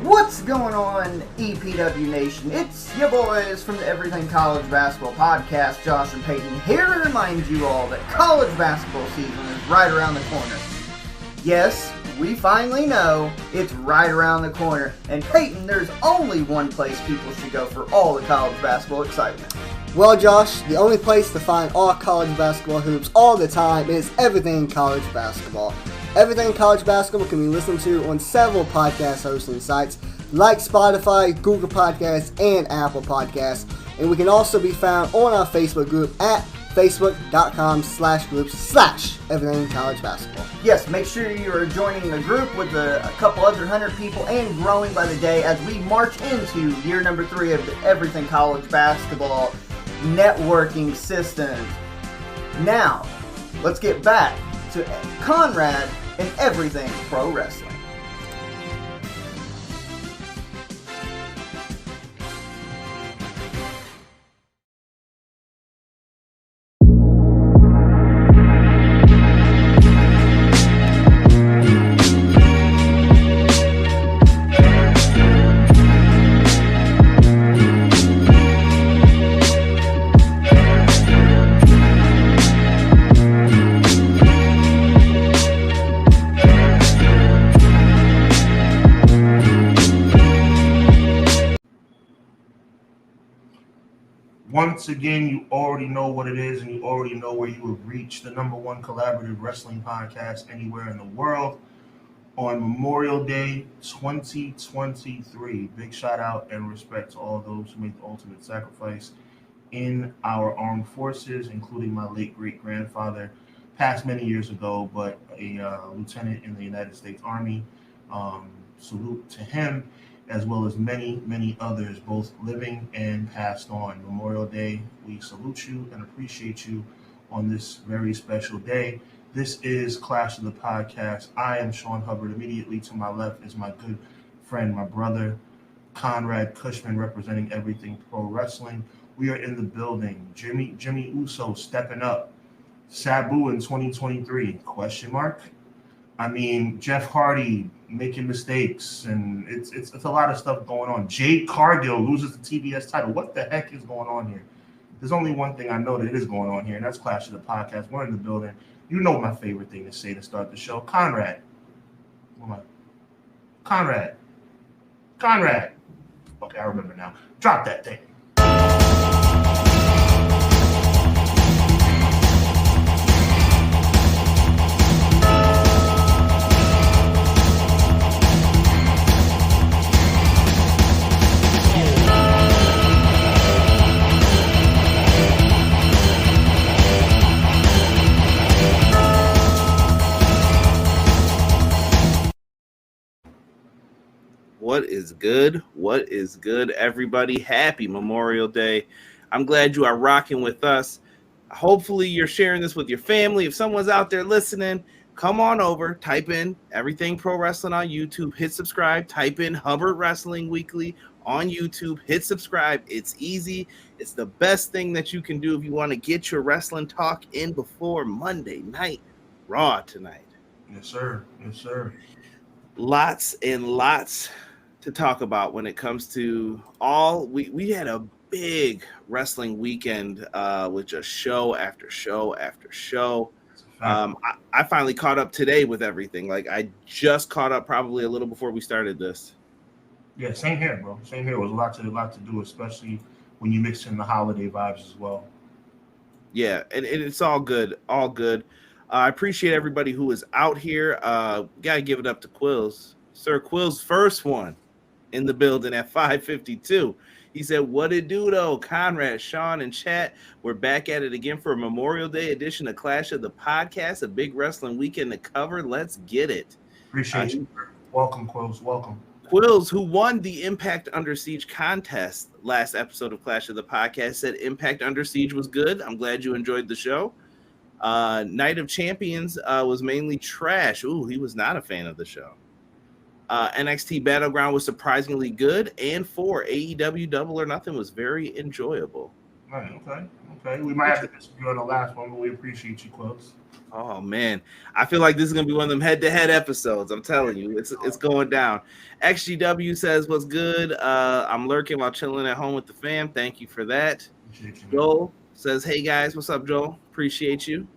What's going on, EPW Nation? It's your boys from the Everything College Basketball Podcast, Josh and Peyton, here to remind you all that college basketball season is right around the corner. Yes, we finally know it's right around the corner, and Peyton, there's only one place people should go for all the college basketball excitement. Well, Josh, the only place to find all college basketball hoops all the time is Everything College Basketball. Everything College Basketball can be listened to on several podcast hosting sites like Spotify, Google Podcasts, and Apple Podcasts. And we can also be found on our Facebook group at facebook.com/groups/Everything College Basketball. Yes, make sure you are joining the group with a couple other 100 people and growing by the day as we march into year number 3 of the Everything College Basketball networking system. Now, let's get back to Conrad and Everything Pro Wrestling. Once again, you already know what it is, and you already know where you have reached the number one collaborative wrestling podcast anywhere in the world on Memorial Day 2023. Big shout out and respect to all those who made the ultimate sacrifice in our armed forces, including my late great-grandfather, passed many years ago, but a lieutenant in the United States Army. Salute to him, as well as many, many others, both living and passed on. Memorial Day, we salute you and appreciate you on this very special day. This is Clash of the Podcast. I am Sean Hubbard. Immediately to my left is my good friend, my brother, Conrad Cushman, representing Everything Pro Wrestling. We are in the building. Jimmy Uso stepping up. Sabu in 2023, question mark? I mean, Jeff Hardy making mistakes, and it's a lot of stuff going on. Jade Cargill loses the TBS title. What the heck is going on here? There's only one thing I know that is going on here, and that's Clash of the Podcast. We're in the building. You know my favorite thing to say to start the show. Conrad. Conrad. Okay, I remember now. Drop that thing. What is good, everybody? Happy Memorial Day. I'm glad you are rocking with us. Hopefully you're sharing this with your family. If someone's out there listening, come on over, type in Everything Pro Wrestling on YouTube, hit subscribe, type in Hubbard Wrestling Weekly on YouTube, hit subscribe. It's easy. It's the best thing that you can do if you want to get your wrestling talk in before Monday Night Raw tonight. Yes, sir. Lots and lots to talk about when it comes to all. We had a big wrestling weekend with just show after show after show. I finally caught up today with everything. Like, I just caught up probably a little before we started this. Yeah, same here, bro. Same here. It was a lot to do, especially when you mix in the holiday vibes as well. Yeah, and it's all good. I appreciate everybody who is out here. Gotta give it up to Quills. Sir Quills, first one in the building at 5:52. He said, what it do, though? Conrad, Sean, and chat. We're back at it again for a Memorial Day edition of Clash of the Podcast, a big wrestling weekend to cover. Let's get it. Appreciate you. Welcome, Quills. Welcome. Quills, who won the Impact Under Siege contest last episode of Clash of the Podcast, said Impact Under Siege was good. I'm glad you enjoyed the show. Night of Champions was mainly trash. Ooh, he was not a fan of the show. NXT Battleground was surprisingly good, and AEW Double or Nothing was very enjoyable. Right, okay. We might have to disagree on the last one, but we appreciate you, Quills. Oh man, I feel like this is gonna be one of them head-to-head episodes. I'm telling you, it's going down. XGW says, "What's good? I'm lurking while chilling at home with the fam. Thank you for that." Joel says, "Hey guys, what's up, Joel? Appreciate you."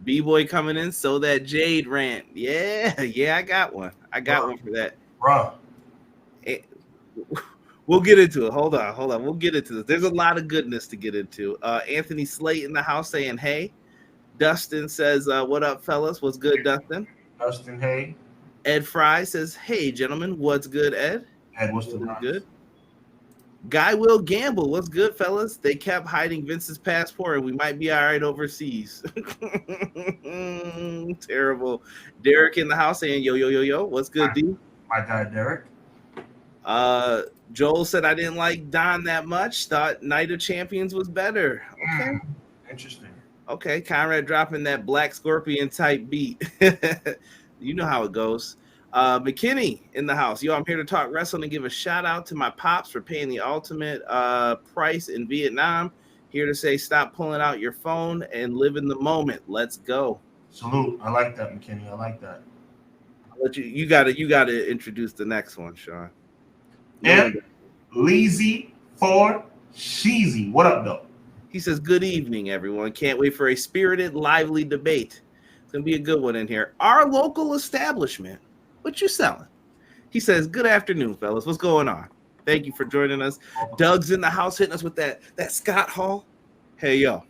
B-boy coming in, so that Jade rant. Yeah, I got one. I got one for that. Bruh. We'll get into it. Hold on. We'll get into this. There's a lot of goodness to get into. Anthony Slate in the house saying, "Hey." Dustin says, "What up, fellas? What's good, Dustin?" Dustin, hey. Ed Fry says, "Hey, gentlemen, what's good, Ed?" Ed, what's the good? Guy Will Gamble, what's good, fellas? They kept hiding Vince's passport, and we might be all right overseas. Terrible. Derek in the house saying, yo, what's good, D? My guy, Derek. Joel said, "I didn't like Don that much. Thought Night of Champions was better." Okay. Interesting. Okay, Conrad dropping that Black Scorpion type beat. You know how it goes. McKinney in the house. Yo, I'm here to talk wrestling and give a shout out to my pops for paying the ultimate price in Vietnam. Here to say, stop pulling out your phone and live in the moment. Let's go. Salute. I like that, McKinney. I like that. I'll let you gotta introduce the next one, Sean. And Lazy for Sheezy. What up, though? He says, "Good evening, everyone. Can't wait for a spirited, lively debate. It's going to be a good one in here. Our local establishment. What you selling?" He says, "Good afternoon, fellas. What's going on? Thank you for joining us." Doug's in the house hitting us with that Scott Hall. Hey, yo.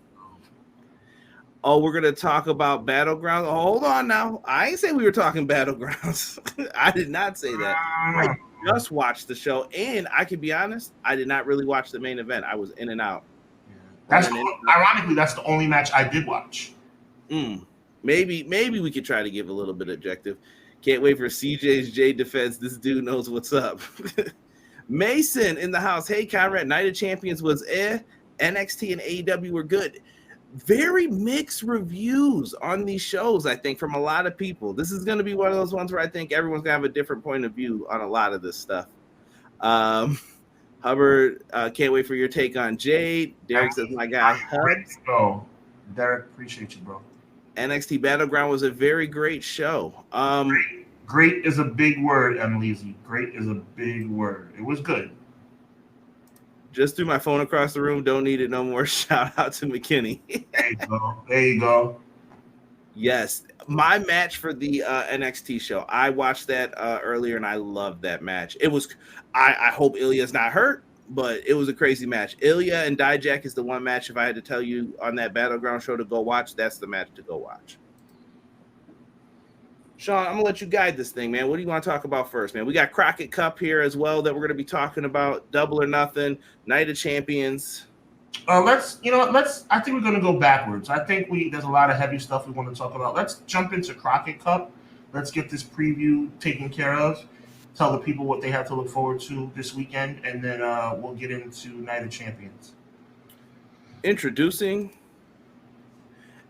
Oh, we're going to talk about Battlegrounds. Oh, hold on now. I ain't say we were talking Battlegrounds. I did not say that. I just watched the show, and I can be honest, I did not really watch the main event. I was in and out. Ironically, that's the only match I did watch. Maybe we could try to give a little bit objective. Can't wait for CJ's J defense. This dude knows what's up. Mason in the house. Hey, Conrad, Night of Champions was NXT and AEW were good. Very mixed reviews on these shows, I think, from a lot of people. This is going to be one of those ones where I think everyone's going to have a different point of view on a lot of this stuff. Hubbard, can't wait for your take on Jade. Derek says, "My guy, Hubbard." Oh, Derek, appreciate you, bro. NXT Battleground was a very great show. Great is a big word, Emily. Great is a big word. It was good. Just threw my phone across the room. Don't need it no more. Shout out to McKinney. There you go. Yes. My match for the NXT show. I watched that earlier, and I loved that match. It was. I hope Ilya's not hurt, but it was a crazy match. Ilya and Dijak is the one match. If I had to tell you on that Battleground show to go watch, that's the match to go watch. Sean, I'm gonna let you guide this thing, man. What do you want to talk about first, man? We got Crockett Cup here as well that we're gonna be talking about. Double or Nothing, Night of Champions. I think we're gonna go backwards. I think there's a lot of heavy stuff we want to talk about. Let's jump into Crockett Cup. Let's get this preview taken care of. Tell the people what they have to look forward to this weekend, and then we'll get into Night of Champions. Introducing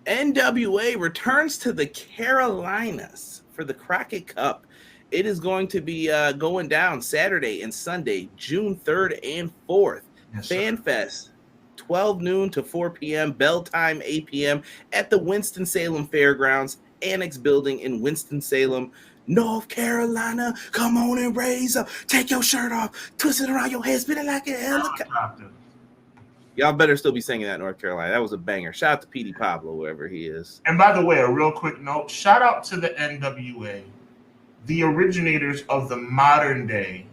NWA returns to the Carolinas for the Crockett Cup. It is going to be going down Saturday and Sunday, June 3rd and 4th. Yes, FanFest, 12 noon to 4 p.m., bell time 8 p.m. at the Winston-Salem Fairgrounds Annex Building in Winston-Salem, North Carolina. Come on and raise up. Take your shirt off. Twist it around your head. Spin it like a helicopter. Y'all better still be singing that, North Carolina. That was a banger. Shout out to Petey Pablo, wherever he is. And by the way, a real quick note. Shout out to the NWA, the originators of the modern day.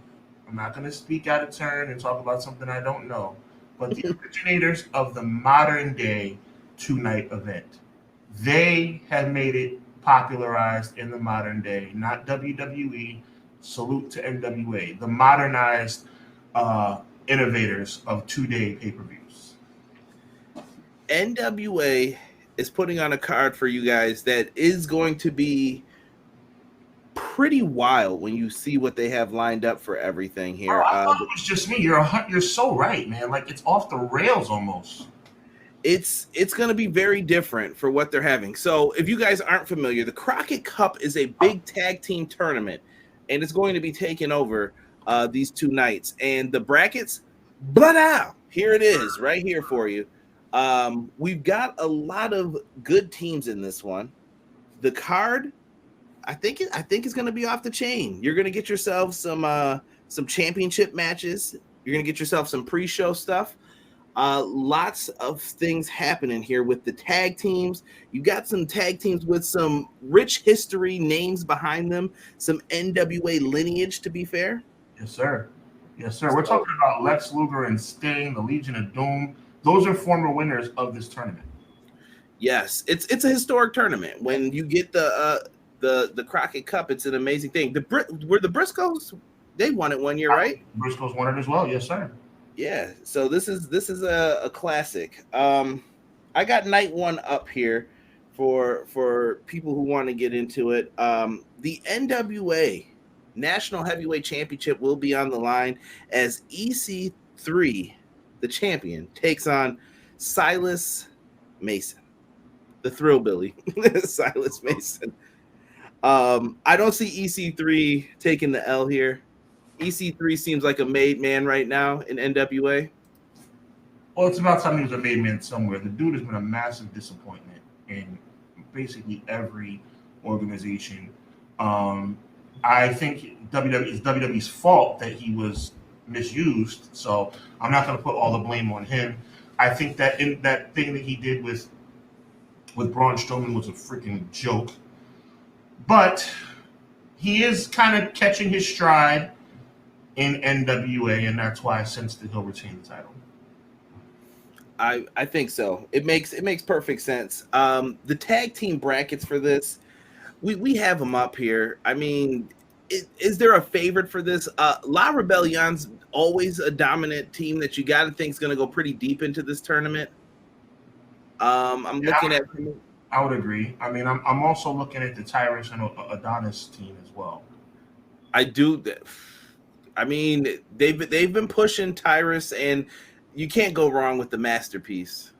I'm not going to speak out of turn and talk about something I don't know. But the originators of the modern day two-night event. They have made it popularized in the modern day, not WWE. Salute to NWA, the modernized innovators of two-day pay-per-views. NWA is putting on a card for you guys that is going to be pretty wild when you see what they have lined up for everything here. I thought it was just me. You're so right, man. Like, it's off the rails almost. It's going to be very different for what they're having. So if you guys aren't familiar, the Crockett Cup is a big tag team tournament, and it's going to be taking over these two nights. And the brackets, here it is right here for you. We've got a lot of good teams in this one. the card, I think it's going to be off the chain. You're going to get yourself some championship matches. You're going to get yourself some pre-show stuff. Lots of things happening here with the tag teams. You got some tag teams with some rich history, names behind them, some NWA lineage, to be fair. Yes, sir. Yes, sir. We're talking about Lex Luger and Sting, the Legion of Doom. Those are former winners of this tournament. Yes, it's a historic tournament. When you get the Crockett Cup, it's an amazing thing. Were the Briscoes? They won it one year, right? Briscoes won it as well. Yes, sir. Yeah. So this is a classic. I got night one up here for people who want to get into it. The NWA National Heavyweight Championship will be on the line as EC3, the champion, takes on Silas Mason, the Thrillbilly, Silas Mason. I don't see EC3 taking the L here. EC3 seems like a made man right now in NWA. Well, it's about time he was a made man somewhere. The dude has been a massive disappointment in basically every organization. I think it's WWE's fault that he was misused, so I'm not going to put all the blame on him. I think that in that thing that he did with Braun Strowman was a freaking joke. But he is kind of catching his stride in NWA, and that's why I sense that he'll retain the title. I think so. It makes perfect sense. The tag team brackets for this, we have them up here. I mean, is there a favorite for this? La Rebellion's always a dominant team that you got to think is going to go pretty deep into this tournament. I'm looking at. I would agree. I mean, I'm also looking at the Tyrus and Adonis team as well. I do. I mean, they've been pushing Tyrus, and you can't go wrong with the Masterpiece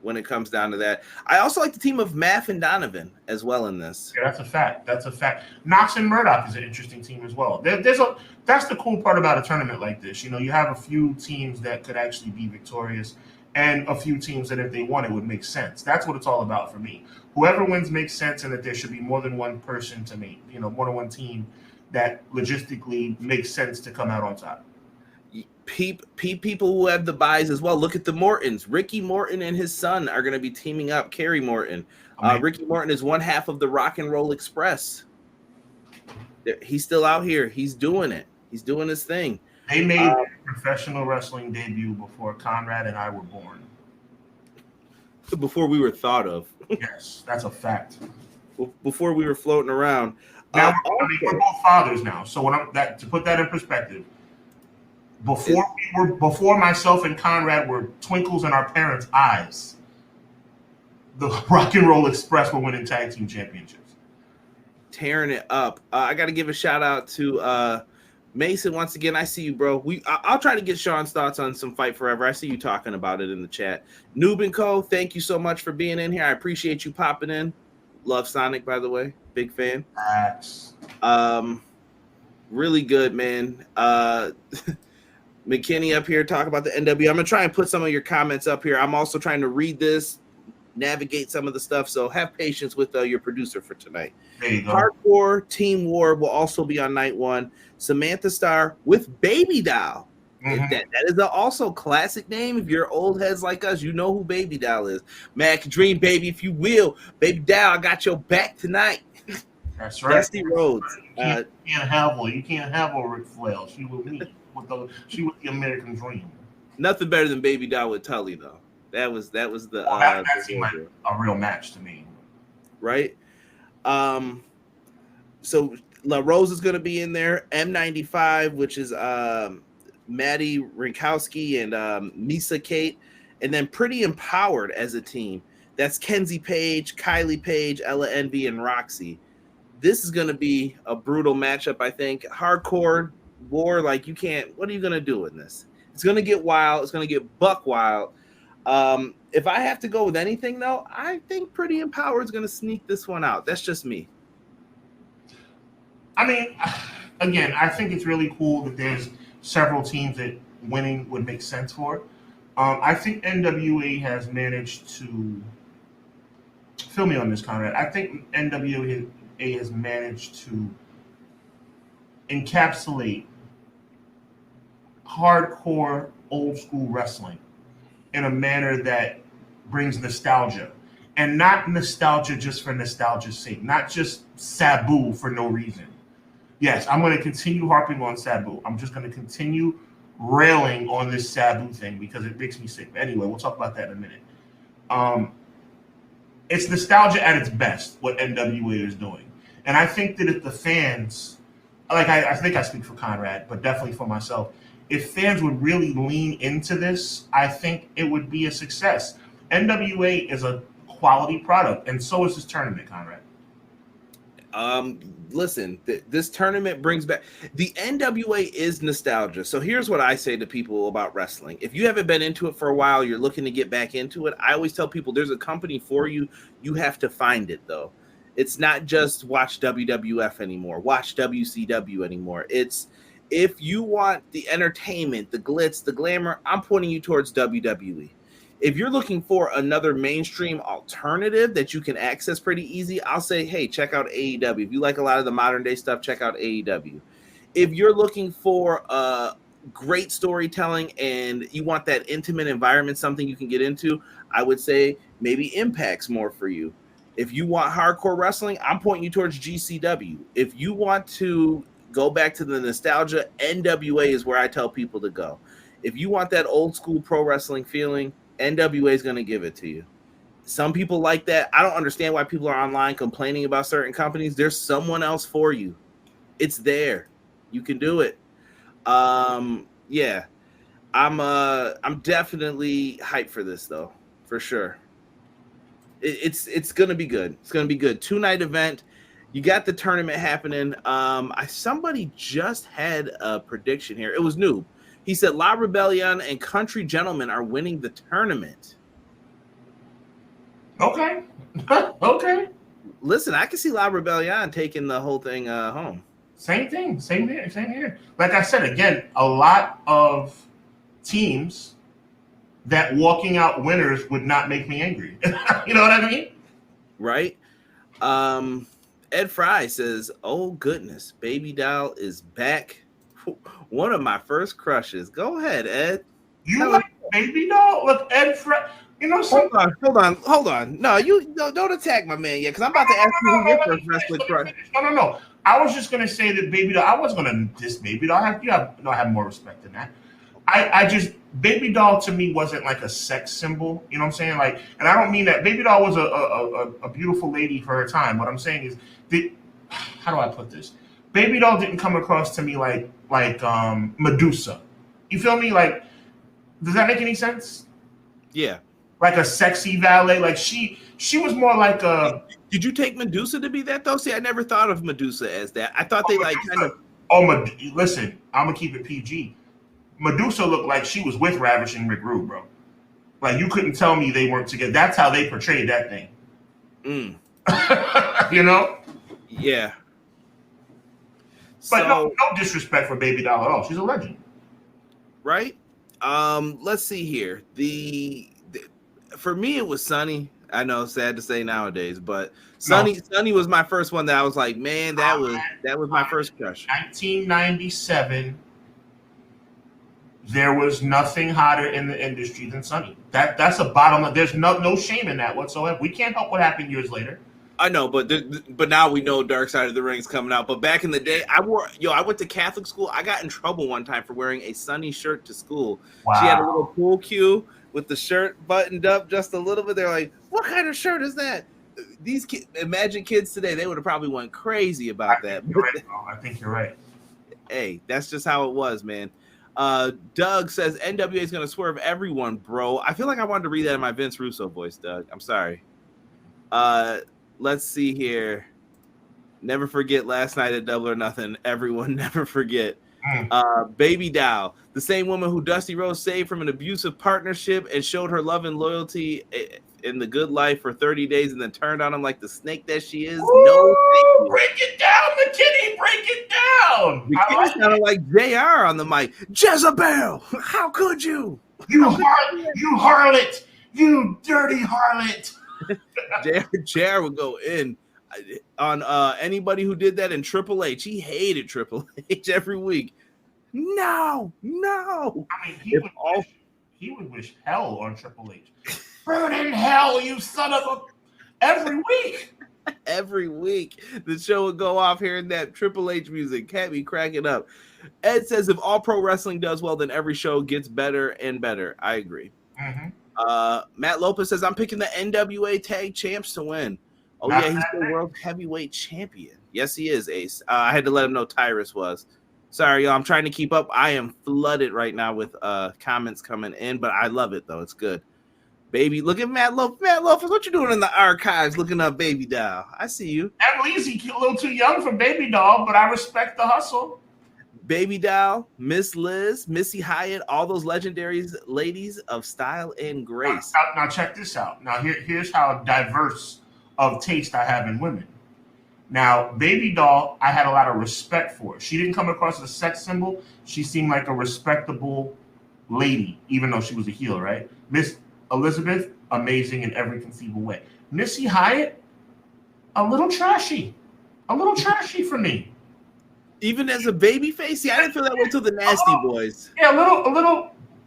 when it comes down to that. I also like the team of Maff and Donovan as well in this. Yeah, that's a fact. That's a fact. Knox and Murdoch is an interesting team as well. That's the cool part about a tournament like this. You know, you have a few teams that could actually be victorious, and a few teams that if they won, it would make sense. That's what it's all about for me. Whoever wins makes sense, and that there should be more than one person to make, more than one team that logistically makes sense to come out on top. People who have the buys as well. Look at the Mortons. Ricky Morton and his son are going to be teaming up. Kerry Morton. Ricky Morton is one half of the Rock and Roll Express. He's still out here. He's doing it. He's doing his thing. They made their professional wrestling debut before Conrad and I were born. Before we were thought of. Yes, that's a fact. Before we were floating around. Now, we're both fathers now. So to put that in perspective, before myself and Conrad were twinkles in our parents' eyes, the Rock and Roll Express were winning tag team championships. Tearing it up. I got to give a shout out to Mason once again. I see you, bro. I'll try to get Sean's thoughts on some Fight Forever. I see you talking about it in the chat. Noob and Co., thank you so much for being in here. I appreciate you popping in. Love Sonic, by the way. Big fan. Facts. Really good, man. McKinney up here talk about the NW. I'm gonna try and put some of your comments up here. I'm also trying to read this, navigate some of the stuff, so have patience with your producer for tonight. There you go. Hardcore Team War will also be on night one. Samantha Starr with Baby Doll. Mm-hmm. That is also classic name. If you're old heads like us, you know who Baby Doll is. Mac Dream, baby, if you will. Baby Doll, I got your back tonight. That's right. Dusty Rhodes. You can't have a Ric Flair. She was me. She was the American Dream. Nothing better than Baby Doll with Tully, though. That was the. That seemed like a real match to me. Right. So La Rose is going to be in there. M95, which is Maddie Rinkowski and Misa Kate, and then Pretty Empowered as a team. That's Kenzie Page, Kylie Page, Ella Envy, and Roxy. This is going to be a brutal matchup, I think. Hardcore war, like you can't. What are you going to do in this? It's going to get wild. It's going to get buck wild. If I have to go with anything, though, I think Pretty Empowered is going to sneak this one out. That's just me. I mean, again, I think it's really cool that there's several teams that winning would make sense for. I think NWA has managed to fill me on this, Conrad. I think NWA has managed to encapsulate hardcore old school wrestling in a manner that brings nostalgia, and not nostalgia just for nostalgia's sake, not just Sabu for no reason. Yes, I'm going to continue harping on Sabu. I'm just going to continue railing on this Sabu thing because it makes me sick. Anyway, we'll talk about that in a minute. It's nostalgia at its best, what NWA is doing. And I think that if the fans, like I think I speak for Conrad, but definitely for myself, if fans would really lean into this, I think it would be a success. NWA is a quality product, and so is this tournament, Conrad. Listen, this tournament brings back the NWA is nostalgia. So here's what I say to people about wrestling. If you haven't been into it for a while, you're looking to get back into it. I always tell people there's a company for you. You have to find it though. It's not just watch WWF anymore, watch WCW anymore. It's if you want the entertainment, the glitz, the glamour, I'm pointing you towards WWE. If you're looking for another mainstream alternative that you can access pretty easy, I'll say, hey, check out AEW. If you like a lot of the modern day stuff, check out AEW. If you're looking for great storytelling and you want that intimate environment, something you can get into, I would say maybe Impact's more for you. If you want hardcore wrestling, I'm pointing you towards GCW. If you want to go back to the nostalgia, NWA is where I tell people to go. If you want that old school pro wrestling feeling, NWA is going to give it to you. Some people like that. I don't understand why people are online complaining about certain companies. There's someone else for you. It's there. You can do it. Yeah. I'm definitely hyped for this though, for sure. It's going to be good. It's going to be good. 2-night event. You got the tournament happening. Somebody just had a prediction here. It was Noob. He said La Rebellion and Country Gentlemen are winning the tournament. Okay. Okay. Listen, I can see La Rebellion taking the whole thing home. Same thing. Same here. Like I said, again, a lot of teams that walking out winners would not make me angry. You know what I mean? Right. Ed Fry says, oh, goodness, Baby Doll is back. One of my first crushes. Go ahead, Ed. You like Baby Doll? Look, Ed Fry. You know something? Hold on. No, you don't attack my man yet, because I'm about to ask you who your first wrestling crush. No. I was just gonna say that Baby Doll. I wasn't gonna diss Baby Doll. I have more respect than that. I just Baby Doll to me wasn't like a sex symbol. You know what I'm saying? Like, and I don't mean that. Baby Doll was a beautiful lady for her time. What I'm saying is, how do I put this? Baby Doll didn't come across to me like Medusa. You feel me? Like, does that make any sense? Yeah. Like a sexy valet. Like she was more like a. Did you take Medusa to be that though? See, I never thought of Medusa as that. I thought they like kind of. Oh, listen, I'm gonna keep it PG. Medusa looked like she was with Ravishing Rick Rude, bro. Like you couldn't tell me they weren't together. That's how they portrayed that thing. You know? Yeah. But no disrespect for Baby Doll at all. She's a legend. Right? Let's see here. For me, it was Sunny. I know, sad to say nowadays, but Sunny was my first one that I was like, man, that was my first crush. 1997. There was nothing hotter in the industry than Sunny. That's a bottom line. There's no shame in that whatsoever. We can't help what happened years later. I know, but now we know Dark Side of the Ring's coming out. But back in the day, I went to Catholic school. I got in trouble one time for wearing a Sunny shirt to school. Wow. She had a little pool cue with the shirt buttoned up just a little bit. They're like, what kind of shirt is that? These kids, imagine kids today, they would have probably went crazy about that. I think you're right. Hey, that's just how it was, man. Doug says NWA is going to swerve everyone, bro. I feel like I wanted to read that in my Vince Russo voice, Doug. I'm sorry. Let's see here. Never forget last night at Double or Nothing. Everyone never forget. Baby Doll, the same woman who Dusty Rhodes saved from an abusive partnership and showed her love and loyalty in the good life for 30 days and then turned on him like the snake that she is. Ooh, no, thank you. Break it down, McKinney. Break it down. McKinney sounded like JR on the mic. Jezebel, how could you? You harlot. You dirty harlot. JR would go in on anybody who did that in Triple H. He hated Triple H every week. No. I mean, he would wish hell on Triple H. Burn in hell, you son of a... Every week. Every week, the show would go off hearing that Triple H music. Can't be cracking up. Ed says, if all pro wrestling does well, then every show gets better and better. I agree. Mm-hmm. Matt Lopez says, I'm picking the NWA Tag Champs to win. Oh, yeah, he's the World Heavyweight Champion. Yes, he is, Ace. I had to let him know Tyrus was. Sorry, y'all. I'm trying to keep up. I am flooded right now with comments coming in, but I love it, though. It's good. Baby, look at Matt Lopez. Matt Lopez, what you doing in the archives looking up Baby Doll? I see you. At least he's a little too young for Baby Doll, but I respect the hustle. Baby Doll, Miss Liz, Missy Hyatt, all those legendary ladies of style and grace. Now check this out. Now here's how diverse of taste I have in women. Now, Baby Doll, I had a lot of respect for. She didn't come across as a sex symbol. She seemed like a respectable lady, even though she was a heel, right? Miss Elizabeth, amazing in every conceivable way. Missy Hyatt, a little trashy for me. Even as a baby face, I didn't feel that way to the Nasty Boys. Yeah, a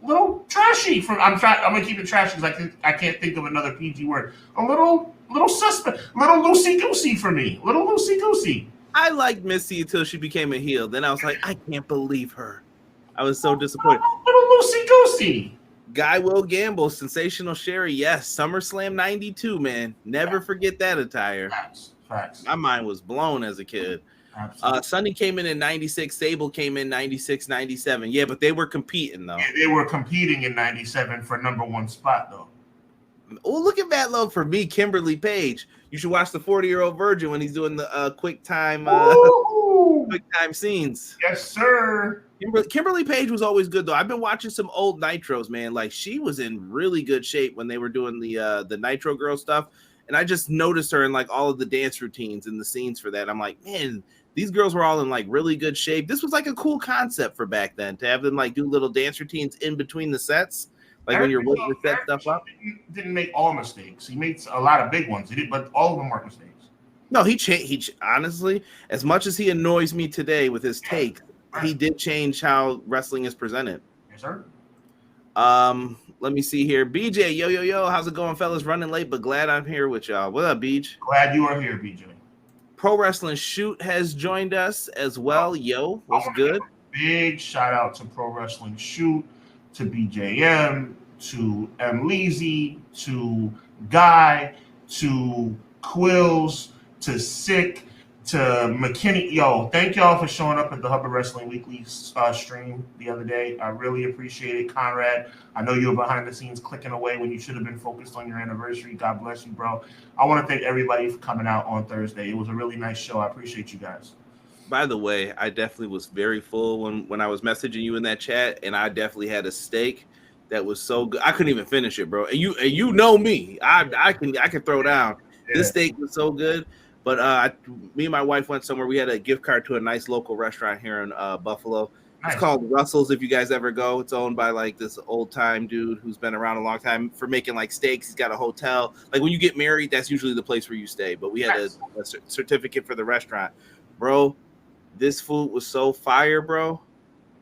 little trashy. I'm gonna keep it trashy because I can't think of another PG word. A little suspect, little loosey goosey for me. Little loosey goosey. I liked Missy until she became a heel. Then I was like, I can't believe her. I was so disappointed. Little loosey goosey. Guy Will Gamble, Sensational Sherry, yes. SummerSlam 92, man. Never forget that attire. Facts. My mind was blown as a kid. Sonny came in 96. Sable came in 96, 97. Yeah, but they were competing, though. Yeah, they were competing in 97 for number 1 spot, though. Oh, look at that love for me, Kimberly Page. You should watch the 40-Year-Old Virgin when he's doing the quick time scenes. Yes, sir. Kimberly Page was always good, though. I've been watching some old Nitros, man. Like, she was in really good shape when they were doing the Nitro Girl stuff. And I just noticed her in, like, all of the dance routines and the scenes for that. I'm like, man, these girls were all in, like, really good shape. This was, like, a cool concept for back then, to have them, like, do little dance routines in between the sets. Like, when you're waiting to set stuff up. Didn't make all mistakes. He made a lot of big ones. He did, but all of them weren't mistakes. No, he honestly, as much as he annoys me today with his take, he did change how wrestling is presented. Yes, sir. Let me see here. BJ, yo, how's it going, fellas? Running late, but glad I'm here with y'all. What up, BJ? Glad you are here, BJ. Pro Wrestling Shoot has joined us as well. Yo, what's good? Big shout out to Pro Wrestling Shoot, to BJM, to M. Leezy, to Guy, to Quills, to Sick, to McKinney. Yo, thank y'all for showing up at the Hubbard Wrestling Weekly stream the other day. I really appreciate it. Conrad, I know you were behind the scenes clicking away when you should have been focused on your anniversary. God bless you, bro. I want to thank everybody for coming out on Thursday. It was a really nice show. I appreciate you guys. By the way, I definitely was very full when I was messaging you in that chat, and I definitely had a steak that was so good. I couldn't even finish it, bro. And you know me. I can throw down. Yeah. This steak was so good. But me and my wife went somewhere. We had a gift card to a nice local restaurant here in Buffalo. Nice. It's called Russell's. If you guys ever go, it's owned by like this old time dude who's been around a long time for making like steaks. He's got a hotel. Like when you get married, that's usually the place where you stay. But we had a certificate for the restaurant, bro. This food was so fire, bro.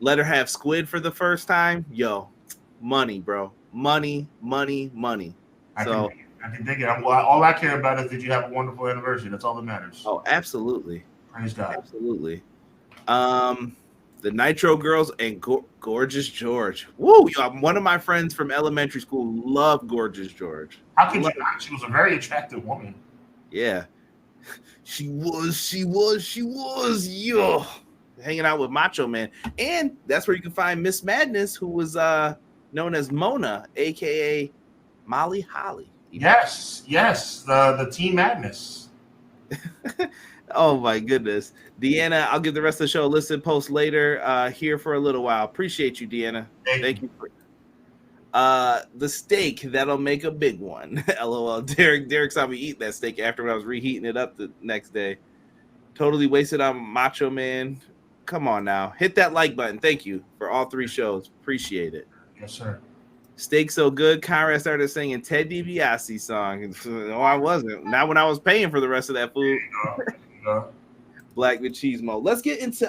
Let her have squid for the first time. Yo, money, bro. Money. I can dig it. All I care about is that you have a wonderful anniversary. That's all that matters. Oh, absolutely. Praise God. Absolutely. The Nitro Girls and Gorgeous George. Woo! Yo, one of my friends from elementary school loved Gorgeous George. How could you not? She was a very attractive woman. Yeah. She was. Yo. Hanging out with Macho Man. And that's where you can find Miss Madness, who was known as Mona, a.k.a. Molly Holly. Yes, the Team Madness. Oh my goodness, Deanna. I'll give the rest of the show a listen post later. Here for a little while. Appreciate you, Deanna. Thank you. The steak that'll make a big one. LOL. Derek saw me eat that steak after when I was reheating it up the next day. Totally wasted on Macho Man. Come on now, hit that like button. Thank you for all 3 shows. Appreciate it. Yes, sir. Steak So Good, Conrad started singing Ted DiBiase's song. No, I wasn't. Not when I was paying for the rest of that food. Black Machismo. Let's get into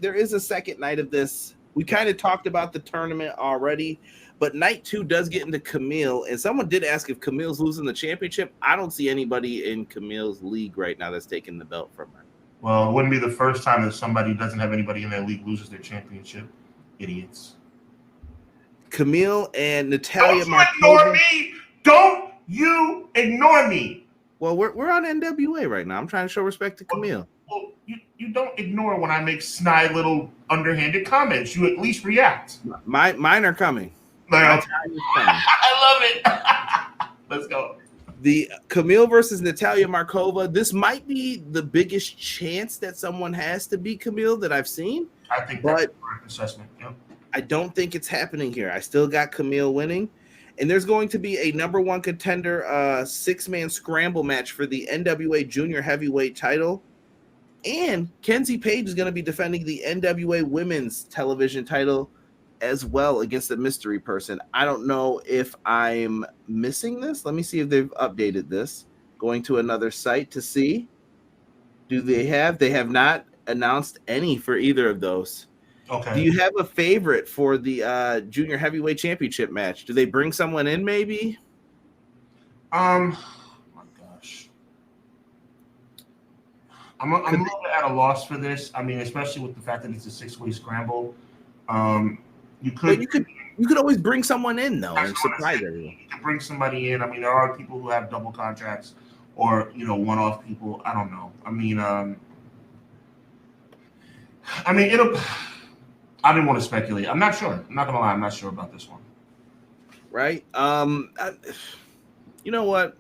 there is a second night of this. We kind of talked about the tournament already, but night 2 does get into Camille, and someone did ask if Camille's losing the championship. I don't see anybody in Camille's league right now that's taking the belt from her. Well, it wouldn't be the first time that somebody who doesn't have anybody in their league loses their championship. Idiots. Camille and Natalia. Don't you ignore me! Don't you ignore me! Well, we're on NWA right now. I'm trying to show respect to Camille. Well, you don't ignore when I make snide little underhanded comments. You at least react. Mine are coming. I love it. Let's go. The Camille versus Natalia Markova. This might be the biggest chance that someone has to beat Camille that I've seen. I think that's a correct assessment. Yep. I don't think it's happening here. I still got Camille winning. And there's going to be a number 1 contender 6-man scramble match for the NWA Junior Heavyweight title. And Kenzie Page is going to be defending the NWA Women's Television title as well against a mystery person. I don't know if I'm missing this. Let me see if they've updated this. Going to another site to see. Do they have? They have not announced any for either of those. Okay. Do you have a favorite for the Junior Heavyweight Championship match? Do they bring someone in maybe? My gosh. I'm a little bit at a loss for this. I mean, especially with the fact that it's a 6-way scramble. You could always bring someone in though and surprise everyone. You could bring somebody in. I mean, there are people who have double contracts or one-off people. I don't know. I mean, it'll. I didn't want to speculate. I'm not sure. I'm not gonna lie. I'm not sure about this one. Right. You know what?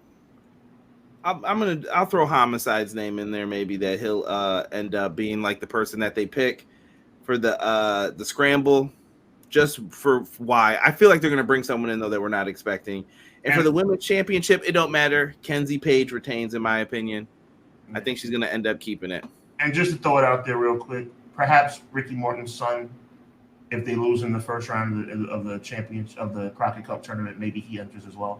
I'll throw Homicide's name in there. Maybe that he'll end up being like the person that they pick for the scramble. Just for why I feel like they're gonna bring someone in though that we're not expecting. And for the women's championship, it don't matter. Kenzie Page retains, in my opinion. I think she's gonna end up keeping it. And just to throw it out there real quick, perhaps Ricky Morton's son. If they lose in the first round of the championship of the Crockett Cup tournament, maybe he enters as well.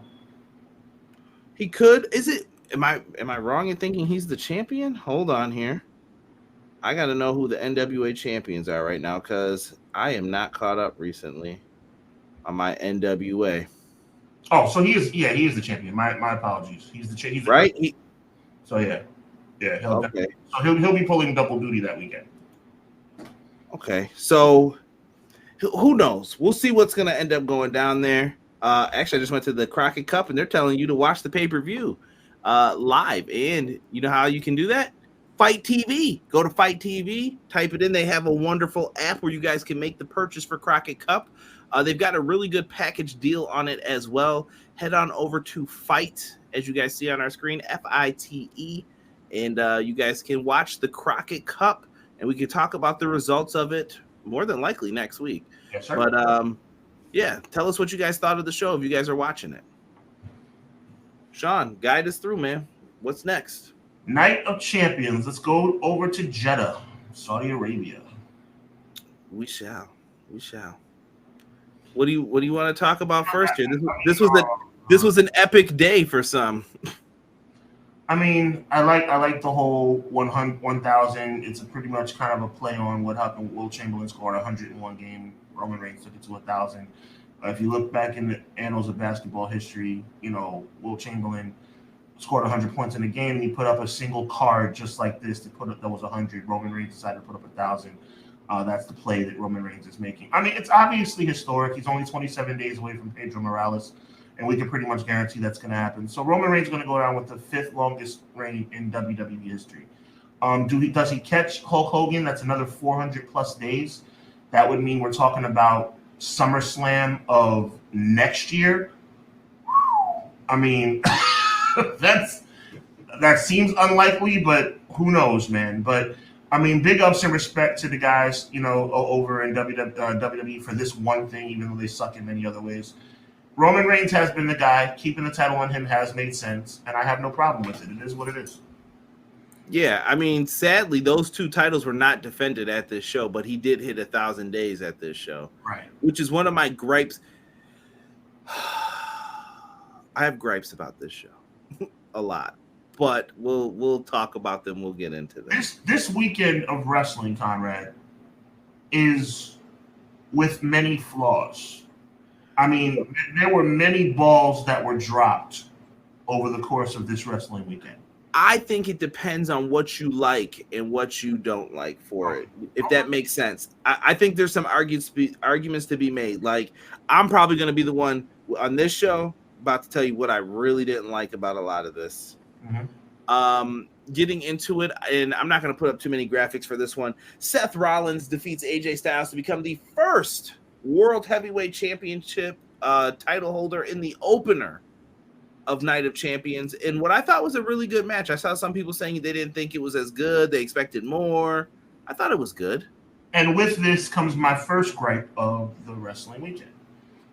He could. Is it? Am I wrong in thinking he's the champion? Hold on here. I got to know who the NWA champions are right now because I am not caught up recently on my NWA. Oh, so he is. Yeah, he is the champion. My apologies. He's the champion. Right. So yeah. He'll be pulling double duty that weekend. Okay, so. Who knows? We'll see what's going to end up going down there. Actually, I just went to the Crockett Cup, and they're telling you to watch the pay-per-view live. And you know how you can do that? Fight TV. Go to Fight TV. Type it in. They have a wonderful app where you guys can make the purchase for Crockett Cup. They've got a really good package deal on it as well. Head on over to Fight, as you guys see on our screen, FITE. And you guys can watch the Crockett Cup, and we can talk about the results of it more than likely next week. Yes, sir. But yeah, tell us what you guys thought of the show if you guys are watching it. Sean, guide us through, man. What's next? Night of Champions. Let's go over to Jeddah, Saudi Arabia. We shall. What do you want to talk about first here? This was an epic day for some. I mean, I like the whole 1,000. It's pretty much kind of a play on what happened. Will Chamberlain scored 101 game. Roman Reigns took it to 1,000. If you look back in the annals of basketball history, Will Chamberlain scored 100 points in a game, and he put up a single card just like this that was 100. Roman Reigns decided to put up 1,000. That's the play that Roman Reigns is making. I mean, it's obviously historic. He's only 27 days away from Pedro Morales. And we can pretty much guarantee that's going to happen. So Roman Reigns is going to go down with the 5th longest reign in WWE history. Does he catch Hulk Hogan? That's another 400-plus days. That would mean we're talking about SummerSlam of next year. I mean, that seems unlikely, but who knows, man. But, I mean, big ups and respect to the guys, over in WWE for this one thing, even though they suck in many other ways. Roman Reigns has been the guy. Keeping the title on him has made sense, and I have no problem with it. It is what it is. Yeah, I mean, sadly, those 2 titles were not defended at this show, but he did hit 1,000 days at this show. Right. Which is one of my gripes. I have gripes about this show, a lot, but we'll talk about them. We'll get into this. This weekend of wrestling, Conrad, is with many flaws. I mean, there were many balls that were dropped over the course of this wrestling weekend. I think it depends on what you like and what you don't like for it, if that makes sense. I think there's some arguments to be made. Like, I'm probably going to be the one on this show about to tell you what I really didn't like about a lot of this. Mm-hmm. Getting into it, and I'm not going to put up too many graphics for this one. Seth Rollins defeats AJ Styles to become the first World Heavyweight Championship title holder in the opener of Night of Champions, in what I thought was a really good match. I saw some people saying they didn't think it was as good. They expected more. I thought it was good. And with this comes my first gripe of the wrestling weekend,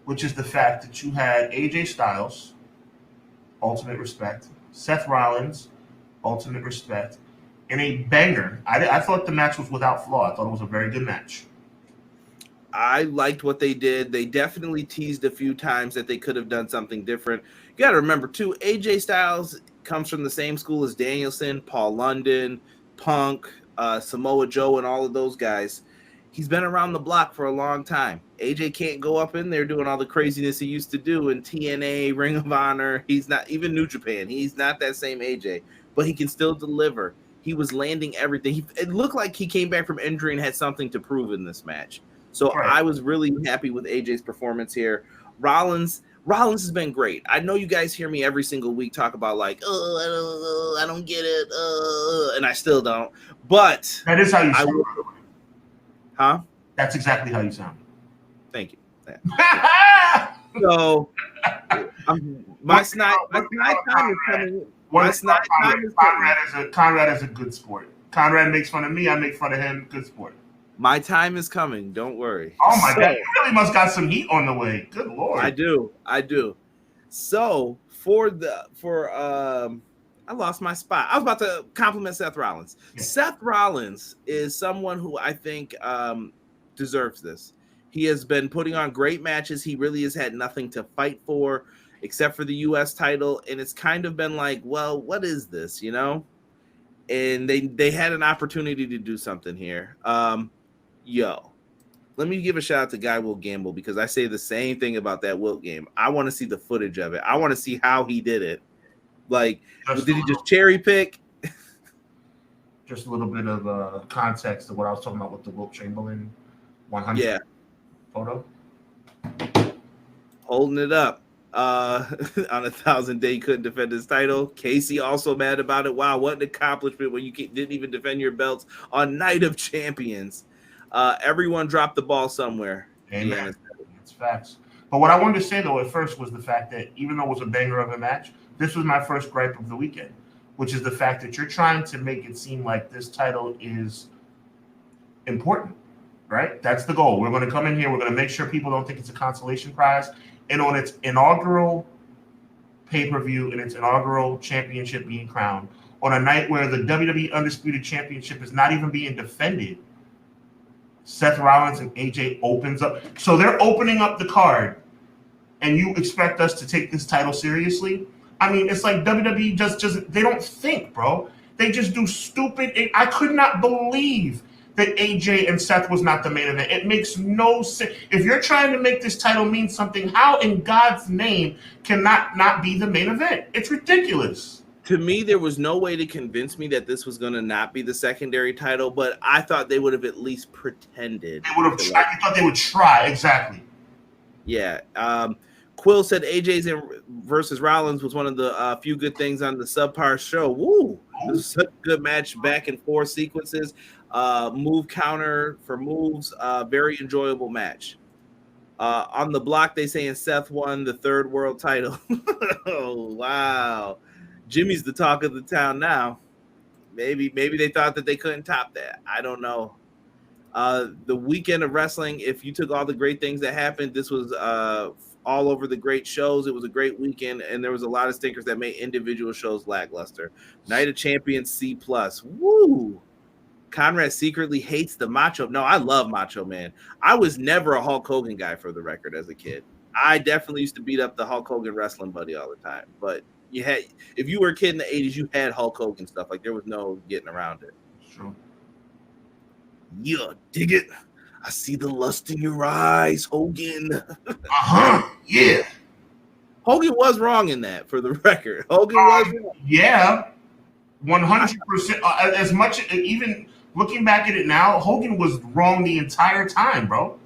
which is the fact that you had AJ Styles, ultimate respect, Seth Rollins, ultimate respect, and a banger. I thought the match was without flaw. I thought it was a very good match. I liked what they did. They definitely teased a few times that they could have done something different. You got to remember, too, AJ Styles comes from the same school as Danielson, Paul London, Punk, Samoa Joe, and all of those guys. He's been around the block for a long time. AJ can't go up in there doing all the craziness he used to do in TNA, Ring of Honor. He's not, even New Japan. He's not that same AJ, but he can still deliver. He was landing everything. It looked like he came back from injury and had something to prove in this match. So right. I was really happy with AJ's performance here. Rollins has been great. I know you guys hear me every single week talk about like, I don't get it, and I still don't. But that is how you sound. Huh? That's exactly how you sound. Thank you. So my snide time is coming. Conrad is a good sport. Conrad makes fun of me. I make fun of him. Good sport. My time is coming. Don't worry. Oh my God! You really must got some heat on the way. Good Lord. I do. So I lost my spot. I was about to compliment Seth Rollins. Yeah. Seth Rollins is someone who I think deserves this. He has been putting on great matches. He really has had nothing to fight for except for the U.S. title, and it's kind of been like, well, what is this, you know? And they had an opportunity to do something here. Let me give a shout out to Guy Will Gamble, because I say the same thing about that Wilt game. I want to see the footage of it. I want to see how he did it. Like, did he just cherry pick? Just a little bit of context of what I was talking about with the Wilt Chamberlain 100 photo. Holding it up on 1,000 Day, he couldn't defend his title. Casey also mad about it. Wow, what an accomplishment when you didn't even defend your belts on Night of Champions. Everyone dropped the ball somewhere. Amen. It's facts. But what I wanted to say, though, at first was the fact that even though it was a banger of a match, this was my first gripe of the weekend, which is the fact that you're trying to make it seem like this title is important, right? That's the goal. We're going to come in here. We're going to make sure people don't think it's a consolation prize. And on its inaugural pay-per-view and its inaugural championship being crowned, on a night where the WWE Undisputed Championship is not even being defended, Seth Rollins and AJ opens up. So they're opening up the card, and you expect us to take this title seriously? I mean, it's like WWE just they don't think, bro. They just do stupid. I could not believe that AJ and Seth was not the main event. It makes no sense. If you're trying to make this title mean something, how in God's name can not be the main event? It's ridiculous. To me, there was no way to convince me that this was going to not be the secondary title, but I thought they would have at least pretended. They would have tried. I thought they would try, exactly. Yeah. Quill said AJ's versus Rollins was one of the few good things on the subpar show. Woo! It was such a good match, back and forth sequences, move counter for moves, very enjoyable match. On the block, they saying Seth won the third world title. Oh, wow. Jimmy's the talk of the town now. Maybe they thought that they couldn't top that. I don't know. The weekend of wrestling, if you took all the great things that happened, this was all over the great shows. It was a great weekend, and there was a lot of stinkers that made individual shows lackluster. Night of Champions C+. Woo! Conrad secretly hates the Macho. No, I love Macho Man. I was never a Hulk Hogan guy, for the record, as a kid. I definitely used to beat up the Hulk Hogan wrestling buddy all the time. But if you were a kid in the 80s, you had Hulk Hogan stuff. Like, there was no getting around it. It's true. Yeah, dig it. I see the lust in your eyes, Hogan. Yeah. Hogan was wrong in that, for the record. Hogan was wrong. Yeah, 100%. As much, even looking back at it now, Hogan was wrong the entire time, bro.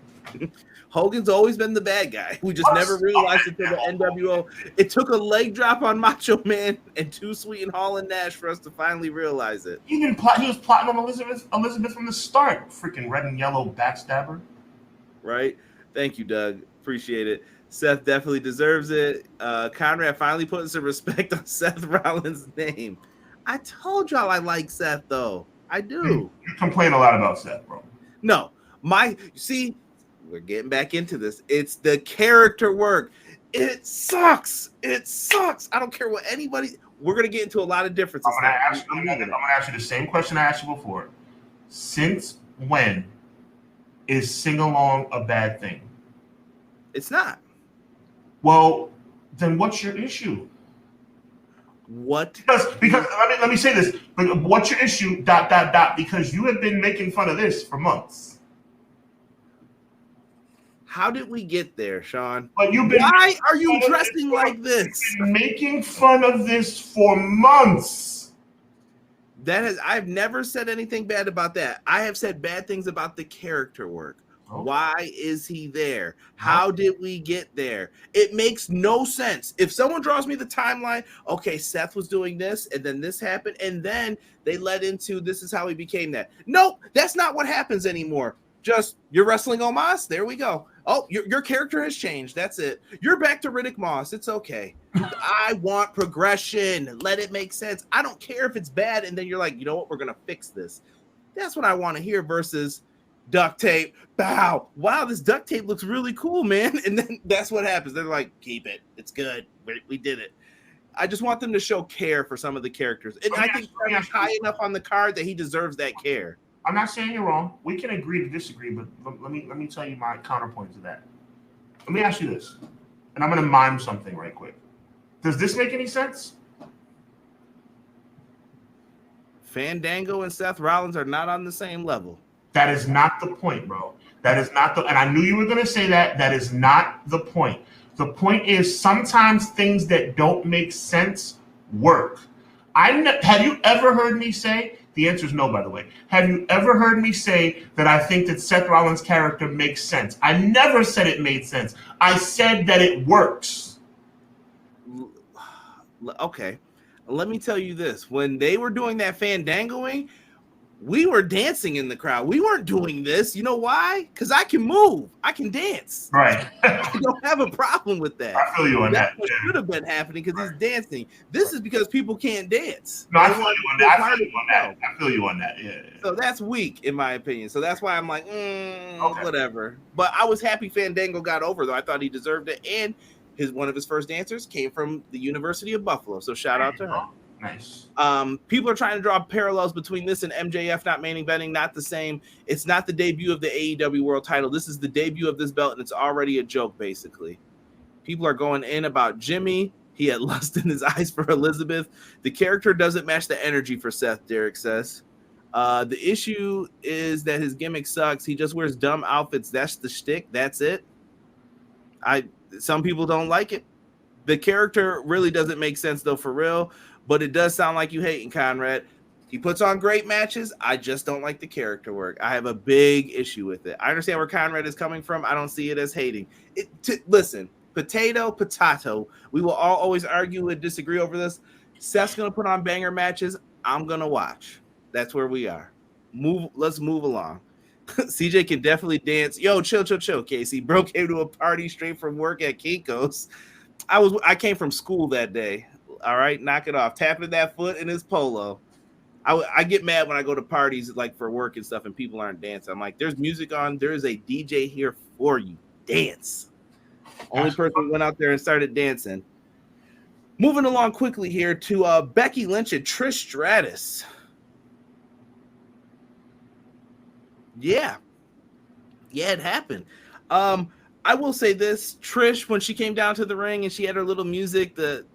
Hogan's always been the bad guy. We just never realized it until the NWO. It took a leg drop on Macho Man and Too Sweet and Hall and Nash for us to finally realize it. He was plotting on Elizabeth from the start. Freaking red and yellow backstabber. Right? Thank you, Doug. Appreciate it. Seth definitely deserves it. Conrad finally putting some respect on Seth Rollins' name. I told y'all I like Seth, though. I do. You complain a lot about Seth, bro. No. See, we're getting back into this. It's the character work. It sucks. It sucks. I don't care what anybody. We're going to get into a lot of differences. I'm going to ask you the same question I asked you before. Since when is sing-along a bad thing? It's not. Well, then what's your issue? What? Because let me say this. What's your issue? ... Because you have been making fun of this for months. How did we get there, Sean? But why are you dressing like this? You've been making fun of this for months. I've never said anything bad about that. I have said bad things about the character work. Okay. Why is he there? How did we get there? It makes no sense. If someone draws me the timeline, okay, Seth was doing this, and then this happened, and then they led into this is how he became that. Nope, that's not what happens anymore. Just, you're wrestling Omos. There we go. Oh, your character has changed. That's it. You're back to Riddick Moss. It's okay. I want progression. Let it make sense. I don't care if it's bad. And then you're like, you know what? We're going to fix this. That's what I want to hear versus duct tape. Bow. Wow, this duct tape looks really cool, man. And then that's what happens. They're like, keep it. It's good. We did it. I just want them to show care for some of the characters. And I think he's high enough on the card that he deserves that care. I'm not saying you're wrong. We can agree to disagree, but let me tell you my counterpoint to that. Let me ask you this, and I'm going to mime something right quick. Does this make any sense? Fandango and Seth Rollins are not on the same level. That is not the point, bro. That is not and I knew you were going to say that. That is not the point. The point is sometimes things that don't make sense work. Have you ever heard me say? The answer is no, by the way. Have you ever heard me say that I think that Seth Rollins' character makes sense? I never said it made sense. I said that it works. Okay. Let me tell you this. When they were doing that fandangoing, we were dancing in the crowd. We weren't doing this. You know why? Because I can move. I can dance. Right. I don't have a problem with that. I feel you on that. What should have been happening because he's dancing. This is because people can't dance. No, I feel you on that. I feel you on that. Yeah. So that's weak, in my opinion. So that's why I'm like, whatever. But I was happy Fandango got over, though. I thought he deserved it. And one of his first dancers came from the University of Buffalo. So shout out to her. Nice. People are trying to draw parallels between this and MJF not main eventing. Not the same. It's not the debut of the AEW World Title. This is the debut of this belt, and it's already a joke, basically. People are going in about Jimmy. He had lust in his eyes for Elizabeth. The character doesn't match the energy for Seth, Derek says. The issue is that his gimmick sucks. He just wears dumb outfits. That's the shtick. That's it. Some people don't like it. The character really doesn't make sense, though, for real. But it does sound like you hating Conrad. He puts on great matches. I just don't like the character work. I have a big issue with it. I understand where Conrad is coming from. I don't see it as hating. Listen, potato. We will all always argue and disagree over this. Seth's going to put on banger matches. I'm going to watch. That's where we are. Let's move along. CJ can definitely dance. Yo, chill, Casey. Bro came to a party straight from work at Kinko's. I came from school that day. All right, knock it off. Tapping that foot in his polo. I get mad when I go to parties like for work and stuff and people aren't dancing. I'm like, there's music on. There is a DJ here for you. Dance. Only person went out there and started dancing. Moving along quickly here to Becky Lynch and Trish Stratus. Yeah, it happened. I will say this, Trish, when she came down to the ring and she had her little music, it's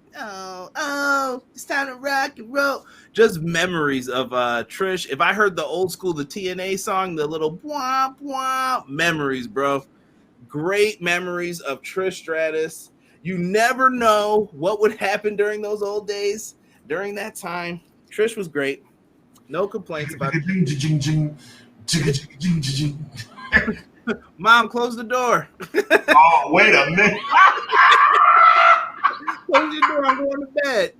time to rock and roll. Just memories of Trish. If I heard the old school, the TNA song, the little womp womp, memories, bro. Great memories of Trish Stratus. You never know what would happen during those old days. During that time, Trish was great. No complaints about it. Mom, close the door. Oh, wait a minute. Close your door. I'm going to bed.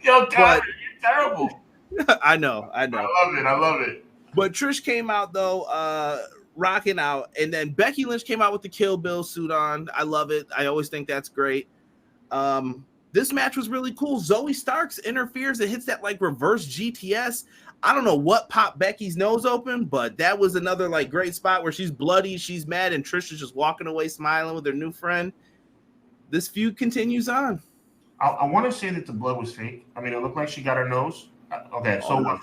Yo, Tyler, you're terrible. I know. I love it. But Trish came out, though, rocking out. And then Becky Lynch came out with the Kill Bill suit on. I love it. I always think that's great. This match was really cool. Zoe Starks interferes and hits that like reverse GTS. I don't know what popped Becky's nose open, but that was another like great spot where she's bloody, she's mad, and Trish is just walking away smiling with her new friend. This feud continues on. I want to say that the blood was fake. I mean, it looked like she got her nose. Okay, so what?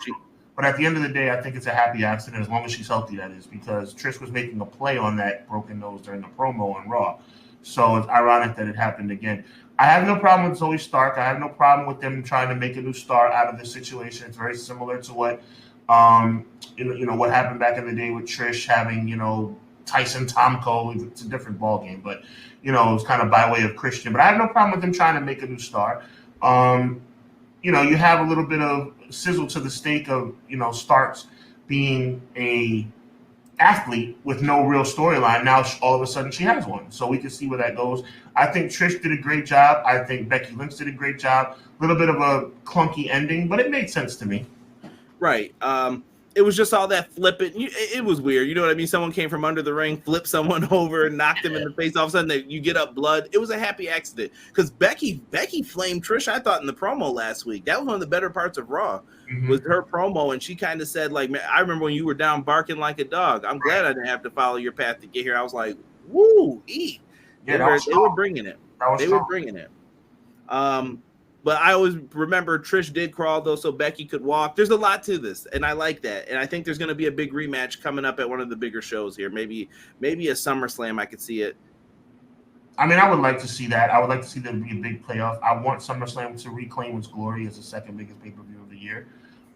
But at the end of the day, I think it's a happy accident as long as she's healthy, that is, because Trish was making a play on that broken nose during the promo on Raw. So it's ironic that it happened again. I have no problem with Zoe Stark. I have no problem with them trying to make a new star out of this situation. It's very similar to what, what happened back in the day with Trish having, Tyson Tomko. It's a different ballgame, but, it was kind of by way of Christian. But I have no problem with them trying to make a new star. You have a little bit of sizzle to the steak of, Starks being a athlete with no real storyline. Now all of a sudden she has one, so we can see where that goes. I think Trish did a great job. I think Becky Lynch did a great job. A little bit of a clunky ending, but it made sense to me. Right. It was just all that flipping. It was weird. You know what I mean? Someone came from under the ring, flipped someone over, and knocked them in the face. All of a sudden, you get up blood. It was a happy accident because Becky flamed Trish, I thought, in the promo last week. That was one of the better parts of Raw, was her promo, and she kind of said, like, man, I remember when you were down barking like a dog. I'm glad I didn't have to follow your path to get here. I was like, woo, eat. Yeah, they were bringing it. Were bringing it. But I always remember Trish did crawl, though, so Becky could walk. There's a lot to this, and I like that. And I think there's going to be a big rematch coming up at one of the bigger shows here. Maybe a SummerSlam, I could see it. I mean, I would like to see that. I would like to see there be a big playoff. I want SummerSlam to reclaim its glory as the second biggest pay-per-view of the year.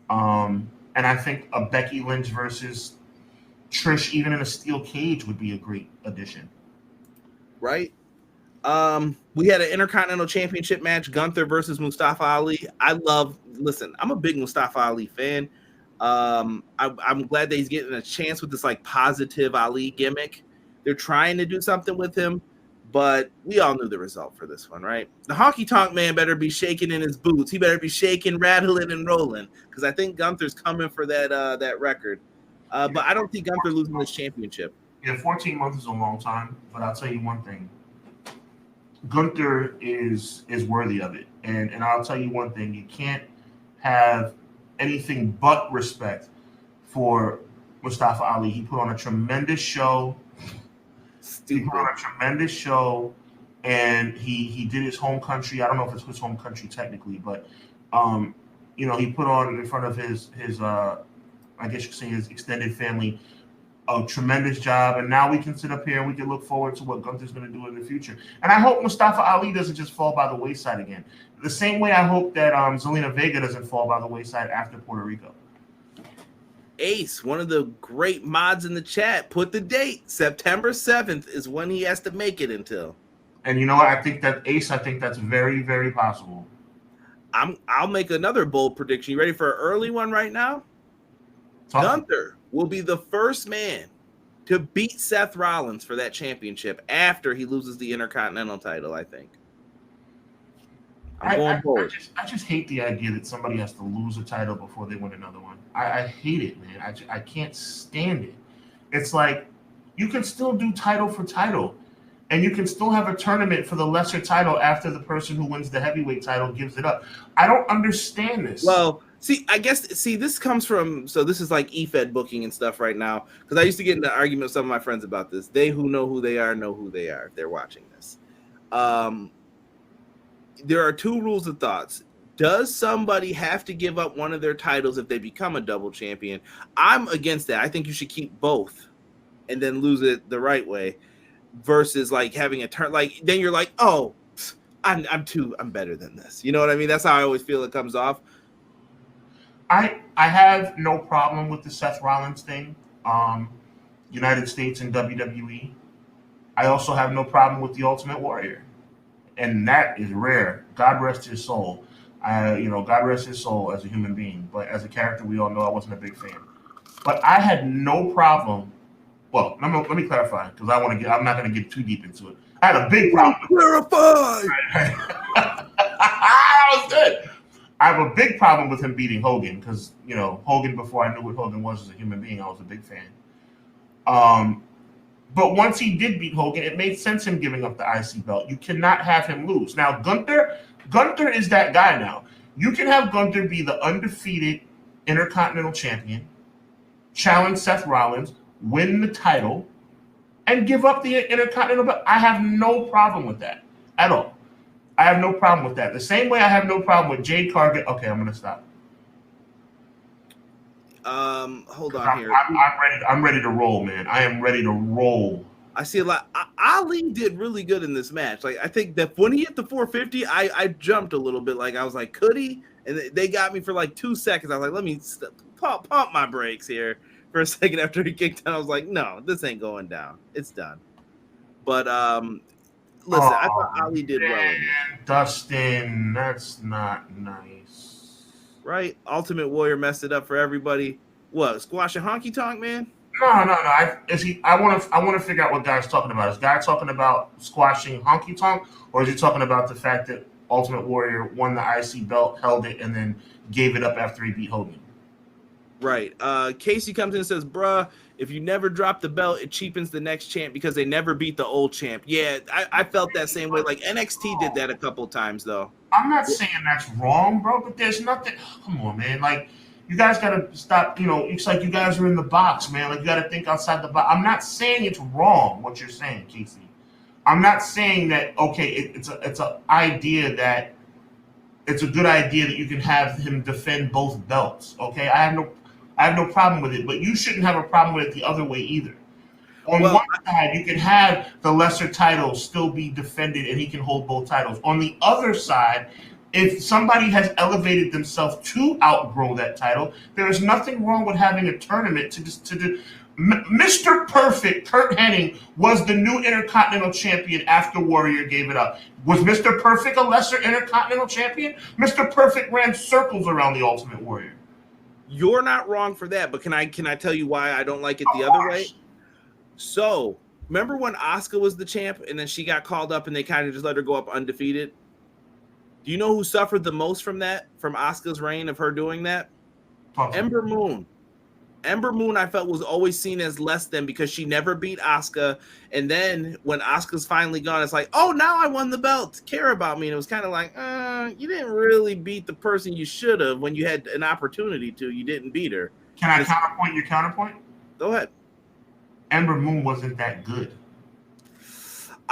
And I think a Becky Lynch versus Trish, even in a steel cage, would be a great addition. Right? We had an Intercontinental Championship match, Gunther versus Mustafa Ali. Listen, I'm a big Mustafa Ali fan. I'm glad that he's getting a chance with this like positive Ali gimmick. They're trying to do something with him, but we all knew the result for this one, right? The honky tonk man better be shaking in his boots. He better be shaking, rattling, and rolling, because I think Gunther's coming for that record. But I don't think Gunther losing this championship. Yeah, 14 months is a long time, but I'll tell you one thing. Gunther is worthy of it. And I'll tell you one thing. You can't have anything but respect for Mustafa Ali. He put on a tremendous show. And he did his home country. I don't know if it's his home country technically, but he put on in front of his I guess you could say his extended family a tremendous job, and now we can sit up here and we can look forward to what Gunther's going to do in the future. And I hope Mustafa Ali doesn't just fall by the wayside again. The same way I hope that Zelina Vega doesn't fall by the wayside after Puerto Rico. Ace, one of the great mods in the chat, put the date. September 7th is when he has to make it until. And you know what? I think that's very, very possible. I'll make another bold prediction. You ready for an early one right now? Gunther will be the first man to beat Seth Rollins for that championship after he loses the Intercontinental title, I think. I just hate the idea that somebody has to lose a title before they win another one. I hate it, man. I can't stand it. It's like you can still do title for title, and you can still have a tournament for the lesser title after the person who wins the heavyweight title gives it up. I don't understand this. Well, this comes from, so this is like EFED booking and stuff right now, because I used to get into argument with some of my friends about this. They who know who they are know who they are if they're watching this. There are two rules of thoughts. Does somebody have to give up one of their titles if they become a double champion? I'm against that. I think you should keep both and then lose it the right way, versus like having a turn. Like then you're like, oh, I'm better than this. You know what I mean? That's how I always feel it comes off. I have no problem with the Seth Rollins thing, United States and WWE. I also have no problem with the Ultimate Warrior, and that is rare. God rest his soul. God rest his soul as a human being, but as a character, we all know I wasn't a big fan. But I had no problem. Well, let me clarify because I'm not going to get too deep into it. I had a big problem. Clarify. That was good. I have a big problem with him beating Hogan because Hogan, before I knew what Hogan was as a human being, I was a big fan. But once he did beat Hogan, it made sense him giving up the IC belt. You cannot have him lose. Now Gunther is that guy now. You can have Gunther be the undefeated Intercontinental Champion, challenge Seth Rollins, win the title, and give up the Intercontinental belt. I have no problem with that at all. I have no problem with that. The same way I have no problem with Jade Cargill. Okay, I'm going to stop. Hold on here. I'm ready to roll, man. I am ready to roll. I see a lot. Ali did really good in this match. Like I think that when he hit the 450, I jumped a little bit. Like I was like, could he? And they got me for like 2 seconds. I was like, let me pump my brakes here for a second after he kicked out. I was like, no, this ain't going down. It's done. But listen, I thought Ali did well. Dustin, that's not nice. Right? Ultimate Warrior messed it up for everybody. What? Squash and honky tonk, man? No. I want to figure out what Guy's talking about. Is Guy talking about squashing honky tonk, or is he talking about the fact that Ultimate Warrior won the IC belt, held it, and then gave it up after he beat Hogan? Right. Casey comes in and says, bruh, if you never drop the belt, it cheapens the next champ because they never beat the old champ. Yeah, I felt that same way. Like NXT did that a couple times, though. I'm not saying that's wrong, bro, but there's nothing. Come on, man. Like, you guys got to stop. It's like you guys are in the box, man. Like, you got to think outside the box. I'm not saying it's wrong what you're saying, Casey. I'm not saying that, okay, it's a idea that it's a good idea that you can have him defend both belts, okay? I have no problem with it, but you shouldn't have a problem with it the other way either. On one side, you can have the lesser title still be defended and he can hold both titles. On the other side, if somebody has elevated themselves to outgrow that title, there is nothing wrong with having a tournament to do. Mr. Perfect, Kurt Hennig, was the new Intercontinental Champion after Warrior gave it up. Was Mr. Perfect a lesser Intercontinental Champion? Mr. Perfect ran circles around the Ultimate Warrior. You're not wrong for that, but can I tell you why I don't like it the other way? So, remember when Asuka was the champ and then she got called up and they kind of just let her go up undefeated? Do you know who suffered the most from that, from Asuka's reign of her doing that? Ember Moon. Ember Moon, I felt, was always seen as less than because she never beat Asuka. And then when Asuka's finally gone, it's like, oh, now I won the belt. Care about me. And it was kind of like, you didn't really beat the person you should have when you had an opportunity to. You didn't beat her. Can I counterpoint your counterpoint? Go ahead. Ember Moon wasn't that good.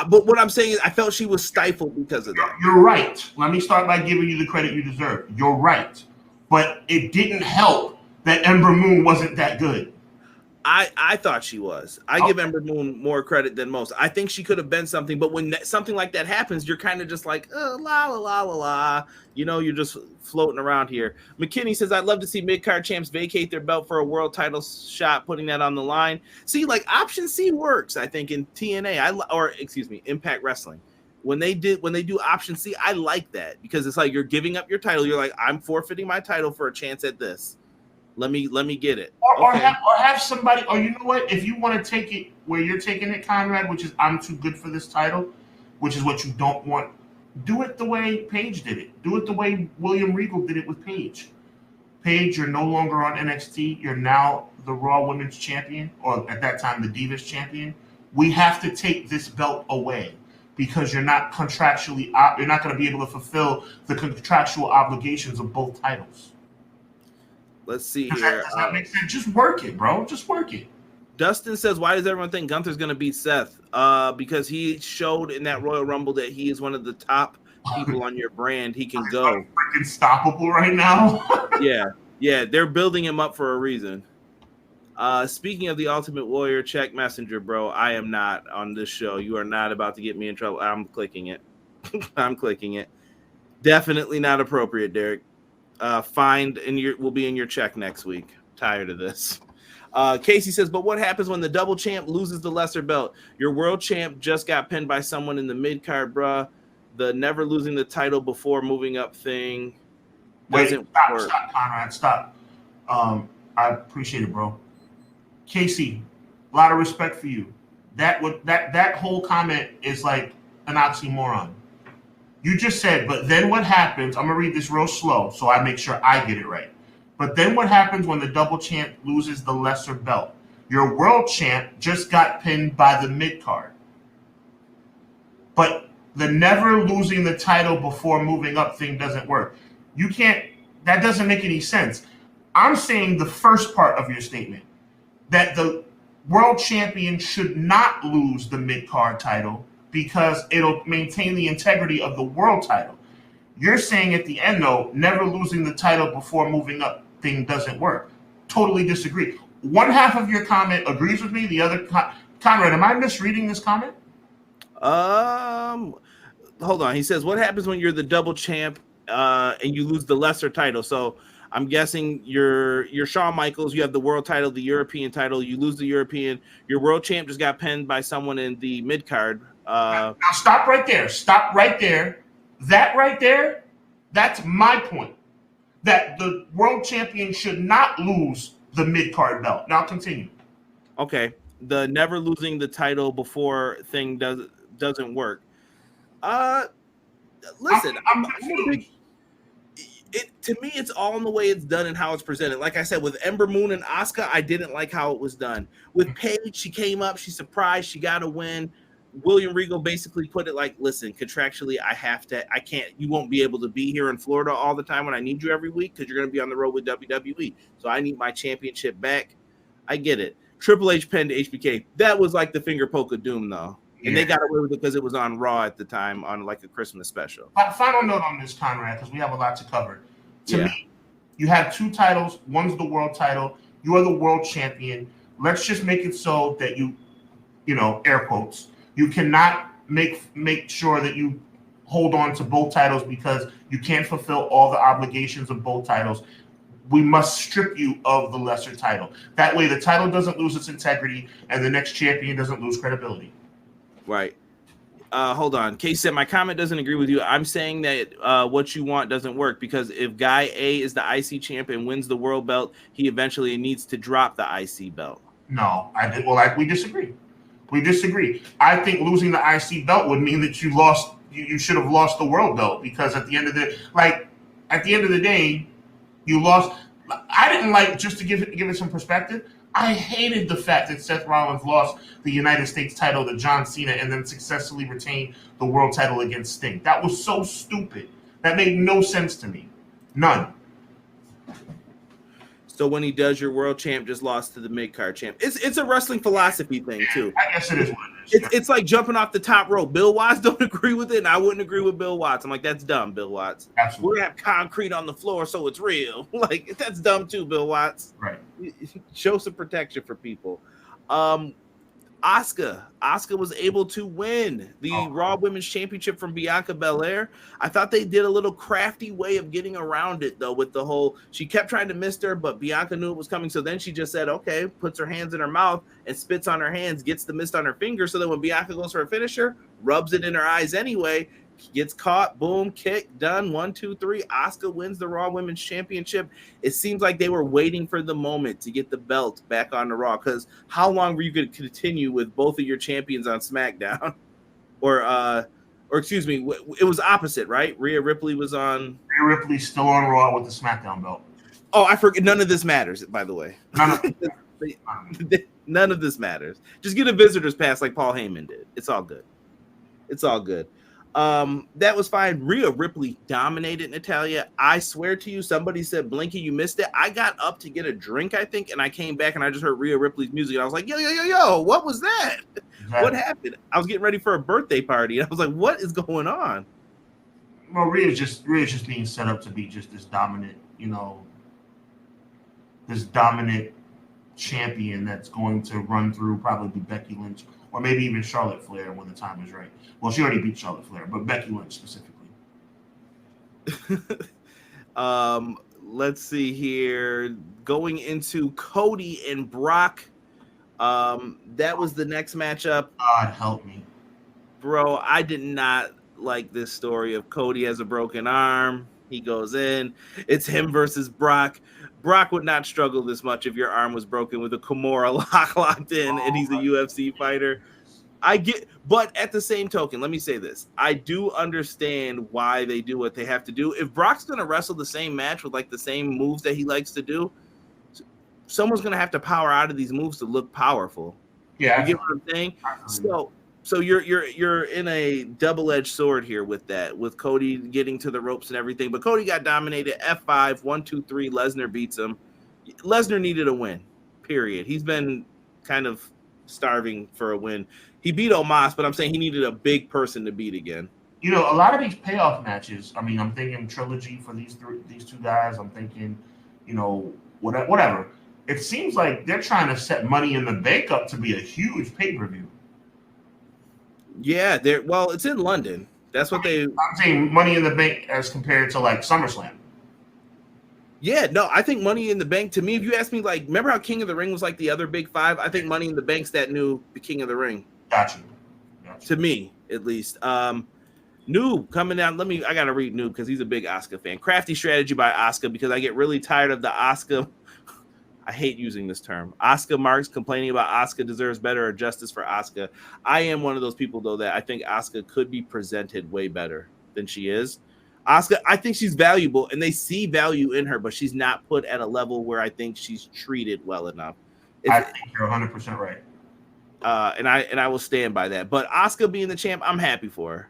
But what I'm saying is I felt she was stifled because of that. You're right. Let me start by giving you the credit you deserve. You're right. But it didn't help that Ember Moon wasn't that good. I thought she was. I give Ember Moon more credit than most. I think she could have been something, but when something like that happens, you're kind of just like, la, la, la, la, la. You're just floating around here. McKinney says, I'd love to see mid-card champs vacate their belt for a world title shot, putting that on the line. See, like, option C works, I think, in TNA, Impact Wrestling. When they do option C, I like that because it's like you're giving up your title. You're like, I'm forfeiting my title for a chance at this. Let me get it. Or have somebody, or you know what? If you want to take it where you're taking it, Conrad, which is I'm too good for this title, which is what you don't want, do it the way Paige did it. Do it the way William Regal did it with Paige. Paige, you're no longer on NXT. You're now the Raw Women's Champion, or at that time, the Divas Champion. We have to take this belt away because you're not contractually, you're not going to be able to fulfill the contractual obligations of both titles. Let's see here. Does that make sense? Just work it, bro. Just work it. Dustin says, why does everyone think Gunther's going to beat Seth? Because he showed in that Royal Rumble that he is one of the top people on your brand. He can go. Freaking stoppable right now. Yeah. They're building him up for a reason. Speaking of the Ultimate Warrior, check Messenger, bro. I am not on this show. You are not about to get me in trouble. I'm clicking it. I'm clicking it. Definitely not appropriate, Derek. Will be in your check next week. Tired of this. Casey says, but what happens when the double champ loses the lesser belt? Your world champ just got pinned by someone in the mid card, bruh. The never losing the title before moving up thing doesn't work. Stop, Conrad, stop. I appreciate it, bro. Casey, a lot of respect for you. That whole comment is like an oxymoron. You just said, but then what happens? I'm gonna read this real slow so I make sure I get it right. But then what happens when the double champ loses the lesser belt? Your world champ just got pinned by the mid card. But the never losing the title before moving up thing doesn't work. That doesn't make any sense. I'm saying the first part of your statement, that the world champion should not lose the mid-card title because it'll maintain the integrity of the world title. You're saying at the end, though, never losing the title before moving up thing doesn't work. Totally disagree. One half of your comment agrees with me. The other, Conrad, am I misreading this comment? Hold on. He says, what happens when you're the double champ and you lose the lesser title? So I'm guessing you're Shawn Michaels. You have the world title, the European title. You lose the European. Your world champ just got pinned by someone in the mid card. Now stop right there. Stop right there. That right there, that's my point. That the world champion should not lose the mid card belt. Now continue. Okay. The never losing the title before thing doesn't work. Listen, I'm confused. To me, it's all in the way it's done and how it's presented. Like I said, with Ember Moon and Asuka, I didn't like how it was done. With Paige, she came up, she surprised, she got a win. William Regal basically put it like, listen, contractually, I can't, you won't be able to be here in Florida all the time when I need you every week because you're going to be on the road with WWE. So I need my championship back. I get it. Triple H pinned HBK. That was like the finger poke of doom, though. And they got away with it because it was on Raw at the time on like a Christmas special. Final note on this, Conrad, because we have a lot to cover. To me, you have two titles. One's the world title. You are the world champion. Let's just make it so that you air quotes, you cannot make sure that you hold on to both titles because you can't fulfill all the obligations of both titles. We must strip you of the lesser title. That way the title doesn't lose its integrity and the next champion doesn't lose credibility. Right. Hold on. Case said, my comment doesn't agree with you. I'm saying that what you want doesn't work because if Guy A is the IC champ and wins the world belt, he eventually needs to drop the IC belt. No, we disagree. We disagree. I think losing the IC belt would mean that you lost. You should have lost the world belt because at the end of the day, you lost. I didn't like, just to give it some perspective. I hated the fact that Seth Rollins lost the United States title to John Cena and then successfully retained the world title against Sting. That was so stupid. That made no sense to me. None. So when he does, your world champ just lost to the mid-card champ. It's a wrestling philosophy thing, too. I guess it is what it is. It's like jumping off the top rope. Bill Watts don't agree with it, and I wouldn't agree with Bill Watts. I'm like, that's dumb, Bill Watts. Absolutely. We're going to have concrete on the floor so it's real. Like, that's dumb, too, Bill Watts. Right. Show some protection for people. Asuka was able to win the Raw Women's Championship from Bianca Belair. I thought they did a little crafty way of getting around it, though, with the whole, she kept trying to miss her, but Bianca knew it was coming. So then she just said, okay, puts her hands in her mouth and spits on her hands, gets the mist on her finger. So then when Bianca goes for a finisher, rubs it in her eyes anyway, gets caught, boom, kick, done, 1, 2, 3. Asuka wins the Raw Women's Championship. It seems like they were waiting for the moment to get the belt back on the Raw, because how long were you going to continue with both of your champions on SmackDown? or excuse me, it was opposite, right? Rhea Ripley was on. Rhea Ripley's still on Raw with the SmackDown belt. Oh, I forget. None of this matters, by the way. None of this matters. Just get a visitor's pass like Paul Heyman did. It's all good. It's all good. That was fine. Rhea Ripley dominated Natalya. I swear to you, somebody said, Blinky, you missed it. I got up to get a drink, I think, and I came back and I just heard Rhea Ripley's music. And I was like, yo, what was that? Exactly. What happened? I was getting ready for a birthday party. And I was like, what is going on? Well, Rhea's just being set up to be just this dominant, this dominant champion that's going to run through probably Becky Lynch or maybe even Charlotte Flair when the time is right. Well, she already beat Charlotte Flair, but Becky Lynch specifically. Let's see here. Going into Cody and Brock. That was the next matchup. God help me. Bro, I did not like this story of Cody has a broken arm. He goes in. It's him versus Brock. Brock would not struggle this much if your arm was broken with a Kimura locked in and he's a UFC fighter. I get, but at the same token, let me say this. I do understand why they do what they have to do. If Brock's going to wrestle the same match with like the same moves that he likes to do, someone's going to have to power out of these moves to look powerful. Yeah. You get what I'm saying? So you're in a double-edged sword here with that, with Cody getting to the ropes and everything. But Cody got dominated. F5, 1, 2, 3. Lesnar beats him. Lesnar needed a win, period. He's been kind of starving for a win. He beat Omos, but I'm saying he needed a big person to beat again. You know, a lot of these payoff matches, I mean, I'm thinking trilogy for these two guys. I'm thinking, you know, whatever. It seems like they're trying to set Money in the Bank up to be a huge pay-per-view. Yeah, well, it's in London. That's what I'm saying Money in the Bank as compared to like SummerSlam. Yeah, no, I think Money in the Bank, to me, if you ask me, like, remember how King of the Ring was like the other big five? I think Money in the Bank's that new King of the Ring. Gotcha. To me, at least. Noob coming down. I got to read Noob because he's a big Asuka fan. Crafty strategy by Asuka because I get really tired of the Asuka. I hate using this term. Asuka marks complaining about Asuka deserves better or justice for Asuka. I am one of those people, though, that I think Asuka could be presented way better than she is. Asuka, I think she's valuable, and they see value in her, but she's not put at a level where I think she's treated well enough. I think you're 100% right. And I will stand by that. But Asuka being the champ, I'm happy for her.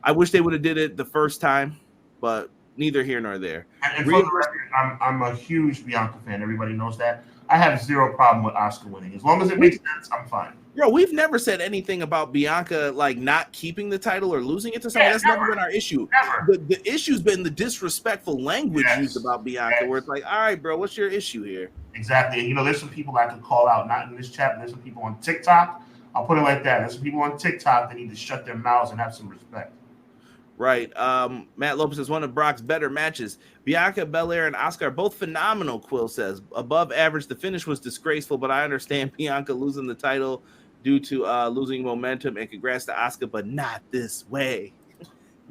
I wish they would have did it the first time, but neither here nor there. And for the record, I'm a huge Bianca fan. Everybody knows that. I have zero problem with Asuka winning. As long as it makes sense, I'm fine. Bro, we've never said anything about Bianca like not keeping the title or losing it to someone. That's never been our issue. The issue's been the disrespectful language used about Bianca, where it's like, all right, bro, what's your issue here? Exactly. And, you know, there's some people I could call out, not in this chat, but there's some people on TikTok. I'll put it like that. There's some people on TikTok that need to shut their mouths and have some respect. Right. Matt Lopez says one of Brock's better matches. Bianca Belair and Asuka are both phenomenal, Quill says. Above average. The finish was disgraceful, but I understand Bianca losing the title due to losing momentum, and congrats to Asuka, but not this way.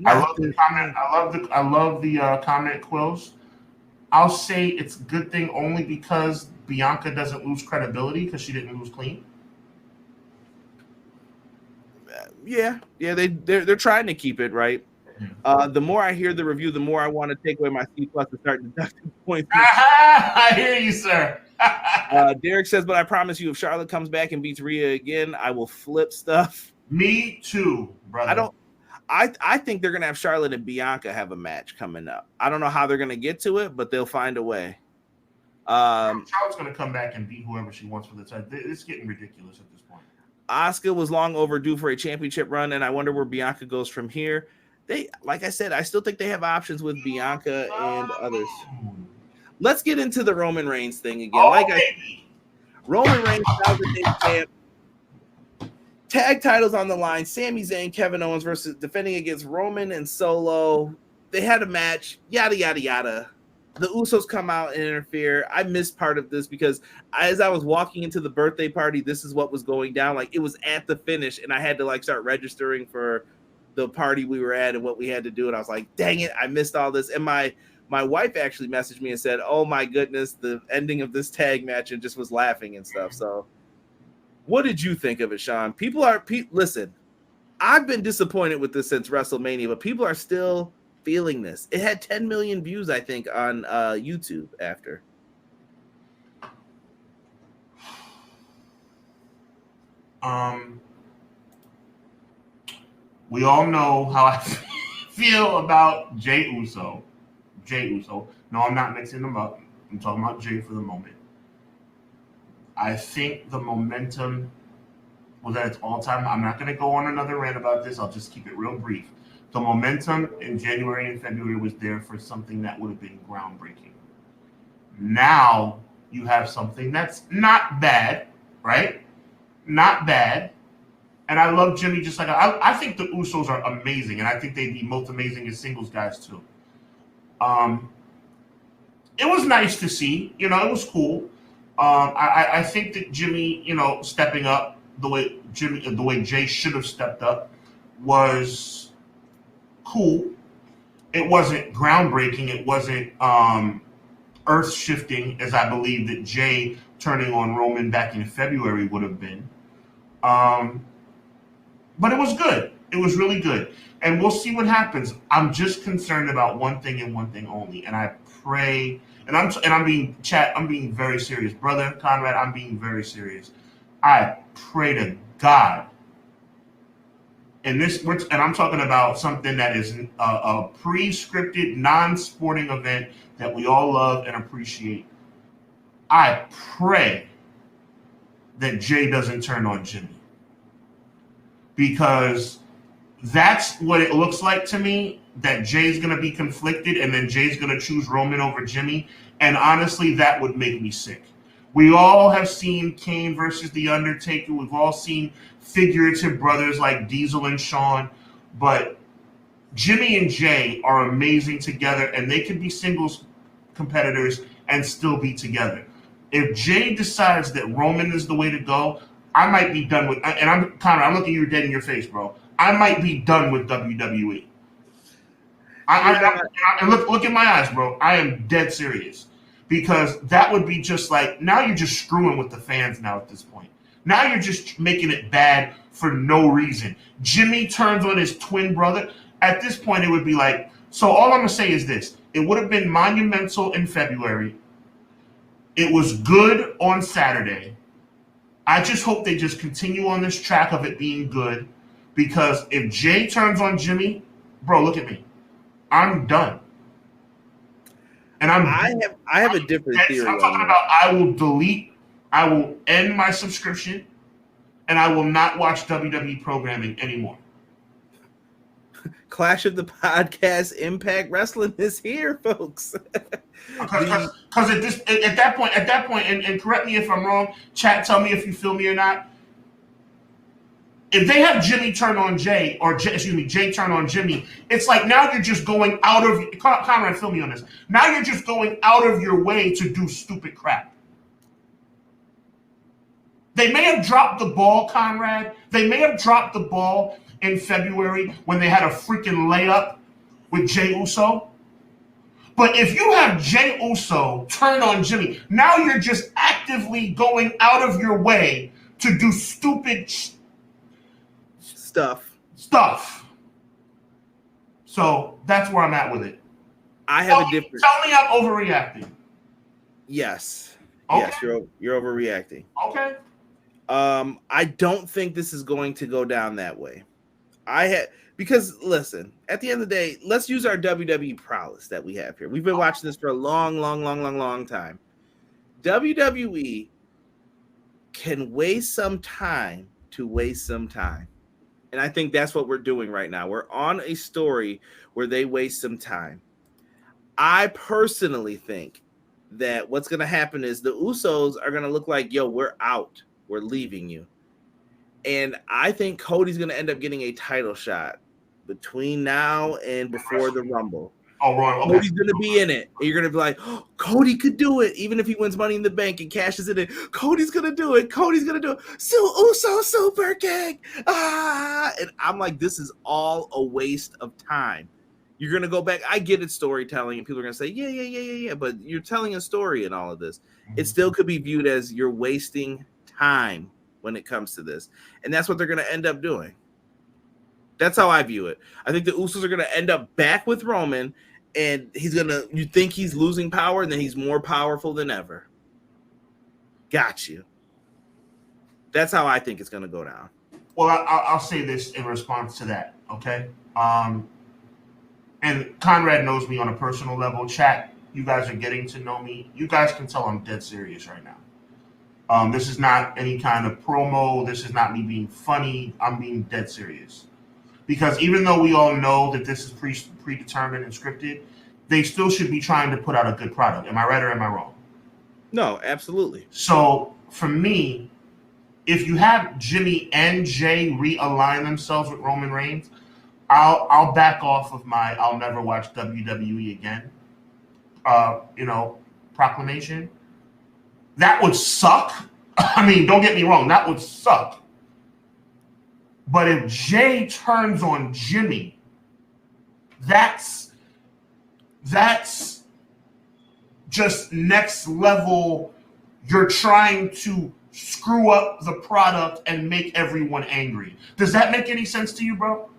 I love the comment. I love the comment, Quills. I'll say it's a good thing only because Bianca doesn't lose credibility because she didn't lose clean. Yeah, they're trying to keep it right. The more I hear the review, the more I want to take away my C+ and start deducting points. I hear you, sir. Derek says, but I promise you, if Charlotte comes back and beats Rhea again, I will flip stuff. Me too, brother. I think they're gonna have Charlotte and Bianca have a match coming up. I don't know how they're gonna get to it, but they'll find a way. Charlotte's gonna come back and beat whoever she wants for the title. It's getting ridiculous at this point. Asuka was long overdue for a championship run, and I wonder where Bianca goes from here. Like I said, I still think they have options with Bianca and others. Let's get into the Roman Reigns thing again. Roman Reigns, champ. Tag titles on the line. Sami Zayn, Kevin Owens versus defending against Roman and Solo. They had a match. Yada yada yada. The Usos come out and interfere. I missed part of this because as I was walking into the birthday party, this is what was going down. Like, it was at the finish, and I had to like start registering for the party we were at and what we had to do. And I was like, dang it, I missed all this. And my wife actually messaged me and said, oh my goodness, the ending of this tag match, and just was laughing and stuff. So what did you think of it, Sean? Listen, I've been disappointed with this since WrestleMania, but people are still feeling this. It had 10 million views, I think, on YouTube after. We all know how I feel about Jey Uso. No, I'm not mixing them up. I'm talking about Jey for the moment. I think the momentum was at its all-time. I'm not going to go on another rant about this. I'll just keep it real brief. The momentum in January and February was there for something that would have been groundbreaking. Now you have something that's not bad, right? Not bad. And I love Jimmy just like I think the Usos are amazing, and I think they'd be most amazing as singles guys too. It was nice to see, it was cool. I think that Jimmy, stepping up the way Jay should have stepped up was cool. It wasn't groundbreaking. It wasn't earth shifting as I believe that Jay turning on Roman back in February would have been. But it was good. It was really good. And we'll see what happens. I'm just concerned about one thing and one thing only. And I pray, I'm being very serious. Brother Conrad, I'm being very serious. I pray to God. And I'm talking about something that is a pre-scripted, non-sporting event that we all love and appreciate. I pray that Jay doesn't turn on Jimmy. Because that's what it looks like to me, that Jay's going to be conflicted and then Jay's going to choose Roman over Jimmy. And honestly, that would make me sick. We all have seen Kane versus The Undertaker. We've all seen figurative brothers like Diesel and Shawn. But Jimmy and Jay are amazing together, and they could be singles competitors and still be together. If Jay decides that Roman is the way to go, I might be done with, and I'm looking you dead in your face, bro. I might be done with WWE. And look in my eyes, bro. I am dead serious, because that would be just like, now you're just screwing with the fans now at this point. Now you're just making it bad for no reason. Jimmy turns on his twin brother. At this point, it would be like, so all I'm going to say is this. It would have been monumental in February. It was good on Saturday. I just hope they just continue on this track of it being good, because if Jay turns on Jimmy, bro, look at me. I'm done. And I have a different theory. I'm talking about I will end my subscription, and I will not watch WWE programming anymore. Clash of the Podcast Impact Wrestling is here, folks. Because at that point, and correct me if I'm wrong, chat, tell me if you feel me or not. If they have Jimmy turn on Jay, or Jay turn on Jimmy, it's like now you're just going out of, Conrad, feel me on this. Now you're just going out of your way to do stupid crap. They may have dropped the ball, Conrad. They may have dropped the ball in February when they had a freaking layup with Jey Uso. But if you have Jey Uso turn on Jimmy, now you're just actively going out of your way to do stupid stuff. So that's where I'm at with it. I have a different. Tell me I'm overreacting. Yes. Okay. Yes, you're overreacting. Okay. I don't think this is going to go down that way. Because listen, at the end of the day, let's use our WWE prowess that we have here. We've been watching this for a long time. WWE can waste some time to waste some time. And I think that's what we're doing right now. We're on a story where they waste some time. I personally think that what's going to happen is the Usos are going to look like, yo, we're out. We're leaving you. And I think Cody's going to end up getting a title shot between now and before the Rumble. Oh, right. Okay. Cody's going to be in it. And you're going to be like, oh, Cody could do it. Even if he wins Money in the Bank and cashes it in, Cody's going to do it. Cody's going to do it. Uso Super Kick. And I'm like, this is all a waste of time. You're going to go back. I get it, storytelling, and people are going to say, yeah. But you're telling a story in all of this. It still could be viewed as you're wasting time when it comes to this. And that's what they're going to end up doing. That's how I view it. I think the Usos are going to end up back with Roman, and you think he's losing power, and then he's more powerful than ever. Got you. That's how I think it's going to go down. Well, I'll say this in response to that, okay? And Conrad knows me on a personal level. Chat, you guys are getting to know me. You guys can tell I'm dead serious right now. This is not any kind of promo. This is not me being funny. I'm being dead serious. Because even though we all know that this is predetermined and scripted, they still should be trying to put out a good product. Am I right or am I wrong? No, absolutely. So for me, if you have Jimmy and Jay realign themselves with Roman Reigns, I'll back off of my I'll never watch WWE again. Proclamation. That would suck. I mean, don't get me wrong, that would suck. But if Jay turns on Jimmy, that's just next level. You're trying to screw up the product and make everyone angry. Does that make any sense to you, bro?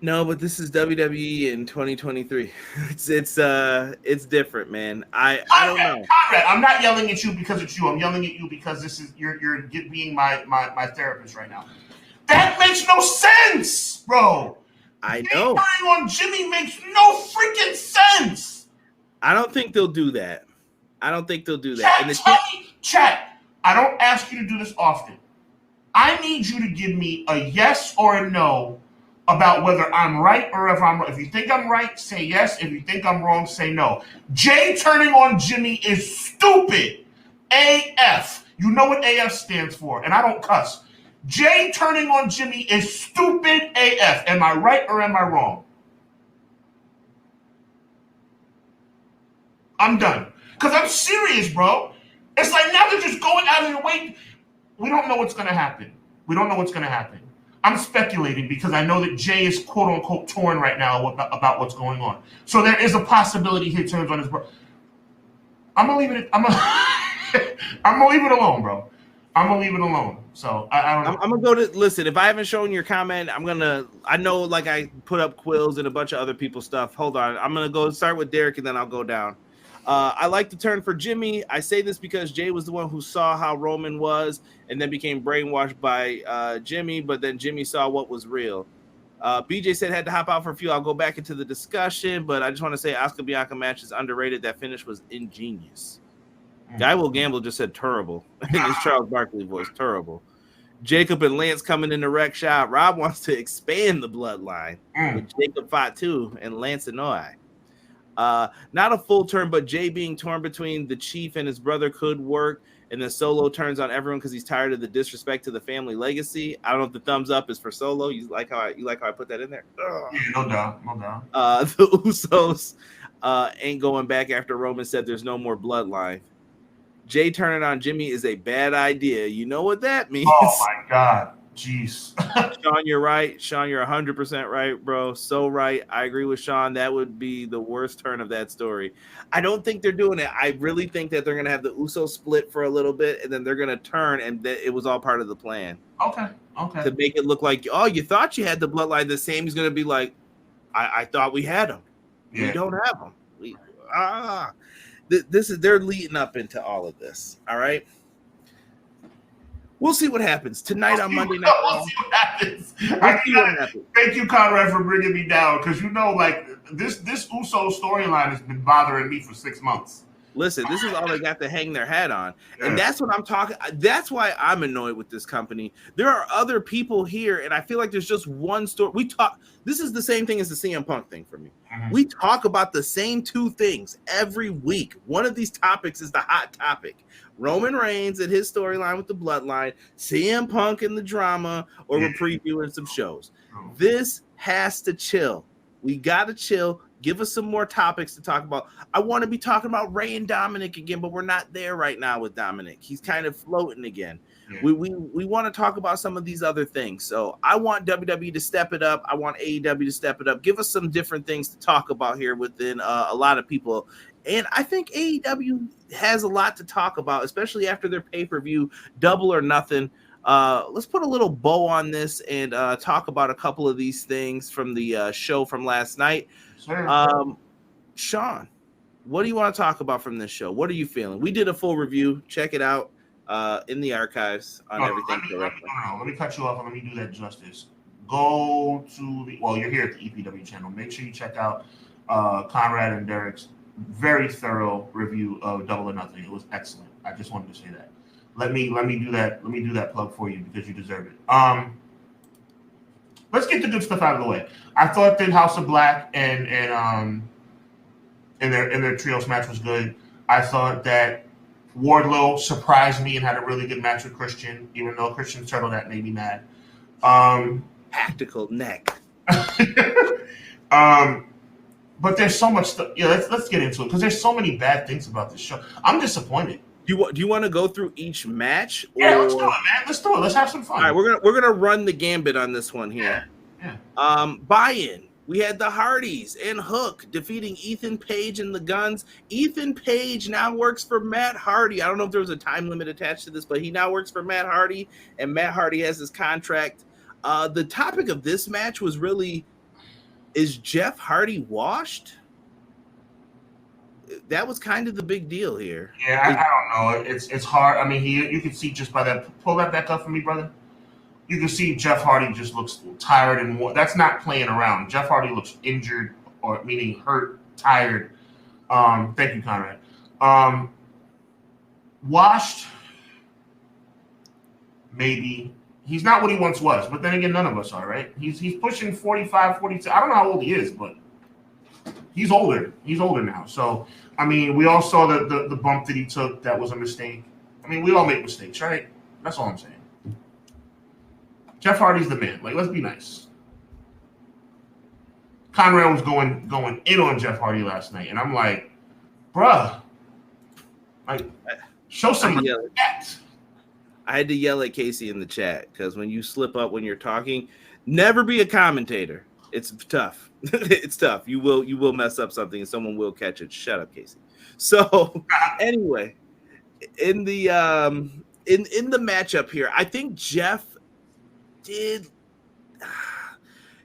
No, but this is WWE in 2023. It's different, man. I don't know. Conrad, I'm not yelling at you because it's you. I'm yelling at you because this is you're being my therapist right now. That makes no sense, bro. I know. Turning on Jimmy makes no freaking sense. I don't think they'll do that. Chat, I don't ask you to do this often. I need you to give me a yes or a no about whether I'm right or if I'm wrong. If you think I'm right, say yes. If you think I'm wrong, say no. Jay turning on Jimmy is stupid. AF. You know what AF stands for, and I don't cuss. Jay turning on Jimmy is stupid AF. Am I right or am I wrong? I'm done. Because I'm serious, bro. It's like now they're just going out of their way. We don't know what's going to happen. I'm speculating because I know that Jay is quote-unquote torn right now about what's going on. So there is a possibility he turns on his bro. I'm going to leave it alone, bro. I'm going to leave it alone. So I don't know. I'm going to go to, listen, if I haven't shown your comment, I know like I put up Quills and a bunch of other people's stuff. Hold on. I'm going to go start with Derek and then I'll go down. I like to turn for Jimmy. I say this because Jay was the one who saw how Roman was and then became brainwashed by Jimmy, but then Jimmy saw what was real. BJ said had to hop out for a few. I'll go back into the discussion, but I just want to say Asuka Bianca match is underrated. That finish was ingenious. Guy Will Gamble just said terrible. In his Charles Barkley voice, terrible. Jacob and Lance coming in the wreck shop. Rob wants to expand the bloodline. With Jacob Fatu and Lance Anoa'i. Not a full turn, but Jay being torn between the Chief and his brother could work, and then Solo turns on everyone because he's tired of the disrespect to the family legacy. I don't know if the thumbs up is for Solo. You like how I put that in there? Yeah, no doubt. The Usos ain't going back after Roman said there's no more bloodline. Jay turning on Jimmy is a bad idea. You know what that means? Oh my God. Jeez. Sean, you're right. Sean, you're 100% right, bro. So right. I agree with Sean. That would be the worst turn of that story. I don't think they're doing it. I really think that they're going to have the Uso split for a little bit, and then they're going to turn, and it was all part of the plan. Okay. To make it look like, oh, you thought you had the bloodline the same. He's going to be like, I thought we had them. Yeah. We don't have them. They're leading up into all of this. All right. We'll see what happens tonight on Monday Night Raw. We'll see what happens. Thank you, Conrad, for bringing me down because like this Uso storyline has been bothering me for 6 months. Listen, this is all they got to hang their hat on, and that's what I'm talking. That's why I'm annoyed with this company. There are other people here, and I feel like there's just one story. We talk. This is the same thing as the CM Punk thing for me. Mm-hmm. We talk about the same two things every week. One of these topics is the hot topic. Roman Reigns and his storyline with the Bloodline, CM Punk and the drama, or we're previewing some shows. This has to chill. We got to chill. Give us some more topics to talk about. I want to be talking about Ray and Dominic again, but we're not there right now with Dominic. He's kind of floating again. Yeah. We want to talk about some of these other things. So I want WWE to step it up. I want AEW to step it up. Give us some different things to talk about here within a lot of people. And I think AEW has a lot to talk about, especially after their pay-per-view, Double or Nothing. Let's put a little bow on this and talk about a couple of these things from the show from last night. Sure. Sean, what do you want to talk about from this show? What are you feeling? We did a full review. Check it out in the archives on everything. Let me cut you off and let me do that justice. Go to you're here at the EPW channel. Make sure you check out Conrad and Derek's very thorough review of Double or Nothing. It was excellent. I just wanted to say that. Let me do that. Let me do that plug for you because you deserve it. Let's get the good stuff out of the way. I thought that House of Black and their trios match was good. I thought that Wardlow surprised me and had a really good match with Christian, even though Christian's turtle that made me mad. Tactical neck. But there's so much stuff. Yeah, let's get into it because there's so many bad things about this show. I'm disappointed. Do you want to go through each match? Yeah, let's do it, man. Let's do it. Let's have some fun. All right, we're gonna run the gambit on this one here. Yeah. Buy-in. We had the Hardys and Hook defeating Ethan Page and the Guns. Ethan Page now works for Matt Hardy. I don't know if there was a time limit attached to this, but he now works for Matt Hardy, and Matt Hardy has his contract. The topic of this match was really, is Jeff Hardy washed? That was kind of the big deal here. Yeah, I don't know. It's hard. I mean, you can see just by that. Pull that back up for me, brother. You can see Jeff Hardy just looks tired and that's not playing around. Jeff Hardy looks injured, or meaning hurt, tired. Thank you, Conrad. Washed, maybe. He's not what he once was, but then again, none of us are, right? He's pushing 45, 42. I don't know how old he is, but he's older. He's older now. So, I mean, we all saw the bump that he took. That was a mistake. I mean, we all make mistakes, right? That's all I'm saying. Jeff Hardy's the man. Like, let's be nice. Conrad was going in on Jeff Hardy last night, and I'm like, bruh, like, show some respect. I had to yell at Casey in the chat because when you slip up when you're talking, never be a commentator. It's tough. It's tough. You will mess up something and someone will catch it. Shut up, Casey. So anyway, in the matchup here, I think Jeff did.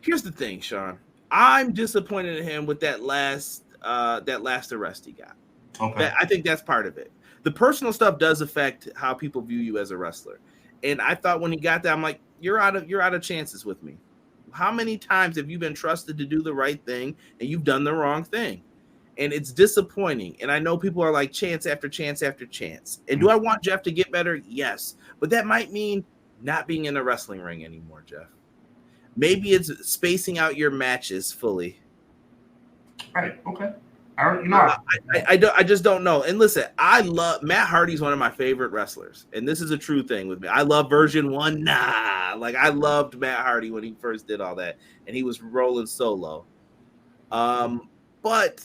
Here's the thing, Sean. I'm disappointed in him with that last arrest he got. Okay. I think that's part of it. The personal stuff does affect how people view you as a wrestler. And I thought when he got that, I'm like, you're out of chances with me. How many times have you been trusted to do the right thing and you've done the wrong thing? And it's disappointing. And I know people are like chance after chance after chance. And do I want Jeff to get better? Yes. But that might mean not being in a wrestling ring anymore, Jeff. Maybe it's spacing out your matches fully. Right. Okay. I just don't know. And listen, I love Matt Hardy's one of my favorite wrestlers, and this is a true thing with me. I love version 1. Like I loved Matt Hardy when he first did all that, and he was rolling solo. But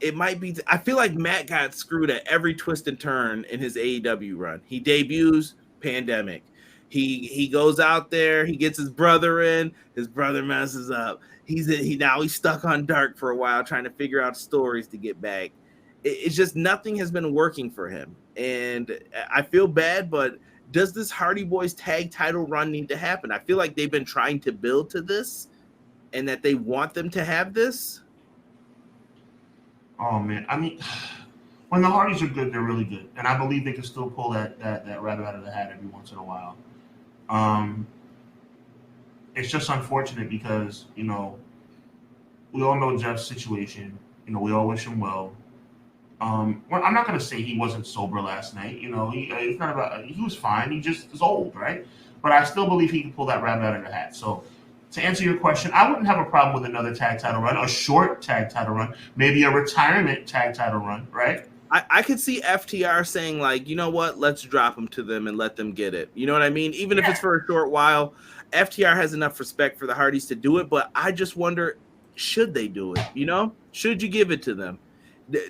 it might be. I feel like Matt got screwed at every twist and turn in his AEW run. He debuts, pandemic. He goes out there. He gets his brother in. His brother messes up. He's stuck on Dark for a while trying to figure out stories to get back. It's just nothing has been working for him. And I feel bad, but does this Hardy Boys tag title run need to happen? I feel like they've been trying to build to this and that they want them to have this. Oh, man. I mean, when the Hardys are good, they're really good. And I believe they can still pull that rabbit out of the hat every once in a while. It's just unfortunate because, we all know Jeff's situation. We all wish him well. I'm not going to say he wasn't sober last night. It's not about, he was fine. He just is old, right? But I still believe he can pull that rabbit out of the hat. So to answer your question, I wouldn't have a problem with another tag title run, a short tag title run, maybe a retirement tag title run, right? I could see FTR saying, like, you know what, let's drop them to them and let them get it. You know what I mean? Even if it's for a short while, FTR has enough respect for the Hardys to do it, but I just wonder, should they do it? Should you give it to them?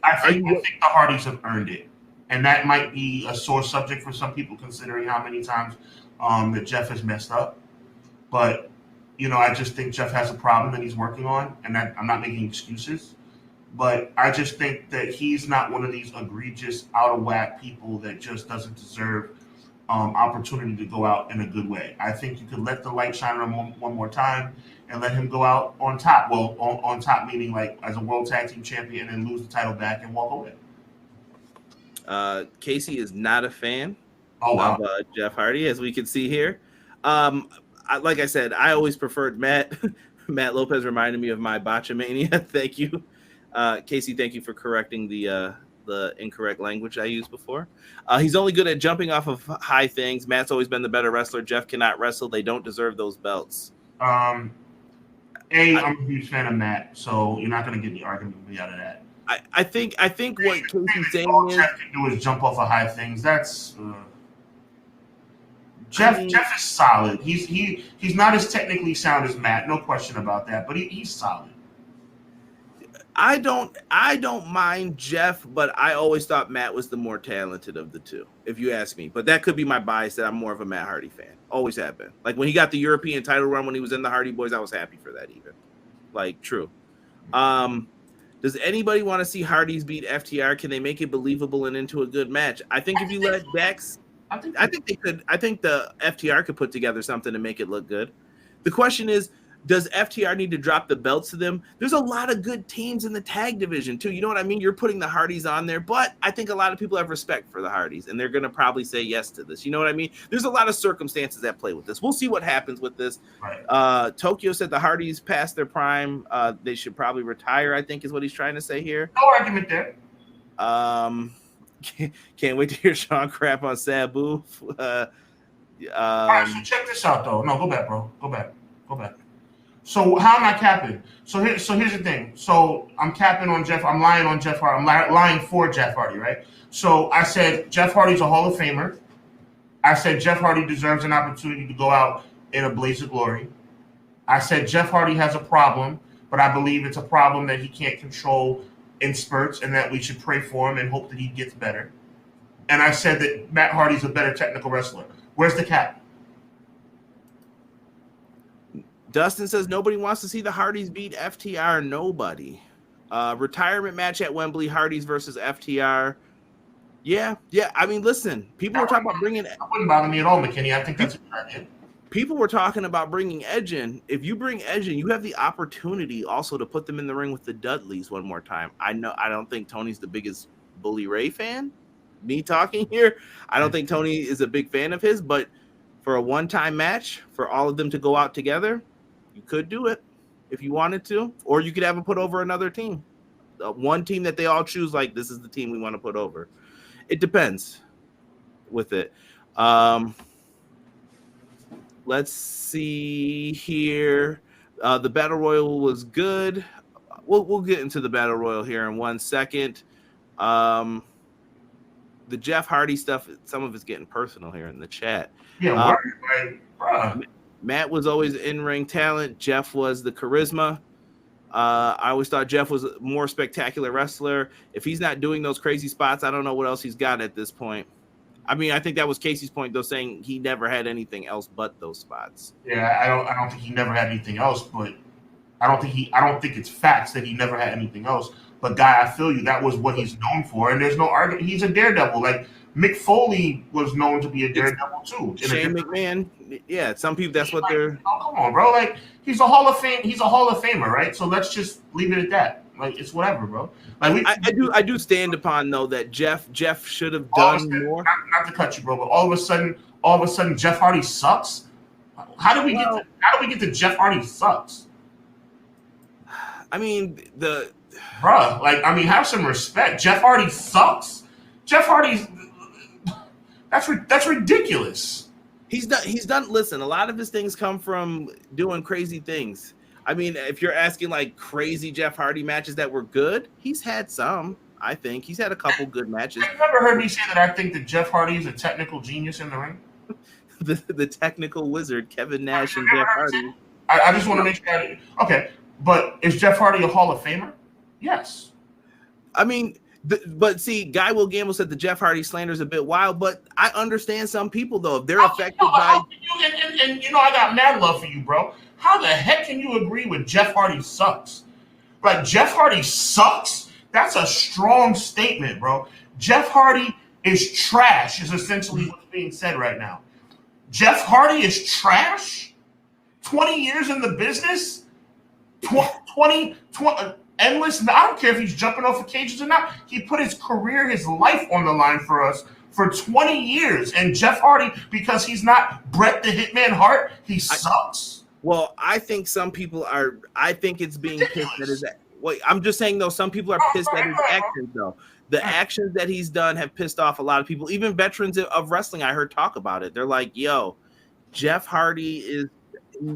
I think the Hardys have earned it, and that might be a sore subject for some people considering how many times that Jeff has messed up. But, I just think Jeff has a problem that he's working on, and that I'm not making excuses. But I just think that he's not one of these egregious, out of whack people that just doesn't deserve opportunity to go out in a good way. I think you could let the light shine on him one more time and let him go out on top. Well, on top meaning like as a world tag team champion and lose the title back and walk away. Casey is not a fan of Jeff Hardy, as we can see here. Like I said, I always preferred Matt. Matt Lopez reminded me of my botchamania. Thank you. Casey, thank you for correcting the incorrect language I used before. He's only good at jumping off of high things. Matt's always been the better wrestler. Jeff cannot wrestle. They don't deserve those belts. I'm a huge fan of Matt, so you're not going to get the argument with me out of that. I think what Casey's saying all is Jeff can do is jump off of high things. That's Jeff is solid. He's not as technically sound as Matt, no question about that, but he's solid. I don't mind Jeff, but I always thought Matt was the more talented of the two, if you ask me. But that could be my bias that I'm more of a Matt Hardy fan. Always have been. Like when he got the European title run when he was in the Hardy Boys, I was happy for that even. Like, true. Does anybody want to see Hardys beat FTR? Can they make it believable and into a good match? I think if you let Dex, I think they could. I think the FTR could put together something to make it look good. The question is, does FTR need to drop the belts to them? There's a lot of good teams in the tag division too. You know what I mean? You're putting the Hardys on there, but I think a lot of people have respect for the Hardys, and they're going to probably say yes to this. You know what I mean? There's a lot of circumstances that play with this. We'll see what happens with this. Right. Tokyo said the Hardys past their prime. They should probably retire, I think is what he's trying to say here. No argument there. Can't wait to hear Sean crap on Sabu. All right, so check this out, though. No, go back, bro. Go back. So how am I capping? So here's the thing. So I'm capping on Jeff. I'm lying on Jeff Hardy. I'm lying for Jeff Hardy, right? So I said Jeff Hardy's a Hall of Famer. I said Jeff Hardy deserves an opportunity to go out in a blaze of glory. I said Jeff Hardy has a problem, but I believe it's a problem that he can't control in spurts and that we should pray for him and hope that he gets better. And I said that Matt Hardy's a better technical wrestler. Where's the cap? Dustin says nobody wants to see the Hardys beat FTR. Nobody. Retirement match at Wembley, Hardys versus FTR. Yeah. I mean, listen, people were talking about bringing. That wouldn't bother me at all, McKinney. I think that's a good idea. People were talking about bringing Edge in. If you bring Edge in, you have the opportunity also to put them in the ring with the Dudleys one more time. I don't think Tony's the biggest Bully Ray fan. Me talking here, I don't think Tony is a big fan of his, but for a one-time match, for all of them to go out together, you could do it if you wanted to, or you could have them put over another team. One team that they all choose, like, this is the team we want to put over. It depends with it. Let's see here. The Battle Royal was good. We'll get into the Battle Royal here in 1 second. The Jeff Hardy stuff, some of it's getting personal here in the chat. Yeah, bro. Matt was always in-ring talent. Jeff was the charisma. I always thought Jeff was a more spectacular wrestler. If he's not doing those crazy spots, I don't know what else he's got at this point. I mean, I think that was Casey's point, though, saying he never had anything else but those spots. Yeah, I don't think he never had anything else, but I don't think it's facts that he never had anything else. But Guy, I feel you. That was what he's known for, and there's no argument. He's a daredevil. Like Mick Foley was known to be a daredevil too. Shane McMahon, yeah. Some people, that's what they're. Oh, come on, bro. Like he's a Hall of Fame. He's a Hall of Famer, right? So let's just leave it at that. Like it's whatever, bro. Like I do stand upon though that Jeff should have done more. Not to cut you, bro, but all of a sudden, Jeff Hardy sucks. How do we get to Jeff Hardy sucks? I mean Bruh, like, I mean, have some respect. Jeff Hardy sucks. Jeff Hardy's that's ridiculous. He's done. Listen, a lot of his things come from doing crazy things. I mean, if you're asking like crazy Jeff Hardy matches that were good, he's had some. I think he's had a couple good matches. Have you ever heard me say that I think that Jeff Hardy is a technical genius in the ring? the technical wizard, Kevin Nash and Jeff Hardy. I just want to make sure. Okay, but is Jeff Hardy a Hall of Famer? Yes. I mean, but see, Guy Will Gamble said the Jeff Hardy slander is a bit wild, but I understand some people, though. If they're affected by... And you know, I got mad love for you, bro. How the heck can you agree with Jeff Hardy sucks? Like, Jeff Hardy sucks? That's a strong statement, bro. Jeff Hardy is trash, is essentially what's being said right now. Jeff Hardy is trash? 20 years in the business? 20 endless. I don't care if he's jumping off of cages or not. He put his career, his life on the line for us for 20 years. And Jeff Hardy, because he's not Bret the Hitman Hart, he sucks. Well, I think some people are. I think it's being pissed at his. Wait, I'm just saying though. Some people are pissed at his actions though. The actions that he's done have pissed off a lot of people. Even veterans of wrestling, I heard talk about it. They're like, "Yo, Jeff Hardy is.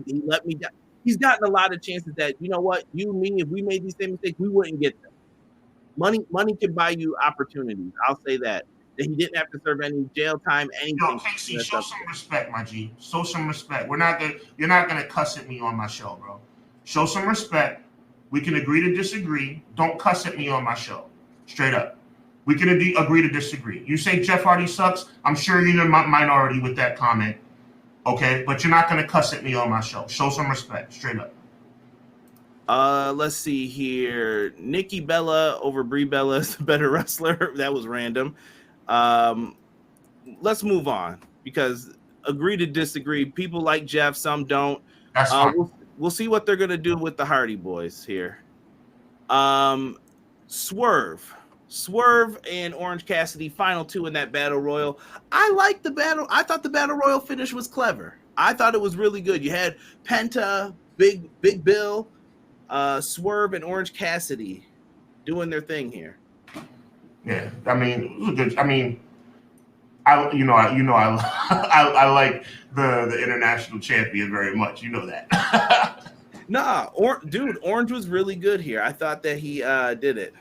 He let me down." He's gotten a lot of chances that, you know what, you, me, if we made these same mistakes, we wouldn't get them. Money can buy you opportunities. I'll say that he didn't have to serve any jail time, Yo, anything. Casey, show some respect, my G. Show some respect. You're not gonna cuss at me on my show, bro. Show some respect. We can agree to disagree. Don't cuss at me on my show. Straight up. We can agree to disagree. You say Jeff Hardy sucks. I'm sure you're in the minority with that comment. Okay, but you're not gonna cuss at me on my show. Show some respect. Straight up. Let's see here. Nikki Bella over Brie Bella is the better wrestler. That was random. Let's move on because agree to disagree. People like Jeff, some don't. That's fine. We'll see what they're gonna do with the Hardy Boys here. Swerve and Orange Cassidy, final two in that battle royal. I like the battle. I thought the battle royal finish was clever. I thought it was really good. You had Penta, Big Bill, Swerve, and Orange Cassidy doing their thing here. Yeah, I mean, it was good. I mean, I like the international champion very much. You know that. Nah, dude, Orange was really good here. I thought that he did it.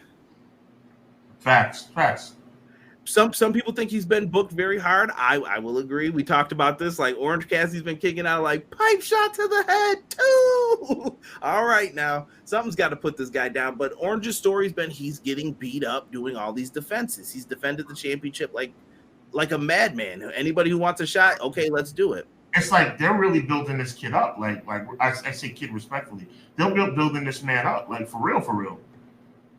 Facts. Some people think he's been booked very hard. I will agree. We talked about this. Like Orange Cassidy's been kicking out like pipe shot to the head too. All right, now something's got to put this guy down. But Orange's story's been he's getting beat up doing all these defenses. He's defended the championship like a madman. Anybody who wants a shot, okay, let's do it. It's like they're really building this kid up. Like I say, kid respectfully, they're building this man up. Like for real.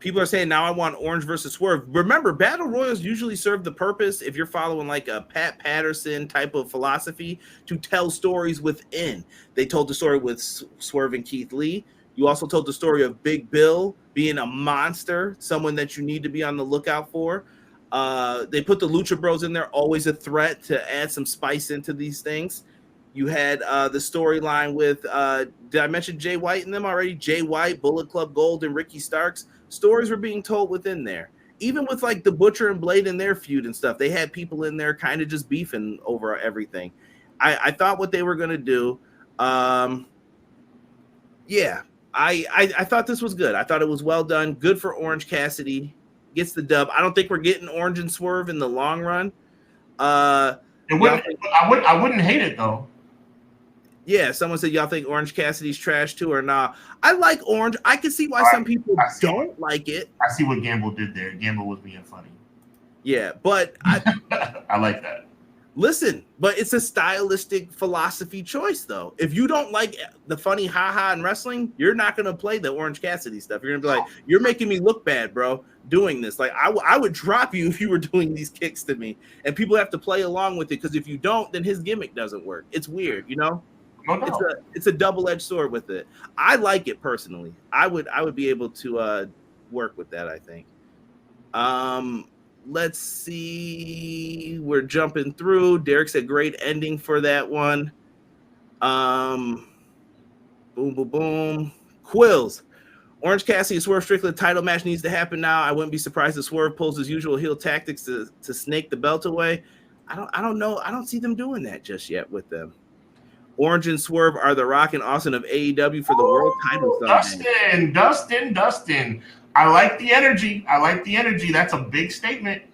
People are saying now I want Orange versus Swerve. Remember, battle royals usually serve the purpose, if you're following like a Pat Patterson type of philosophy, to tell stories within. They told the story with Swerve and Keith Lee. You also told the story of Big Bill being a monster, someone that you need to be on the lookout for. They put the Lucha Bros in there, always a threat to add some spice into these things. You had the storyline with, did I mention Jay White in them already? Jay White, Bullet Club Gold, and Ricky Starks. Stories were being told within there. Even with like the Butcher and Blade in their feud and stuff, they had people in there kind of just beefing over everything. I thought what they were going to do. Yeah, I thought this was good. I thought it was well done. Good for Orange Cassidy. Gets the dub. I don't think we're getting Orange and Swerve in the long run. I wouldn't hate it though. Yeah, someone said y'all think Orange Cassidy's trash too or not. I like Orange. I can see why some people don't like it. I see what Gamble did there. Gamble was being funny. Yeah, but I like that. Listen, but it's a stylistic philosophy choice though. If you don't like the funny haha in wrestling, you're not going to play the Orange Cassidy stuff. You're going to be like, you're making me look bad, bro, doing this. Like I would drop you if you were doing these kicks to me. And people have to play along with it because if you don't, then his gimmick doesn't work. It's weird, you know? No. It's a double-edged sword with it. I like it personally. I would be able to work with that, I think. Let's see. We're jumping through. Derek said great ending for that one. Boom, boom, boom. Quills. Orange Cassidy and Swerve Strickland title match needs to happen now. I wouldn't be surprised if Swerve pulls his usual heel tactics to snake the belt away. I don't know. I don't see them doing that just yet with them. Orange and Swerve are the Rock and Austin of AEW for the world title. Dustin. I like the energy. That's a big statement.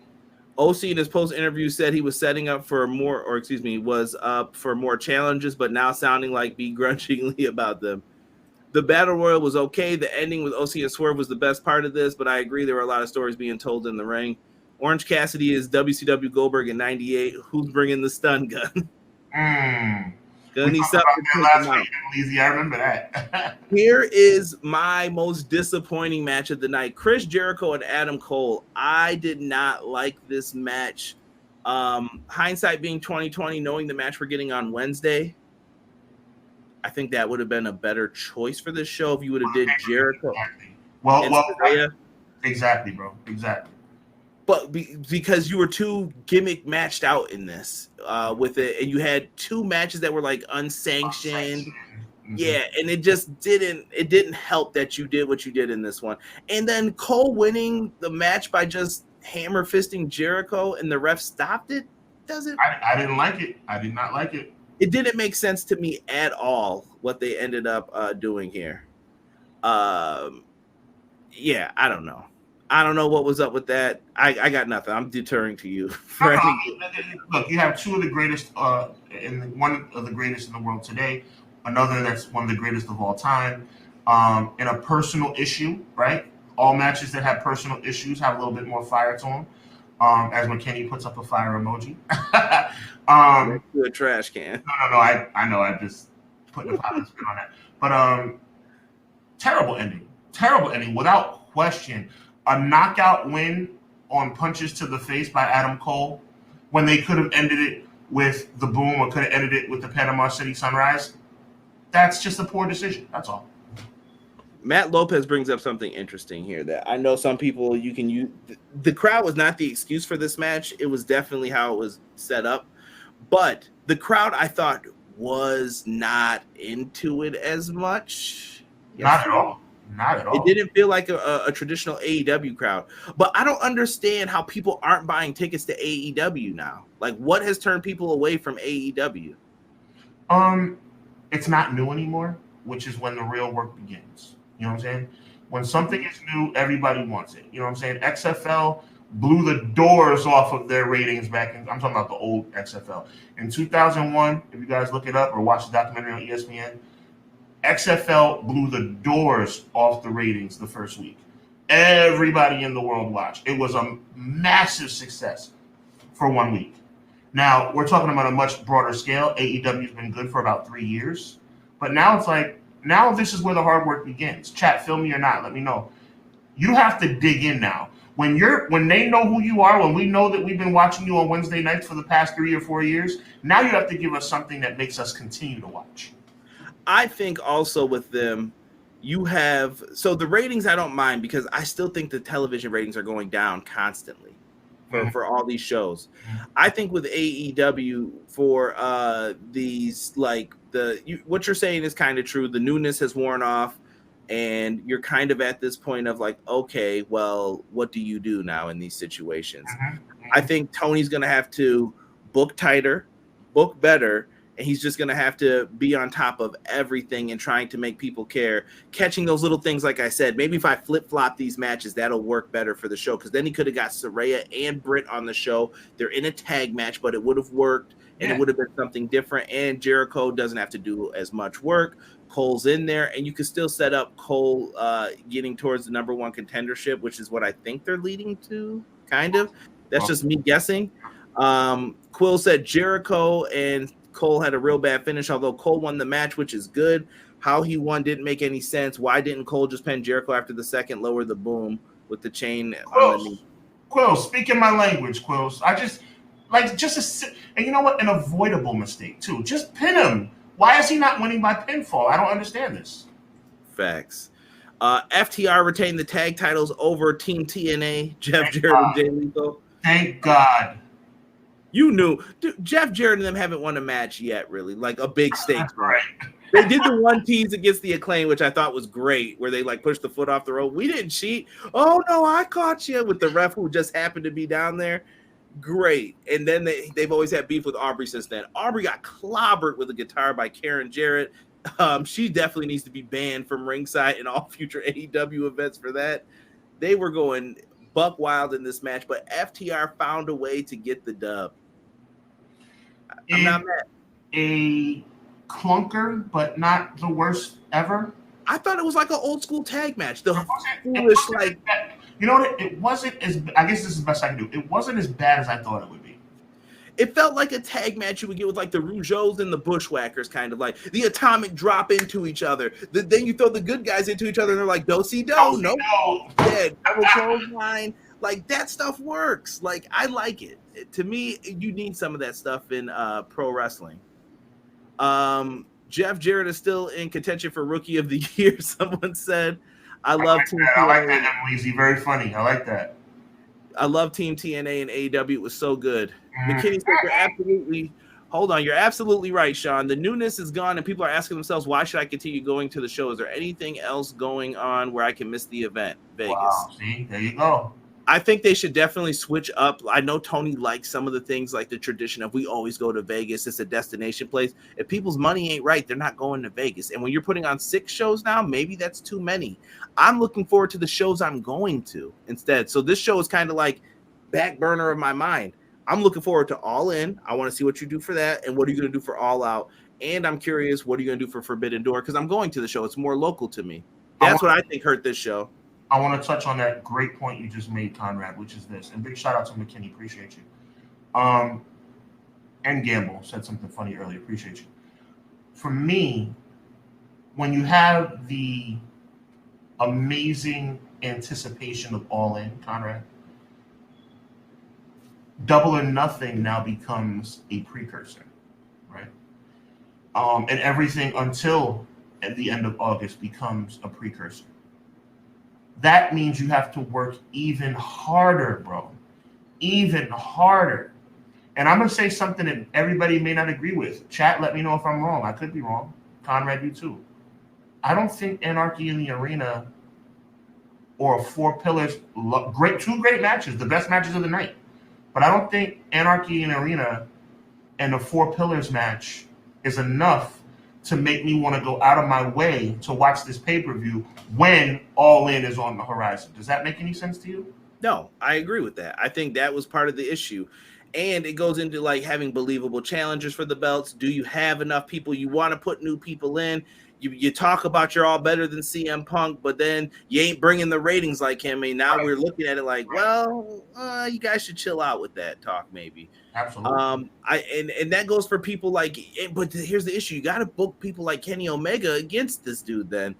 OC in his post interview said he was setting up for was up for more challenges, but now sounding like begrudgingly about them. The Battle Royal was okay. The ending with OC and Swerve was the best part of this, but I agree there were a lot of stories being told in the ring. Orange Cassidy is WCW Goldberg in 98. Who's bringing the stun gun? Gonna need something last week, Lizzie. I remember that. Here is my most disappointing match of the night. Chris Jericho and Adam Cole. I did not like this match. Hindsight being 2020, knowing the match we're getting on Wednesday, I think that would have been a better choice for this show if you would have did Jericho. Exactly, bro. Exactly. But because you were too gimmick matched out in this with it, and you had two matches that were like unsanctioned. Mm-hmm. Yeah, and it just didn't help that you did what you did in this one. And then Cole winning the match by just hammer fisting Jericho and the ref stopped it. I didn't like it. I did not like it. It didn't make sense to me at all what they ended up doing here. Yeah, I don't know. I don't know what was up with that. I got nothing. I'm deterring to you. Look, you have two of the greatest, one of the greatest in the world today, another that's one of the greatest of all time. In a personal issue, right? All matches that have personal issues have a little bit more fire to them. As McKinney puts up a fire emoji. To a trash can. No. I know. I'm just putting a positive spin on that. But terrible ending, without question. A knockout win on punches to the face by Adam Cole when they could have ended it with the Boom or could have ended it with the Panama City Sunrise. That's just a poor decision. That's all. Matt Lopez brings up something interesting here that I know some people you can use. The crowd was not the excuse for this match. It was definitely how it was set up. But the crowd, I thought, was not into it as much. Not at all. Not at all. It didn't feel like a traditional AEW crowd. But I don't understand how people aren't buying tickets to AEW now. Like, what has turned people away from AEW? It's not new anymore, which is when the real work begins. You know what I'm saying? When something is new, everybody wants it. You know what I'm saying? XFL blew the doors off of their ratings back in, I'm talking about the old XFL. In 2001, if you guys look it up or watch the documentary on ESPN, XFL blew the doors off the ratings the first week. Everybody in the world watched. It was a massive success for 1 week. Now, we're talking about a much broader scale. AEW has been good for about 3 years. But now it's like, now this is where the hard work begins. Chat, feel me or not, let me know. You have to dig in now. When they know who you are, when we know that we've been watching you on Wednesday nights for the past 3 or 4 years, now you have to give us something that makes us continue to watch. I think also with them, you have – so the ratings I don't mind because I still think the television ratings are going down constantly for all these shows. I think with AEW for these like what you're saying is kind of true. The newness has worn off and you're kind of at this point of like, okay, well, what do you do now in these situations? I think Tony's going to have to book tighter, book better, and he's just going to have to be on top of everything and trying to make people care. Catching those little things, like I said, maybe if I flip-flop these matches, that'll work better for the show because then he could have got Saraya and Britt on the show. They're in a tag match, but it would have worked, and it would have been something different, and Jericho doesn't have to do as much work. Cole's in there, and you can still set up Cole getting towards the number one contendership, which is what I think they're leading to, kind of. That's just me guessing. Quill said Jericho and Cole had a real bad finish, although Cole won the match, which is good. How he won didn't make any sense. Why didn't Cole just pin Jericho after the second, lower the Boom with the chain on the knee? Quills, speaking my language, Quills. I just and you know what? An avoidable mistake, too. Just pin him. Why is he not winning by pinfall? I don't understand this. Facts. FTR retained the tag titles over Team TNA, Jeff Jarrett and Jay Lethal. Thank God. You knew. Dude, Jeff Jarrett and them haven't won a match yet, really. Like a big stakes right. They did the one tease against the Acclaim, which I thought was great, where they like pushed the foot off the rope. We didn't cheat. Oh, no, I caught you with the ref who just happened to be down there. Great. And then they've always had beef with Aubrey since then. Aubrey got clobbered with a guitar by Karen Jarrett. She definitely needs to be banned from ringside and all future AEW events for that. They were going buck wild in this match, but FTR found a way to get the dub. I'm not mad. A clunker, but not the worst ever. I thought it was like an old school tag match. The foolish, like, you know what? It wasn't as. I guess this is the best I can do. It wasn't as bad as I thought it would be. It felt like a tag match you would get with like the Rougeaus and the Bushwhackers, kind of like the atomic drop into each other. Then you throw the good guys into each other, and they're like do-si-do. No, yeah, double clothesline. Like that stuff works. Like I like it. To me, you need some of that stuff in pro wrestling. Jeff Jarrett is still in contention for Rookie of the Year. Someone said, I love Team TNA. I like that, Emily. Very funny. I like that. I love Team TNA and AEW. It was so good. McKinney said you're absolutely right, Sean. The newness is gone, and people are asking themselves, why should I continue going to the show? Is there anything else going on where I can miss the event? Vegas. Wow, see, there you go. I think they should definitely switch up. I know Tony likes some of the things like the tradition of we always go to Vegas. It's a destination place. If people's money ain't right, they're not going to Vegas. And when you're putting on 6 shows now, maybe that's too many. I'm looking forward to the shows I'm going to instead. So this show is kind of like back burner of my mind. I'm looking forward to All In. I want to see what you do for that. And what are you going to do for All Out? And I'm curious, what are you going to do for Forbidden Door? Because I'm going to the show. It's more local to me. That's what I think hurt this show. I want to touch on that great point you just made, Conrad, which is this. And big shout out to McKinney. Appreciate you. And Gamble said something funny earlier. Appreciate you. For me, when you have the amazing anticipation of All In, Conrad, Double or Nothing now becomes a precursor, right? And everything until at the end of August becomes a precursor. That means you have to work even harder, bro. Even harder. And I'm going to say something that everybody may not agree with. Chat, let me know if I'm wrong. I could be wrong. Conrad, you too. I don't think Anarchy in the Arena or Four Pillars, two great matches, the best matches of the night. But I don't think Anarchy in the Arena and the Four Pillars match is enough to make me want to go out of my way to watch this pay-per-view when All In is on the horizon. Does that make any sense to you? No, I agree with that. I think that was part of the issue. And it goes into like having believable challengers for the belts. Do you have enough people? You want to put new people in. You talk about you're all better than CM Punk, but then you ain't bringing the ratings like him. And now we're looking at it like, well, you guys should chill out with that talk, maybe. Absolutely. And that goes for people like, but here's the issue: you got to book people like Kenny Omega against this dude. Then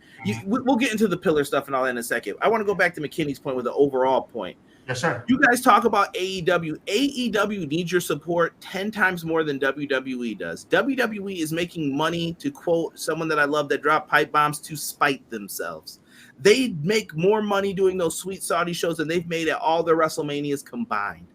we'll get into the pillar stuff and all that in a second. I want to go back to McKinney's point with the overall point. Yes, sir. You guys talk about AEW. AEW needs your support 10 times more than WWE does. WWE is making money, to quote someone that I love that dropped pipe bombs, to spite themselves. They make more money doing those sweet Saudi shows than they've made at all their WrestleManias combined.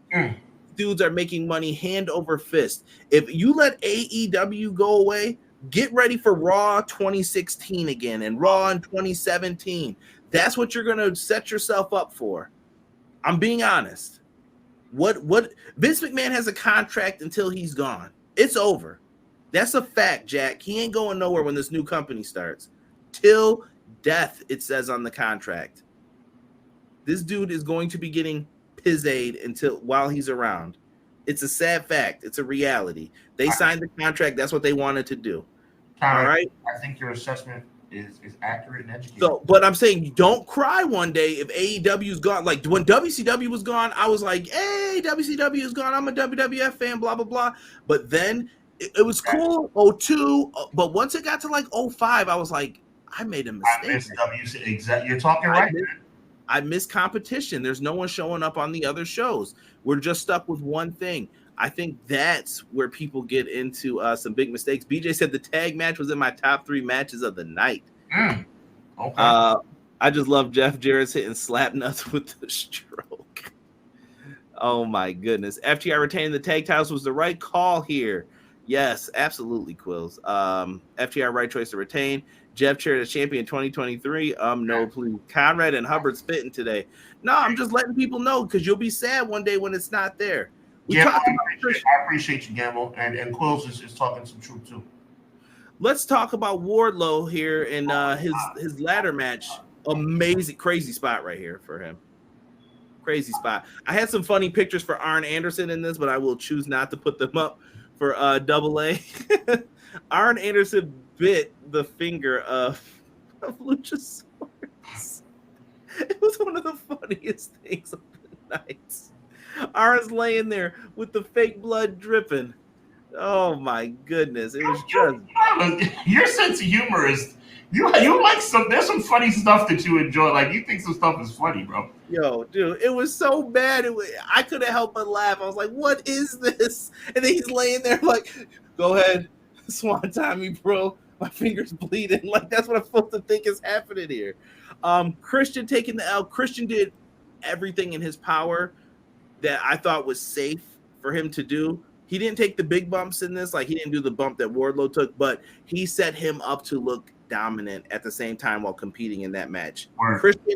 Dudes are making money hand over fist. If you let AEW go away, get ready for Raw 2016 again and Raw in 2017. That's what you're going to set yourself up for. I'm being honest. What Vince McMahon has a contract until he's gone. It's over. That's a fact, Jack. He ain't going nowhere when this new company starts. Till death, it says on the contract. This dude is going to be getting pizzade while he's around. It's a sad fact. It's a reality. They signed the contract. That's what they wanted to do. All right. I think your assessment is accurate and educated. So, but I'm saying you don't cry one day if AEW's gone. Like when WCW was gone, I was like, hey, WCW is gone. I'm a WWF fan, blah, blah, blah. But then it was cool, 02. But once it got to like 05, I was like, I made a mistake. Exactly. You're talking right. I miss competition. There's no one showing up on the other shows. We're just stuck with one thing. I think that's where people get into some big mistakes. BJ said the tag match was in my top 3 matches of the night. Okay. I just love Jeff Jarrett's hitting slap nuts with the stroke. Oh my goodness. FTR retaining the tag titles was the right call here. Yes, absolutely, Quills. FTR right choice to retain. Jeff Jarrett as champion 2023. No, please. Conrad and Hubbard spitting today. No, I'm just letting people know because you'll be sad one day when it's not there. I appreciate you, Gamble, and Quills is talking some truth too. Let's talk about Wardlow here in his ladder match. Amazing, crazy spot right here for him. Crazy spot. I had some funny pictures for Arn Anderson in this, but I will choose not to put them up for Double A. Arn Anderson bit the finger of Luchasaurus. It was one of the funniest things of the night. Arn's laying there with the fake blood dripping. Oh my goodness! It was just your sense of humor is you like some. There's some funny stuff that you enjoy. Like you think some stuff is funny, bro. Yo, dude, it was so bad. I couldn't help but laugh. I was like, "What is this?" And then he's laying there like, "Go ahead, Swan Tommy, bro. My finger's bleeding." Like that's what I'm supposed to think is happening here. Christian taking the L. Christian did everything in his power that I thought was safe for him to do. He didn't take the big bumps in this. Like he didn't do the bump that Wardlow took, but he set him up to look dominant at the same time while competing in that match. Christian,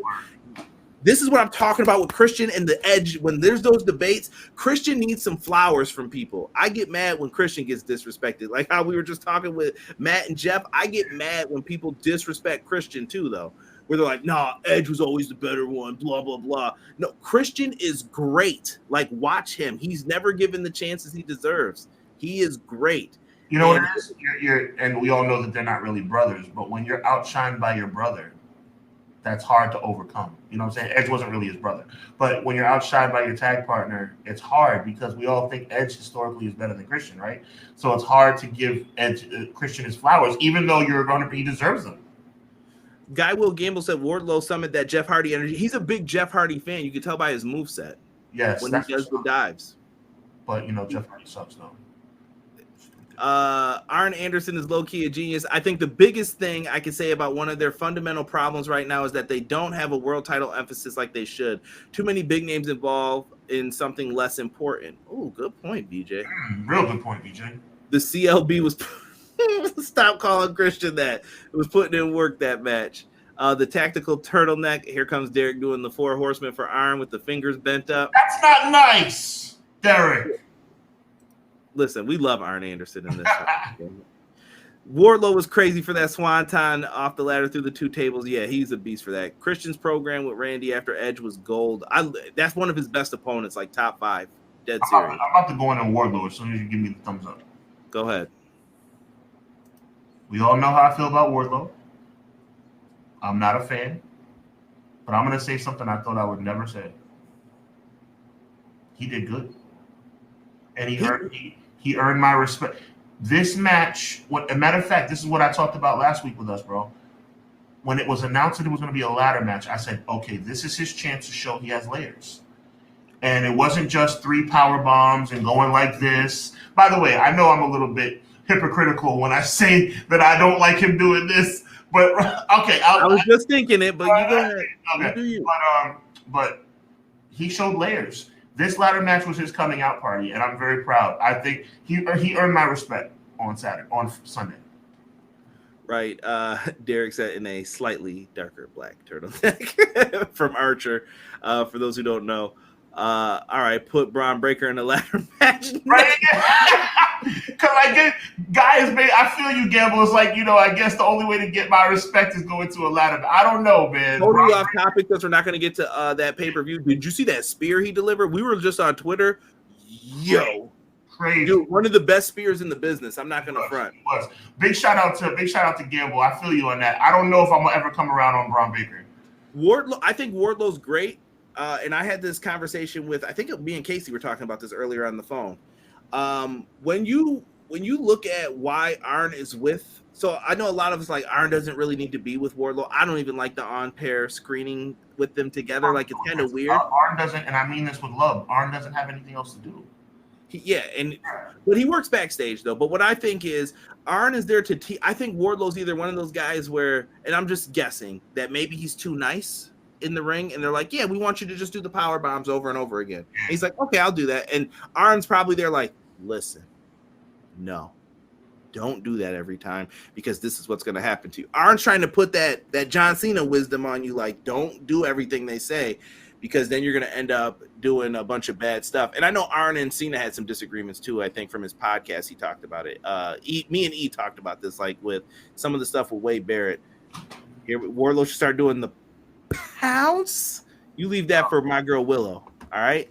This is what I'm talking about with Christian and the Edge. When there's those debates, Christian needs some flowers from people. I get mad when Christian gets disrespected. Like how we were just talking with Matt and Jeff. I get mad when people disrespect Christian too, though. Where they're like, nah, Edge was always the better one, blah, blah, blah. No, Christian is great. Like, watch him. He's never given the chances he deserves. He is great. You know what it is? And we all know that they're not really brothers, but when you're outshined by your brother, that's hard to overcome. You know what I'm saying? Edge wasn't really his brother. But when you're outshined by your tag partner, it's hard because we all think Edge historically is better than Christian, right? So it's hard to give Christian his flowers, even though he deserves them. Guy Will Gamble said Wardlow summoned that Jeff Hardy energy. He's a big Jeff Hardy fan. You can tell by his moveset. Yes. When he does the dives. But, Jeff Hardy sucks, though. Arn Anderson is low-key a genius. I think the biggest thing I can say about one of their fundamental problems right now is that they don't have a world title emphasis like they should. Too many big names involved in something less important. Oh, good point, BJ. Real good point, BJ. The CLB was stop calling Christian that. It was putting in work that match. The tactical turtleneck. Here comes Derek doing the 4 horsemen for Arn with the fingers bent up. That's not nice, Derek. Listen, we love Arn Anderson in this one. Wardlow was crazy for that swanton off the ladder through the 2 tables. Yeah, he's a beast for that. Christian's program with Randy after Edge was gold. That's one of his best opponents, like top 5. Dead serious. I'm about to go in on Wardlow as soon as you give me the thumbs up. Go ahead. We all know how I feel about Wardlow. I'm not a fan, but I'm going to say something I thought I would never say. He did good. And he earned my respect. This match, a matter of fact, this is what I talked about last week with us, bro. When it was announced that it was going to be a ladder match, I said, okay, this is his chance to show he has layers. And it wasn't just 3 power bombs and going like this. By the way, I know I'm a little bit hypocritical when I say that I don't like him doing this, but okay. I was just thinking it, but you go ahead. Okay. You do you. But he showed layers. This ladder match was his coming out party, and I'm very proud. I think he earned my respect on Sunday. Right. Derek said in a slightly darker black turtleneck from Archer. For those who don't know. All right, put Braun Breaker in a ladder match. Right? Because I feel you, Gamble. It's like, I guess the only way to get my respect is going to a ladder. I don't know, man. Totally off topic because we're not going to get to that pay-per-view. Did you see that spear he delivered? We were just on Twitter. Yo. Crazy. Dude, one of the best spears in the business. I'm not going to front. Big shout out to Gamble. I feel you on that. I don't know if I'm going to ever come around on Braun Breaker. I think Wardlow's great. And I had this conversation with, I think me and Casey were talking about this earlier on the phone. When you look at why Arn is with, so I know a lot of us like Arn doesn't really need to be with Wardlow. I don't even like the on-pair screening with them together. Like, it's kind of weird. Arn doesn't, and I mean this with love, Arn doesn't have anything else to do. But he works backstage though. But what I think is Arn is there to I think Wardlow's either one of those guys where, and I'm just guessing that maybe he's too nice in the ring, and they're like, yeah, we want you to just do the power bombs over and over again. And he's like, okay, I'll do that. And Arn's probably there like, listen, no, don't do that every time because this is what's going to happen to you. Arn's trying to put that John Cena wisdom on you, like, don't do everything they say because then you're going to end up doing a bunch of bad stuff. And I know Arn and Cena had some disagreements too. I think from his podcast, he talked about it. Me and E talked about this, like with some of the stuff with Wade Barrett. Here, Wardlow should start doing the pounce. You leave that for my girl Willow. All right.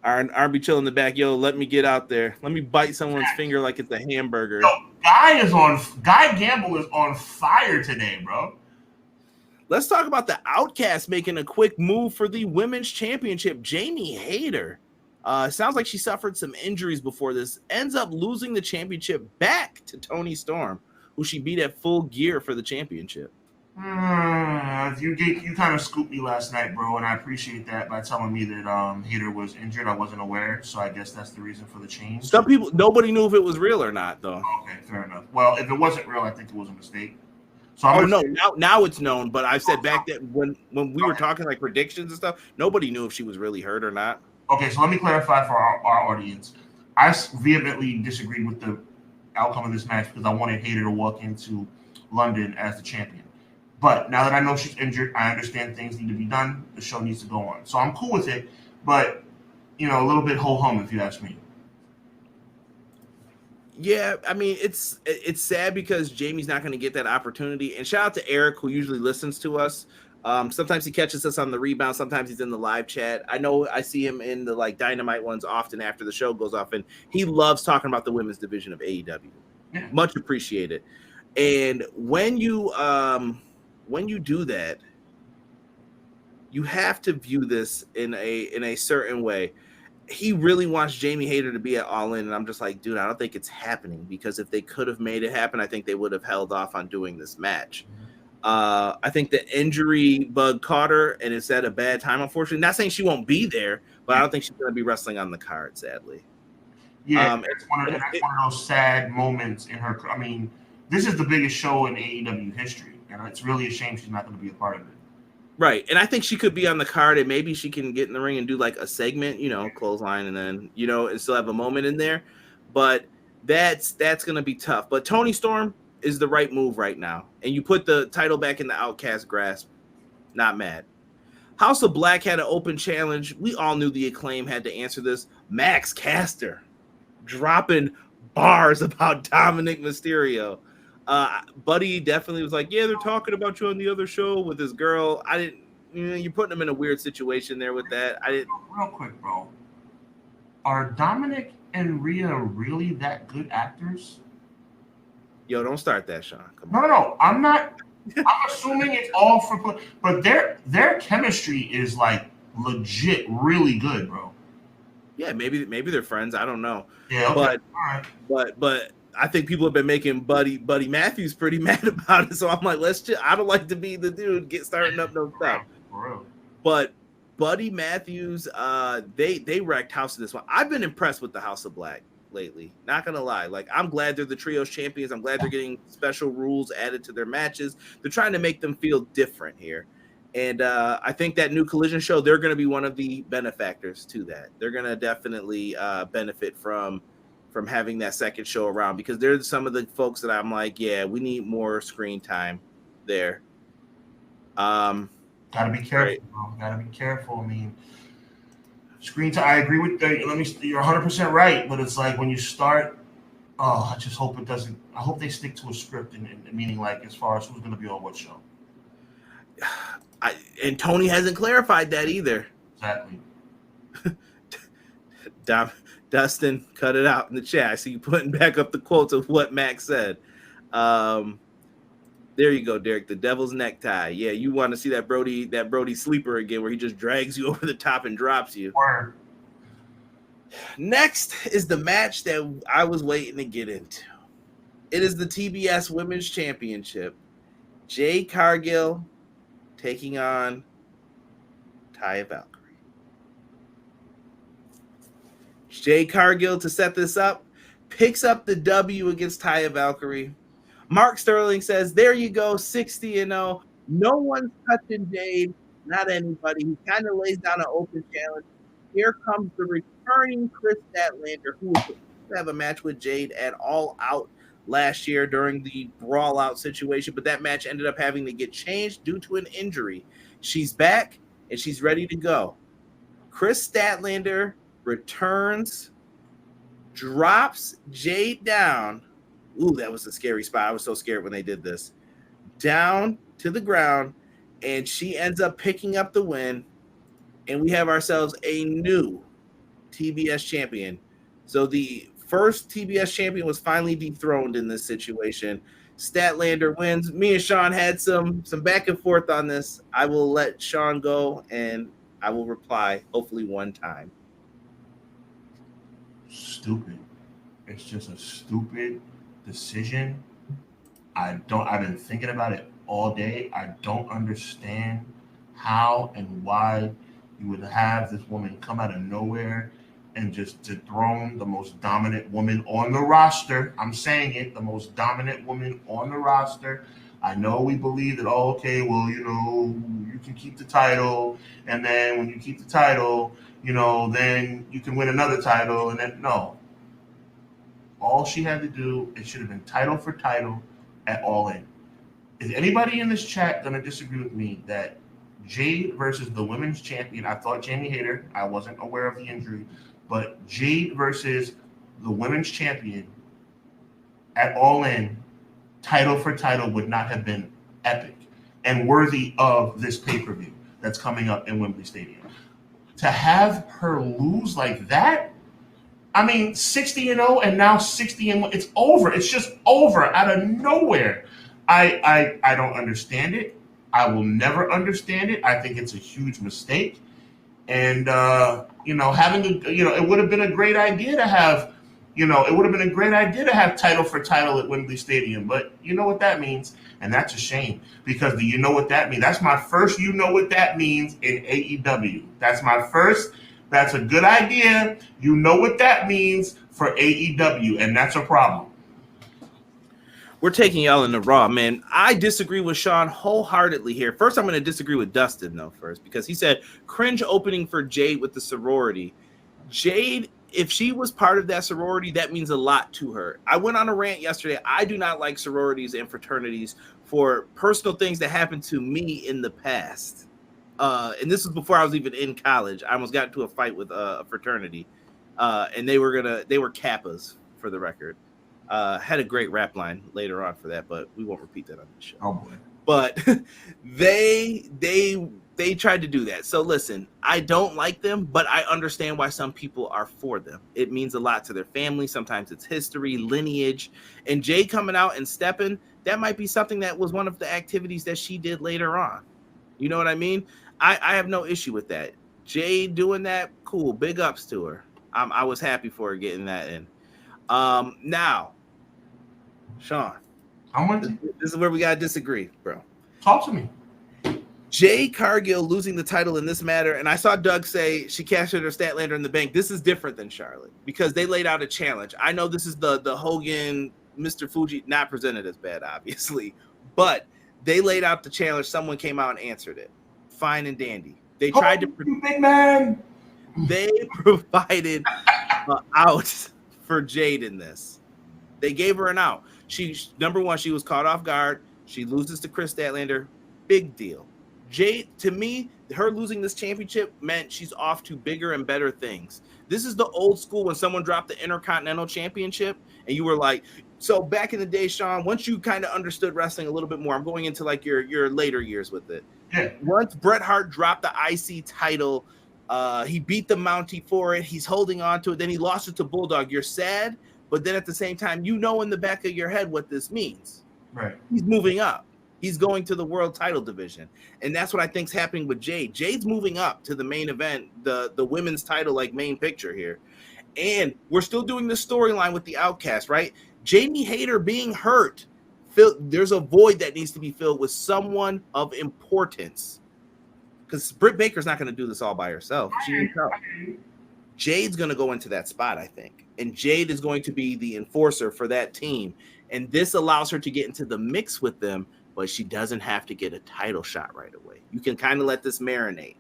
Arn be chilling in the back. Yo, let me get out there. Let me bite someone's finger like it's a hamburger. Yo, Guy Gamble is on fire today, bro. Let's talk about the Outcast making a quick move for the Women's Championship. Jamie Hayter. Sounds like she suffered some injuries before this. Ends up losing the championship back to Toni Storm, who she beat at Full Gear for the championship. You kind of scooped me last night, bro, and I appreciate that by telling me that Hayter was injured. I wasn't aware, so I guess that's the reason for the change. Nobody knew if it was real or not, though. Okay, fair enough. Well, if it wasn't real, I think it was a mistake. So now it's known, but I said back then when we were talking like predictions and stuff, nobody knew if she was really hurt or not. Okay, so let me clarify for our audience. I vehemently disagreed with the outcome of this match because I wanted Hayter to walk into London as the champion. But now that I know she's injured, I understand things need to be done. The show needs to go on. So I'm cool with it, but, you know, a little bit ho-hum if you ask me. Yeah, I mean, it's sad because Jamie's not going to get that opportunity. And shout out to Eric, who usually listens to us. Sometimes he catches us on the rebound. Sometimes he's in the live chat. I know I see him in the like Dynamite ones often after the show goes off, and he loves talking about the women's division of AEW. Yeah. Much appreciated. And when you do that, you have to view this in a certain way. He really wants Jamie Hayter to be at All In, and I'm just like, dude, I don't think it's happening, because if they could have made it happen, I think they would have held off on doing this match. I think the injury bug caught her, and it's at a bad time, unfortunately. Not saying she won't be there, but I don't think she's going to be wrestling on the card, sadly. Yeah, that's one of those sad moments in her. I mean, this is the biggest show in AEW history, and it's really a shame she's not going to be a part of it. Right, and I think she could be on the card, and maybe she can get in the ring and do like a segment, you know, clothesline, and then, you know, and still have a moment in there. But that's going to be tough. But Toni Storm is the right move right now, and you put the title back in the Outcast grasp. Not mad. House of Black had an open challenge. We all knew the Acclaim had to answer this. Max Caster dropping bars about Dominic Mysterio. Buddy definitely was like, yeah, they're talking about you on the other show with this girl. You're putting him in a weird situation there with that. Real quick, bro. Are Dominic and Rhea really that good actors? Yo, don't start that, Sean. Come on. No. I'm not. I'm assuming it's all for play, but their chemistry is like legit really good, bro. Yeah, maybe they're friends. I don't know. Yeah, okay. But I think people have been making Buddy Matthews pretty mad about it. So I'm like, I don't like to be the dude starting up no stuff. But Buddy Matthews, they wrecked House of this one. I've been impressed with the House of Black lately. Not gonna lie. Like, I'm glad they're the trios champions. I'm glad they're getting special rules added to their matches. They're trying to make them feel different here. And I think that new Collision show, they're going to be one of the benefactors to that. They're going to definitely benefit from having that second show around, because they're some of the folks that I'm like, yeah, we need more screen time there. Gotta be careful, right? Bro. Gotta be careful. I mean, screen time. I agree with that. You're 100% right, but it's like when you start. Oh, I just hope it doesn't. I hope they stick to a script, and meaning like as far as who's going to be on what show. And Tony hasn't clarified that either. Exactly. Dustin, cut it out in the chat. I see you putting back up the quotes of what Max said. There you go, Derek. The devil's necktie. Yeah, you want to see that Brody sleeper again, where he just drags you over the top and drops you. Word. Next is the match that I was waiting to get into. It is the TBS Women's Championship. Jade Cargill taking on Taya Valkyrie. Jade Cargill, to set this up, picks up the W against Taya Valkyrie. Mark Sterling says, there you go, 60-0. No one's touching Jade, not anybody. He kind of lays down an open challenge. Here comes the returning Chris Statlander, who was supposed to have a match with Jade at All Out last year during the Brawl Out situation, but that match ended up having to get changed due to an injury. She's back, and she's ready to go. Chris Statlander returns, drops Jade down. Ooh, that was a scary spot. I was so scared when they did this. Down to the ground, and she ends up picking up the win, and we have ourselves a new TBS champion. So the first TBS champion was finally dethroned in this situation. Statlander wins. Me and Sean had some back and forth on this. I will let Sean go, and I will reply hopefully one time. Stupid. It's just a stupid decision. I've been thinking about it all day. I don't understand how and why you would have this woman come out of nowhere and just dethrone the most dominant woman on the roster. I'm saying it, the most dominant woman on the roster. I know we believe that, oh, okay, well, you know, you can keep the title, and then when you keep the title, you know, then you can win another title, and then, no. All she had to do, it should have been title for title at All In. Is anybody in this chat going to disagree with me that Jade versus the women's champion? I thought Jamie Hayter. I wasn't aware of the injury, but Jade versus the women's champion at All In, title for title, would not have been epic and worthy of this pay-per-view that's coming up in Wembley Stadium. To have her lose like that, I mean, 60-0 and now 60-1. It's over. It's just over out of nowhere. I don't understand it. I will never understand it. I think it's a huge mistake. And, it would have been a great idea to have, title for title at Wembley Stadium. But you know what that means? And that's a shame, because you know what that means? That's my first you know what that means in AEW. That's my first. That's a good idea. You know what that means for AEW, and that's a problem. We're taking y'all in the Raw, man. I disagree with Sean wholeheartedly here. First, I'm going to disagree with Dustin, though, first, because he said cringe opening for Jade with the sorority. Jade, if she was part of that sorority, that means a lot to her. I went on a rant yesterday. I do not like sororities and fraternities for personal things that happened to me in the past. And this was before I was even in college. I almost got into a fight with a fraternity, and they were Kappas, for the record. Had a great rap line later on for that, but we won't repeat that on the show. Oh boy! But they tried to do that. So listen, I don't like them, but I understand why some people are for them. It means a lot to their family. Sometimes it's history, lineage, and Jay coming out and stepping. That might be something that was one of the activities that she did later on. You know what I mean? I have no issue with that. Jade doing that, cool. Big ups to her. I was happy for her getting that in. Now, Sean, this is where we gotta disagree, bro. Talk to me. Jade Cargill losing the title in this matter, and I saw Doug say she cashed her Statlander in the bank. This is different than Charlotte because they laid out a challenge. I know this is the Hogan, Mr. Fuji, not presented as bad, obviously, but they laid out the challenge. Someone came out and answered it. Fine and dandy. They tried to big man. They provided out for Jade in this. They gave her an out. Number one, she was caught off guard. She loses to Chris Statlander. Big deal. Jade, to me, her losing this championship meant she's off to bigger and better things. This is the old school when someone dropped the Intercontinental Championship and you were like, so back in the day, Sean, once you kind of understood wrestling a little bit more, I'm going into like your later years with it. Yeah. Once Bret Hart dropped the IC title, he beat the Mountie for it. He's holding on to it. Then he lost it to Bulldog. You're sad, but then at the same time, you know in the back of your head what this means. Right. He's moving up. He's going to the world title division. And that's what I think is happening with Jade. Jade's moving up to the main event, the women's title, like main picture here. And we're still doing the storyline with the Outcast, right? Jamie Hayter being hurt. There's a void that needs to be filled with someone of importance. Because Britt Baker's not going to do this all by herself. Jade's going to go into that spot, I think. And Jade is going to be the enforcer for that team. And this allows her to get into the mix with them, but she doesn't have to get a title shot right away. You can kind of let this marinate.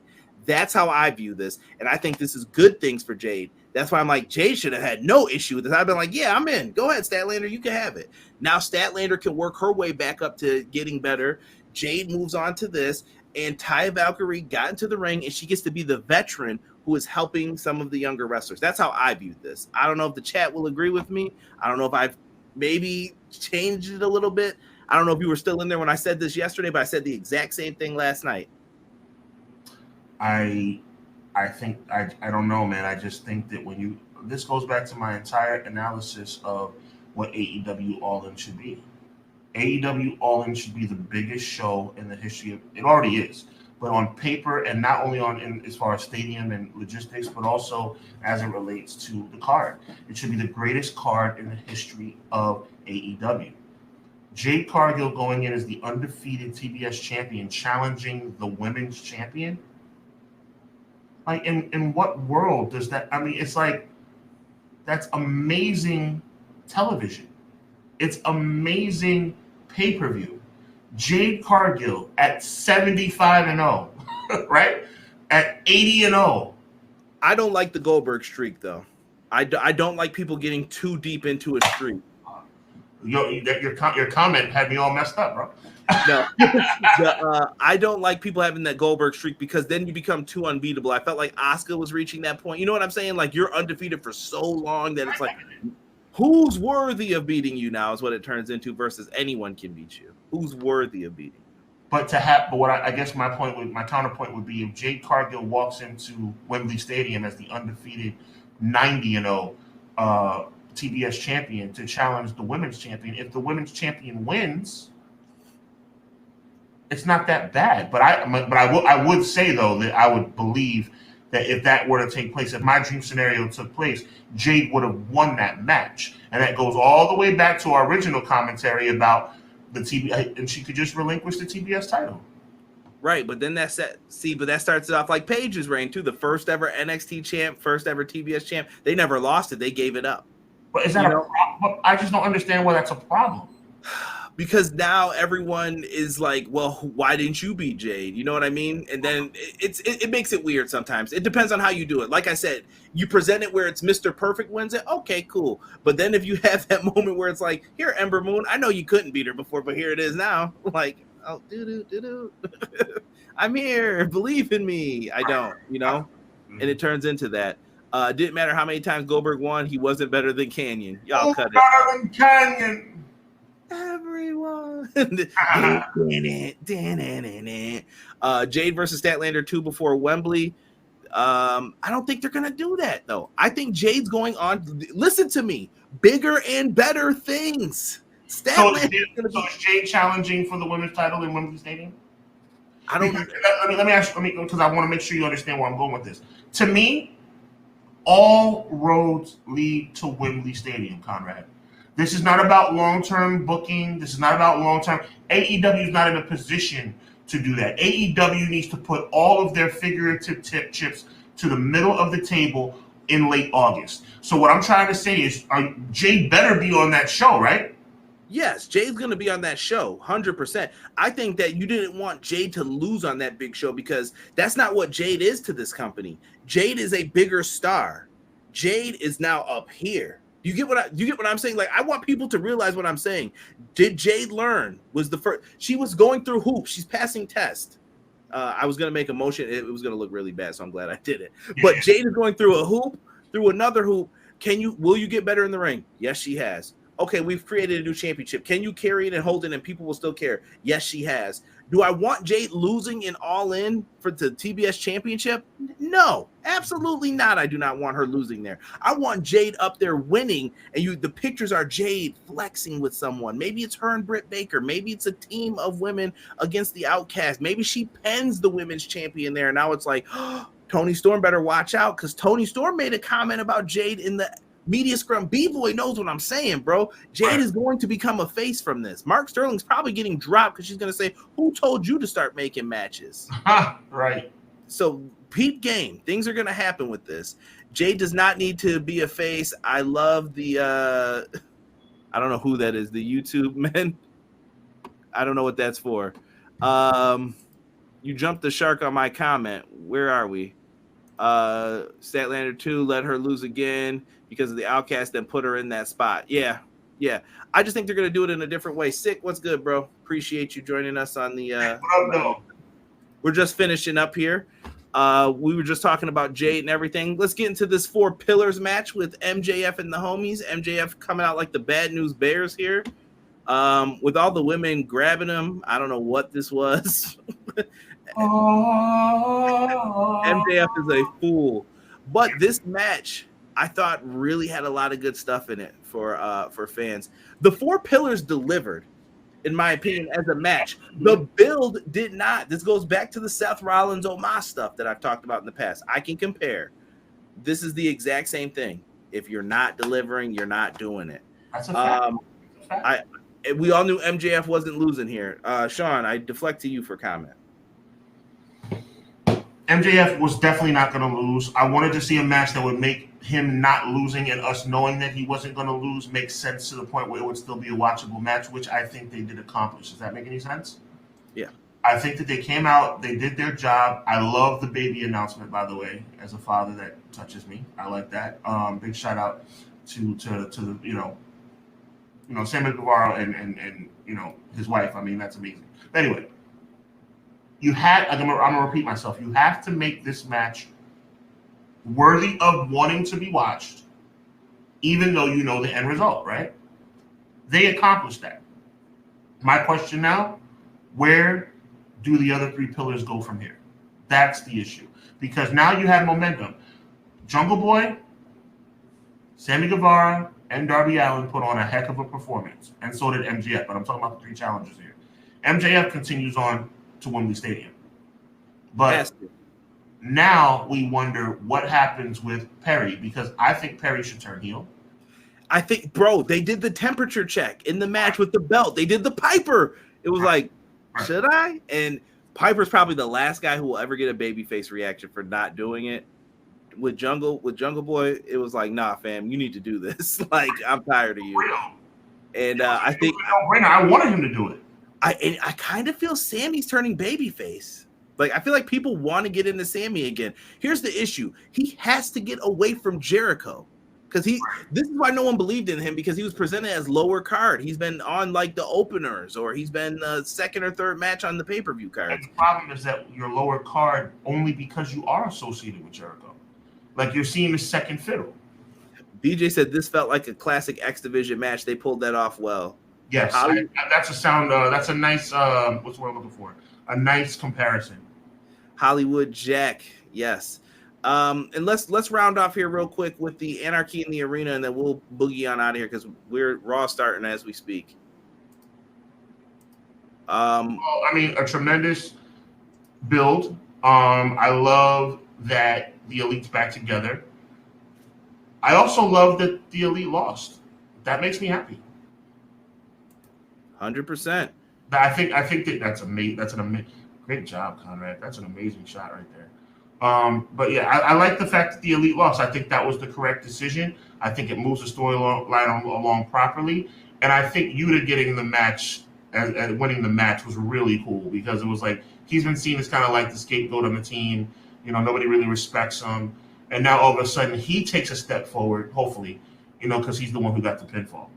That's how I view this. And I think this is good things for Jade. That's why I'm like, Jade should have had no issue with this. I've been like, yeah, I'm in. Go ahead, Statlander. You can have it. Now Statlander can work her way back up to getting better. Jade moves on to this. And Ty Valkyrie got into the ring, and she gets to be the veteran who is helping some of the younger wrestlers. That's how I viewed this. I don't know if the chat will agree with me. I don't know if I've maybe changed it a little bit. I don't know if you were still in there when I said this yesterday, but I said the exact same thing last night. I think I don't know, man. I just think that this goes back to my entire analysis of what AEW All In should be. AEW All In should be the biggest show in the history of it. Already is, but on paper, and not only as far as stadium and logistics, but also as it relates to the card. It should be the greatest card in the history of AEW. Jade Cargill going in as the undefeated TBS champion, challenging the women's champion. Like, in what world does that? I mean, it's like, that's amazing television. It's amazing pay-per-view. Jade Cargill at 75-0, right? At 80-0. I don't like the Goldberg streak, though. I don't like people getting too deep into a streak. Your comment had me all messed up, bro. No, I don't like people having that Goldberg streak because then you become too unbeatable. I felt like Asuka was reaching that point. You know what I'm saying? Like you're undefeated for so long that it's like, who's worthy of beating you now is what it turns into versus anyone can beat you. Who's worthy of beating you? But what I guess my counterpoint would be if Jade Cargill walks into Wembley Stadium as the undefeated 90-0 TBS champion to challenge the women's champion. If the women's champion wins, it's not that bad. But I would say though that I would believe that if that were to take place, if my dream scenario took place, Jade would have won that match, and that goes all the way back to our original commentary about the TBS, and she could just relinquish the TBS title. Right, but then but that starts it off like Paige's reign too. The first ever NXT champ, first ever TBS champ. They never lost it; they gave it up. But is that a problem? I just don't understand why that's a problem. Because now everyone is like, well, why didn't you beat Jade? You know what I mean? And then it makes it weird sometimes. It depends on how you do it. Like I said, you present it where it's Mr. Perfect wins it. Okay, cool. But then if you have that moment where it's like, here, Ember Moon, I know you couldn't beat her before, but here it is now. Like, oh, do. I'm here. Believe in me. I don't, And it turns into that. Didn't matter how many times Goldberg won. He wasn't better than Canyon. Y'all cut it. Better than Canyon. Everyone. Jade versus Statlander 2 before Wembley. I don't think they're gonna do that though. I think Jade's going on. Listen to me, bigger and better things. So is Jade challenging for the women's title in Wembley Stadium? I don't. Let me ask you, because I want to make sure you understand where I'm going with this. To me, all roads lead to Wembley Stadium, Conrad. This is not about long-term booking. This is not about long-term. AEW is not in a position to do that. AEW needs to put all of their figurative chips to the middle of the table in late August. So what I'm trying to say is, Jade better be on that show, right? Yes, Jade's going to be on that show, 100%. I think that you didn't want Jade to lose on that big show because that's not what Jade is to this company. Jade is a bigger star. Jade is now up here. You get what I'm saying? Like, I want people to realize what I'm saying. Did Jade learn? Was the first? She was going through hoops. She's passing tests. I was gonna make a motion. It was gonna look really bad, so I'm glad I did it. But Jade is going through a hoop, through another hoop. Will you get better in the ring? Yes, she has. Okay, we've created a new championship. Can you carry it and hold it and people will still care? Yes, she has. Do I want Jade losing in All In for the TBS championship? No, absolutely not. I do not want her losing there. I want Jade up there winning, and the pictures are Jade flexing with someone. Maybe it's her and Britt Baker. Maybe it's a team of women against the Outcast. Maybe she pens the women's champion there. Now it's like, oh, Toni Storm better watch out because Toni Storm made a comment about Jade in the media scrum. B-Boy knows what I'm saying, bro. Jade is going to become a face from this. Mark Sterling's probably getting dropped because she's going to say, who told you to start making matches? Right. So, peep game. Things are going to happen with this. Jade does not need to be a face. I love the, I don't know who that is, the YouTube men. I don't know what that's for. You jumped the shark on my comment. Where are we? Statlander 2 let her lose again because of the Outcast and put her in that spot. Yeah. I just think they're going to do it in a different way. Sick, what's good, bro? Appreciate you joining us on the we're just finishing up here. We were just talking about Jade and everything. Let's get into this 4 pillars match with MJF and the homies. MJF coming out like the Bad News Bears here. With all the women grabbing him. I don't know what this was. MJF is a fool. But this match, I thought, really had a lot of good stuff in it for fans. The 4 pillars delivered, in my opinion, as a match. The build did not. This goes back to the Seth Rollins Omos stuff that I've talked about in the past. I can compare. This is the exact same thing. If you're not delivering, you're not doing it. That's a fact. We all knew MJF wasn't losing here. Sean, I deflect to you for comment. MJF was definitely not going to lose. I wanted to see a match that would make him not losing and us knowing that he wasn't going to lose make sense to the point where it would still be a watchable match, which I think they did accomplish. Does that make any sense? Yeah. I think that they came out, they did their job. I love the baby announcement, by the way, as a father that touches me. I like that. Big shout out to the, Sammy Guevara and his wife. I mean, that's amazing. But anyway, I'm gonna repeat myself. You have to make this match worthy of wanting to be watched, even though you know the end result, right? They accomplished that. My question now, where do the other three pillars go from here? That's the issue. Because now you have momentum. Jungle Boy, Sammy Guevara, and Darby Allin put on a heck of a performance. And so did MJF, but I'm talking about the three challengers here. MJF continues on to Wembley Stadium. But now we wonder what happens with Perry, because I think Perry should turn heel. I think, bro, they did the temperature check in the match with the belt. They did the Piper. It was like, should I? And Piper's probably the last guy who will ever get a babyface reaction for not doing it. With Jungle Boy, it was like, nah, fam, you need to do this. Like, I'm tired of you. And I think I wanted him to do it. I kind of feel Sammy's turning babyface. Like, I feel like people want to get into Sammy again. Here's the issue. He has to get away from Jericho. Because this is why no one believed in him, because he was presented as lower card. He's been on like the openers, or he's been second or third match on the pay-per-view card. And the problem is that you're lower card only because you are associated with Jericho. Like, you're seeing the second fiddle. BJ said this felt like a classic X Division match. They pulled that off well. Yes, that's a sound. That's a nice. What's the word I'm looking for? A nice comparison. Hollywood Jack, yes. And let's round off here real quick with the Anarchy in the Arena, and then we'll boogie on out of here because we're Raw starting as we speak. Well, I mean, a tremendous build. I love that the Elite's back together. I also love that the Elite lost. That makes me happy. 100%. I think that's amazing. That's an amazing. Great job, Conrad. That's an amazing shot right there. But yeah, I like the fact that the Elite lost. I think that was the correct decision. I think it moves the storyline along properly. And I think Yuta getting the match and winning the match was really cool, because it was like he's been seen as kind of like the scapegoat on the team. Nobody really respects him. And now all of a sudden he takes a step forward, hopefully, because he's the one who got the pinfall.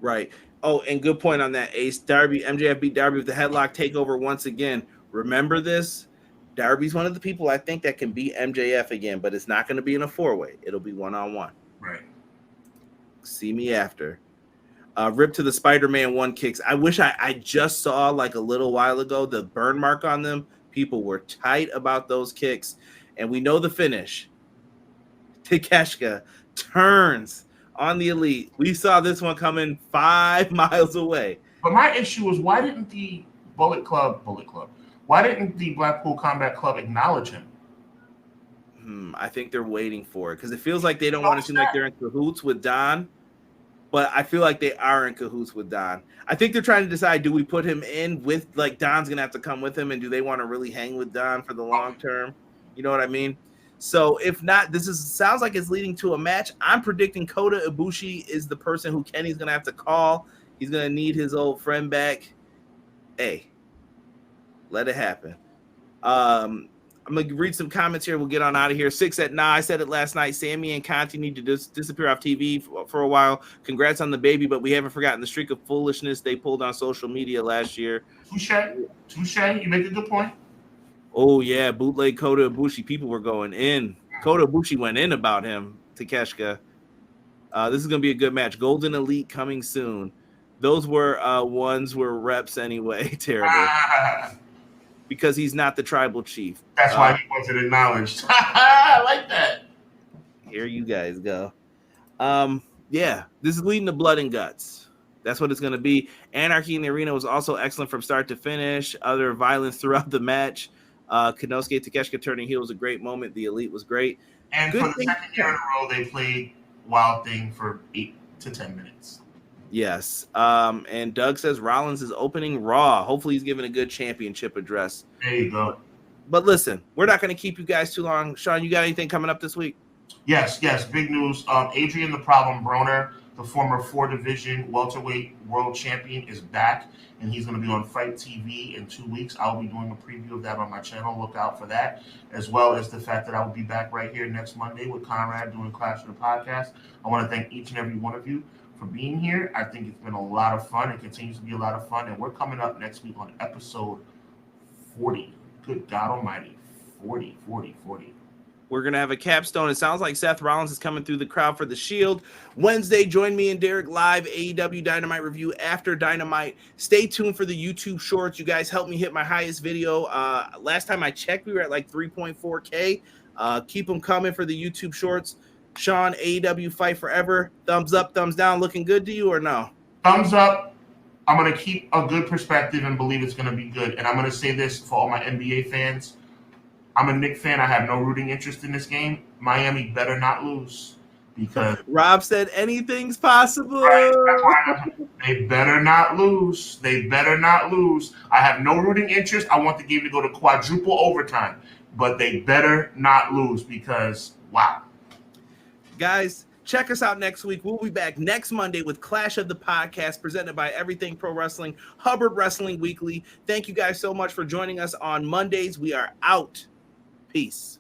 Right. Oh, and good point on that, Ace. MJF beat Darby with the headlock takeover once again. Remember this? Darby's one of the people I think that can beat MJF again, but it's not going to be in a four-way. It'll be one-on-one. Right. See me after. Rip to the Spider-Man 1 kicks. I wish I just saw like a little while ago the burn mark on them. People were tight about those kicks. And we know the finish. Takeshita turns on the Elite. We saw this one coming 5 miles away. But my issue is, why didn't the Bullet Club, why didn't the Blackpool Combat Club acknowledge him? I think they're waiting for it because it feels like they don't want to seem like they're in cahoots with Don. But I feel like they are in cahoots with Don. I think they're trying to decide, do we put him in with, like, Don's going to have to come with him, and do they want to really hang with Don for the long term? You know what I mean? So if not, sounds like it's leading to a match. I'm predicting Kota Ibushi is the person who Kenny's going to have to call. He's going to need his old friend back. Hey, let it happen. I'm going to read some comments here. We'll get on out of here. 6 at 9. I said it last night. Sammy and Conti need to disappear off TV for a while. Congrats on the baby, but we haven't forgotten the streak of foolishness they pulled on social media last year. Touche. You make a good point. Oh, yeah. Bootleg Kota Ibushi. People were going in. Kota Ibushi went in about him, Takeshita. This is going to be a good match. Golden Elite coming soon. Those were reps anyway. Terrible. Because he's not the tribal chief. That's why he wasn't acknowledged. I like that. Here you guys go. Yeah, this is leading to blood and guts. That's what it's going to be. Anarchy in the Arena was also excellent from start to finish. Other violence throughout the match. Konosuke Takeshita turning heel was a great moment. The Elite was great. And for the second year in a row, they played Wild Thing for 8 to 10 minutes. Yes. And Doug says Rollins is opening Raw. Hopefully he's giving a good championship address. There you go. But listen, we're not going to keep you guys too long. Sean, you got anything coming up this week? Yes. Big news. Adrian the Problem Broner, the former 4-division welterweight world champion, is back, and he's going to be on Fight TV in 2 weeks. I'll be doing a preview of that on my channel. Look out for that, as well as the fact that I will be back right here next Monday with Conrad doing Clash of the Podcast. I want to thank each and every one of you for for being here. I think it's been a lot of fun. It continues to be a lot of fun. And we're coming up next week on episode 40. Good God almighty. 40. We're going to have a capstone. It sounds like Seth Rollins is coming through the crowd for the Shield. Wednesday, join me and Derek live AEW Dynamite review after Dynamite. Stay tuned for the YouTube shorts. You guys helped me hit my highest video. Last time I checked, we were at like 3.4K. Keep them coming for the YouTube shorts. Sean, AEW Fight Forever. Thumbs up, thumbs down. Looking good to you or no? Thumbs up. I'm going to keep a good perspective and believe it's going to be good. And I'm going to say this for all my NBA fans. I'm a Knicks fan. I have no rooting interest in this game. Miami better not lose because Rob said anything's possible. Right, they better not lose. They better not lose. I have no rooting interest. I want the game to go to quadruple overtime, but they better not lose because wow. Guys, check us out next week. We'll be back next Monday with Clash of the Podcast presented by Everything Pro Wrestling, Hubbard Wrestling Weekly. Thank you guys so much for joining us on Mondays. We are out. Peace.